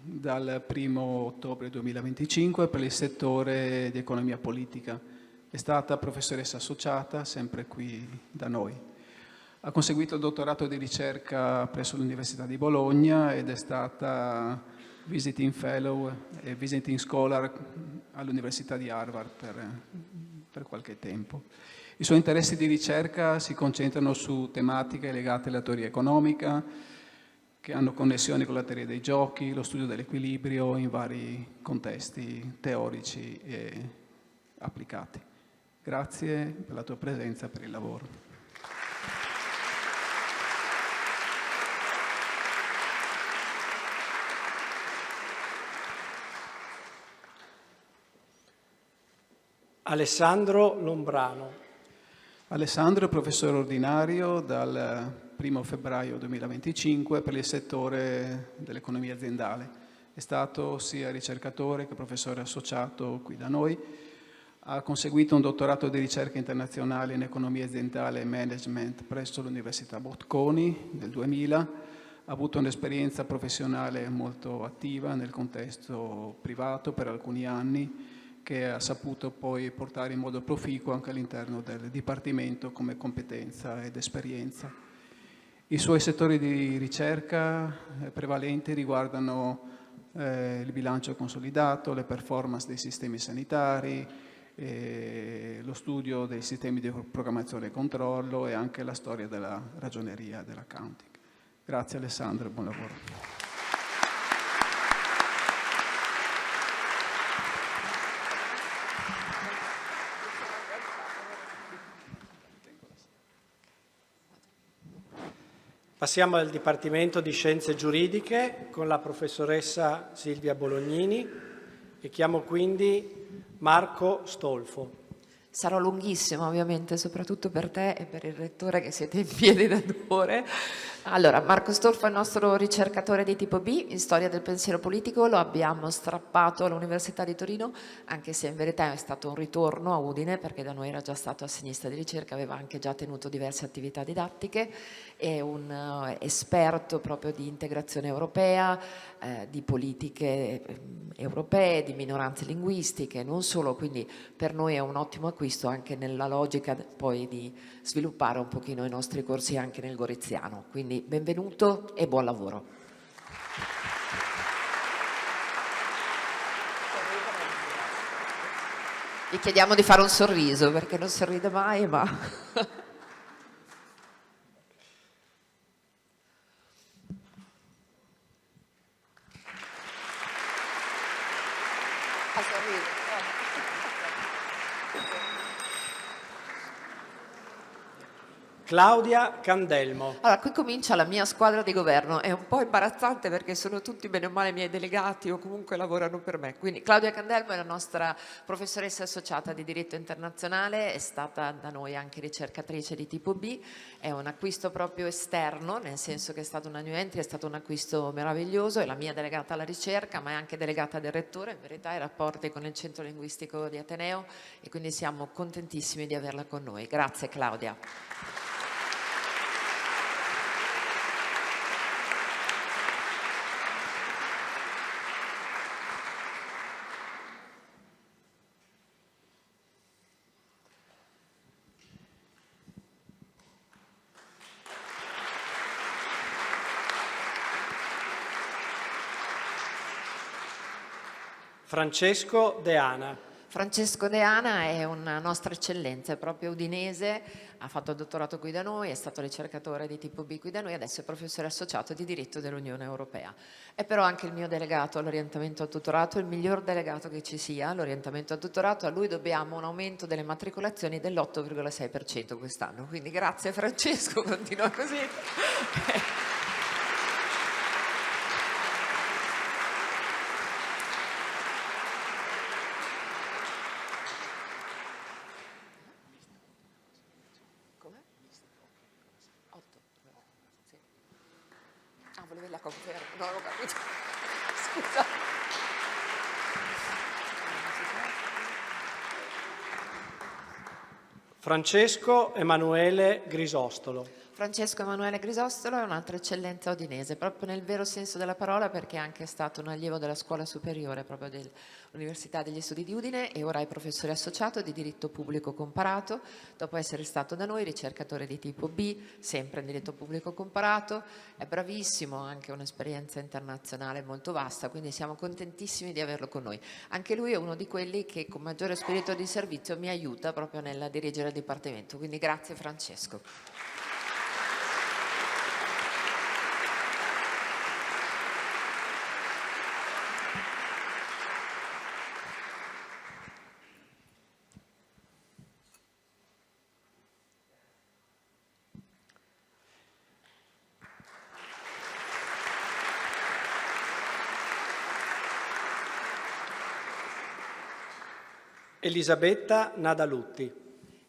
dal 1° ottobre 2025 per il settore di economia politica. È stata professoressa associata sempre qui da noi. Ha conseguito il dottorato di ricerca presso l'Università di Bologna ed è stata visiting fellow e visiting scholar all'Università di Harvard per qualche tempo. I suoi interessi di ricerca si concentrano su tematiche legate alla teoria economica, che hanno connessioni con la teoria dei giochi, lo studio dell'equilibrio in vari contesti teorici e applicati. Grazie per la tua presenza e per il lavoro. Alessandro Lombrano. Alessandro è professore ordinario dal 1° febbraio 2025 per il settore dell'economia aziendale. È stato sia ricercatore che professore associato qui da noi. Ha conseguito un dottorato di ricerca internazionale in economia aziendale e management presso l'Università Bocconi nel 2000. Ha avuto un'esperienza professionale molto attiva nel contesto privato per alcuni anni, che ha saputo poi portare in modo proficuo anche all'interno del Dipartimento come competenza ed esperienza. I suoi settori di ricerca prevalenti riguardano il bilancio consolidato, le performance dei sistemi sanitari, lo studio dei sistemi di programmazione e controllo e anche la storia della ragioneria e dell'accounting. Grazie Alessandro e buon lavoro. Passiamo al Dipartimento di Scienze Giuridiche con la professoressa Silvia Bolognini e chiamo quindi Marco Stolfo. Sarò lunghissima ovviamente, soprattutto per te e per il rettore che siete in piedi da 2 ore. Allora, Marco Stolfo è il nostro ricercatore di tipo B in storia del pensiero politico, lo abbiamo strappato all'Università di Torino, anche se in verità è stato un ritorno a Udine, perché da noi era già stato assegnista di ricerca, aveva anche già tenuto diverse attività didattiche, è un esperto proprio di integrazione europea, di politiche europee, di minoranze linguistiche, non solo, quindi per noi è un ottimo acquisto anche nella logica poi di sviluppare un pochino i nostri corsi anche nel goriziano. Quindi benvenuto e buon lavoro. Vi chiediamo di fare un sorriso perché non sorride mai, ma... Claudia Candelmo. Allora, qui comincia la mia squadra di governo, è un po' imbarazzante perché sono tutti bene o male miei delegati o comunque lavorano per me. Quindi Claudia Candelmo è la nostra professoressa associata di diritto internazionale, è stata da noi anche ricercatrice di tipo B, è un acquisto proprio esterno, nel senso che è stato una new entry, è stato un acquisto meraviglioso, è la mia delegata alla ricerca, ma è anche delegata del rettore, in verità ai rapporti con il centro linguistico di Ateneo e quindi siamo contentissimi di averla con noi. Grazie Claudia. Francesco De Ana. Francesco De Ana è una nostra eccellenza, è proprio udinese, ha fatto il dottorato qui da noi, è stato ricercatore di tipo B qui da noi, adesso è professore associato di diritto dell'Unione Europea. È però anche il mio delegato all'orientamento al tutorato, il miglior delegato che ci sia all'orientamento al tutorato, a lui dobbiamo un aumento delle matricolazioni dell'8,6% quest'anno, quindi grazie Francesco, continua così. Volevi la conferma? No, non ho capito. Scusa. Francesco Emanuele Grisostolo. Francesco Emanuele Grisostolo è un'altra eccellenza udinese, proprio nel vero senso della parola, perché è anche stato un allievo della scuola superiore proprio dell'Università degli Studi di Udine e ora è professore associato di diritto pubblico comparato, dopo essere stato da noi ricercatore di tipo B, sempre in diritto pubblico comparato, è bravissimo, ha anche un'esperienza internazionale molto vasta, quindi siamo contentissimi di averlo con noi. Anche lui è uno di quelli che con maggiore spirito di servizio mi aiuta proprio nel dirigere il Dipartimento, quindi grazie Francesco. Elisabetta Nadalutti.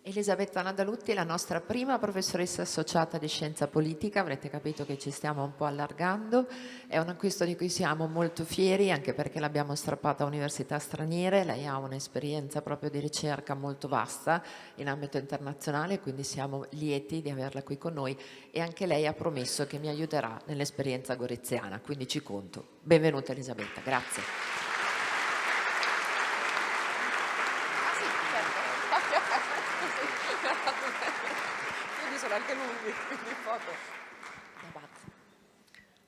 Elisabetta Nadalutti è la nostra prima professoressa associata di scienza politica, avrete capito che ci stiamo un po' allargando, è un acquisto di cui siamo molto fieri anche perché l'abbiamo strappata a università straniere, lei ha un'esperienza proprio di ricerca molto vasta in ambito internazionale, quindi siamo lieti di averla qui con noi e anche lei ha promesso che mi aiuterà nell'esperienza goriziana, quindi ci conto. Benvenuta Elisabetta, grazie. Sono anche lunghi, quindi foto.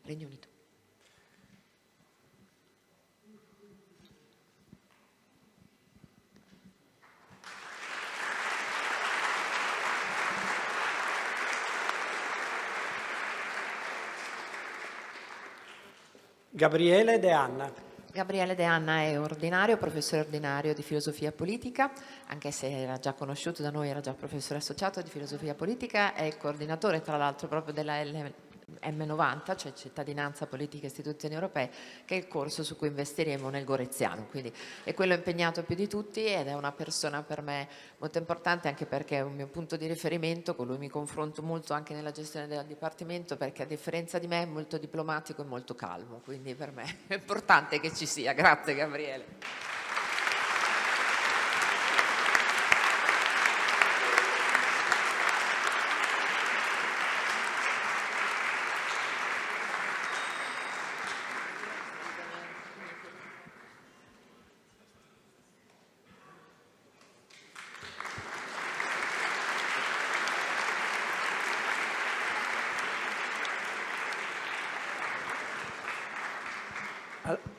Regno Unito. Gabriele De Anna. Gabriele De Anna è ordinario, professore ordinario di filosofia politica, anche se era già conosciuto da noi, era già professore associato di filosofia politica, è coordinatore tra l'altro proprio della M90, cioè cittadinanza, politica e istituzioni europee, che è il corso su cui investiremo nel Goreziano. Quindi è quello impegnato più di tutti ed è una persona per me molto importante, anche perché è un mio punto di riferimento, con lui mi confronto molto anche nella gestione del Dipartimento, perché a differenza di me è molto diplomatico e molto calmo, quindi per me è importante che ci sia. Grazie Gabriele.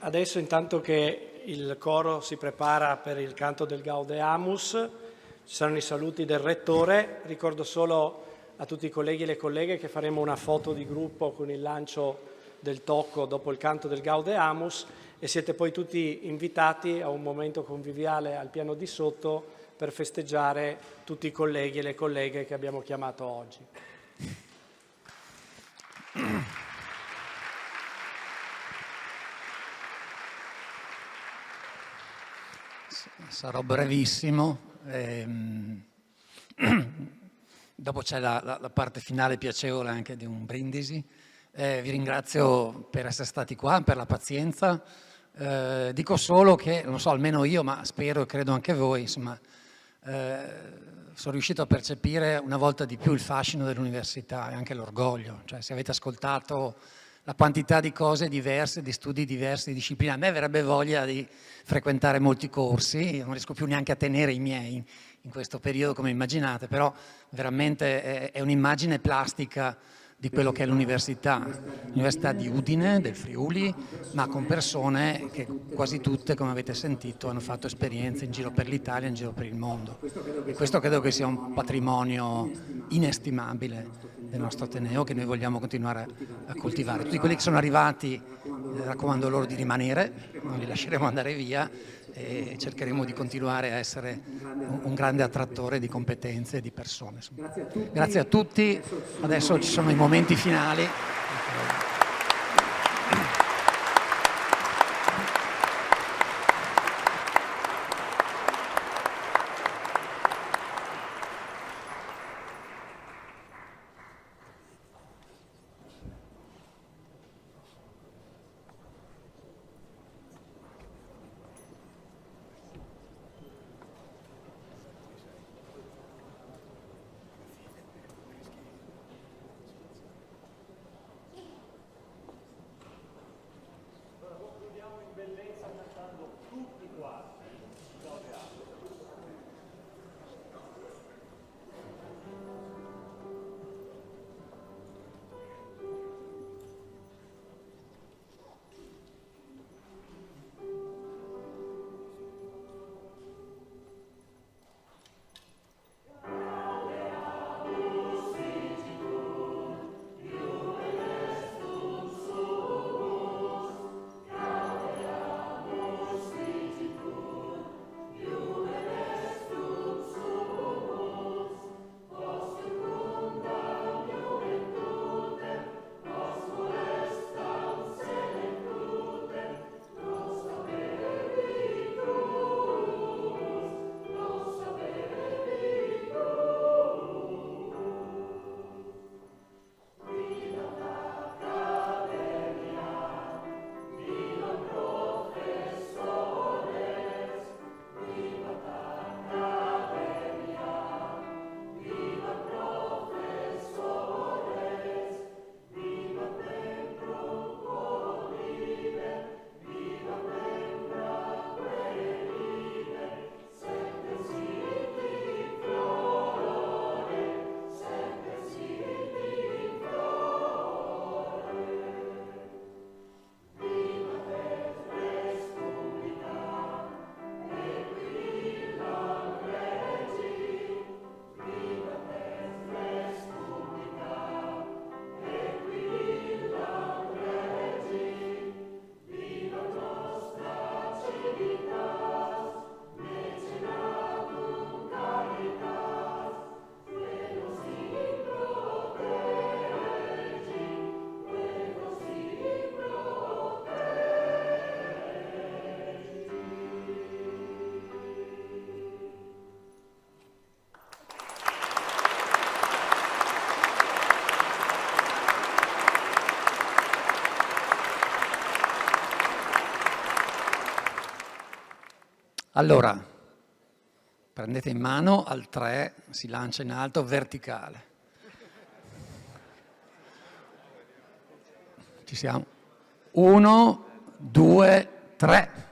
Adesso, intanto che il coro si prepara per il canto del Gaudeamus, ci saranno i saluti del Rettore. Ricordo solo a tutti i colleghi e le colleghe che faremo una foto di gruppo con il lancio del tocco dopo il canto del Gaudeamus e siete poi tutti invitati a un momento conviviale al piano di sotto per festeggiare tutti i colleghi e le colleghe che abbiamo chiamato oggi. Sarò brevissimo. Dopo c'è la parte finale piacevole anche di un brindisi. Vi ringrazio per essere stati qua, per la pazienza. Dico solo che, non so, almeno io, ma spero e credo anche voi, insomma, sono riuscito a percepire una volta di più il fascino dell'università e anche l'orgoglio. Cioè, se avete ascoltato la quantità di cose diverse, di studi diversi, di discipline, a me verrebbe voglia di frequentare molti corsi, non riesco più neanche a tenere i miei in questo periodo, come immaginate, però veramente è un'immagine plastica di quello che è l'università di Udine, del Friuli, ma con persone che quasi tutte, come avete sentito, hanno fatto esperienze in giro per l'Italia, in giro per il mondo. E questo credo che sia un patrimonio inestimabile del nostro Ateneo che noi vogliamo continuare a coltivare. Tutti quelli che sono arrivati, raccomando loro di rimanere, non li lasceremo andare via e cercheremo di continuare a essere un grande attrattore di competenze e di persone. Grazie a tutti, adesso ci sono i momenti finali. Allora, prendete in mano, al 3 si lancia in alto verticale. Ci siamo. 1, 2, 3.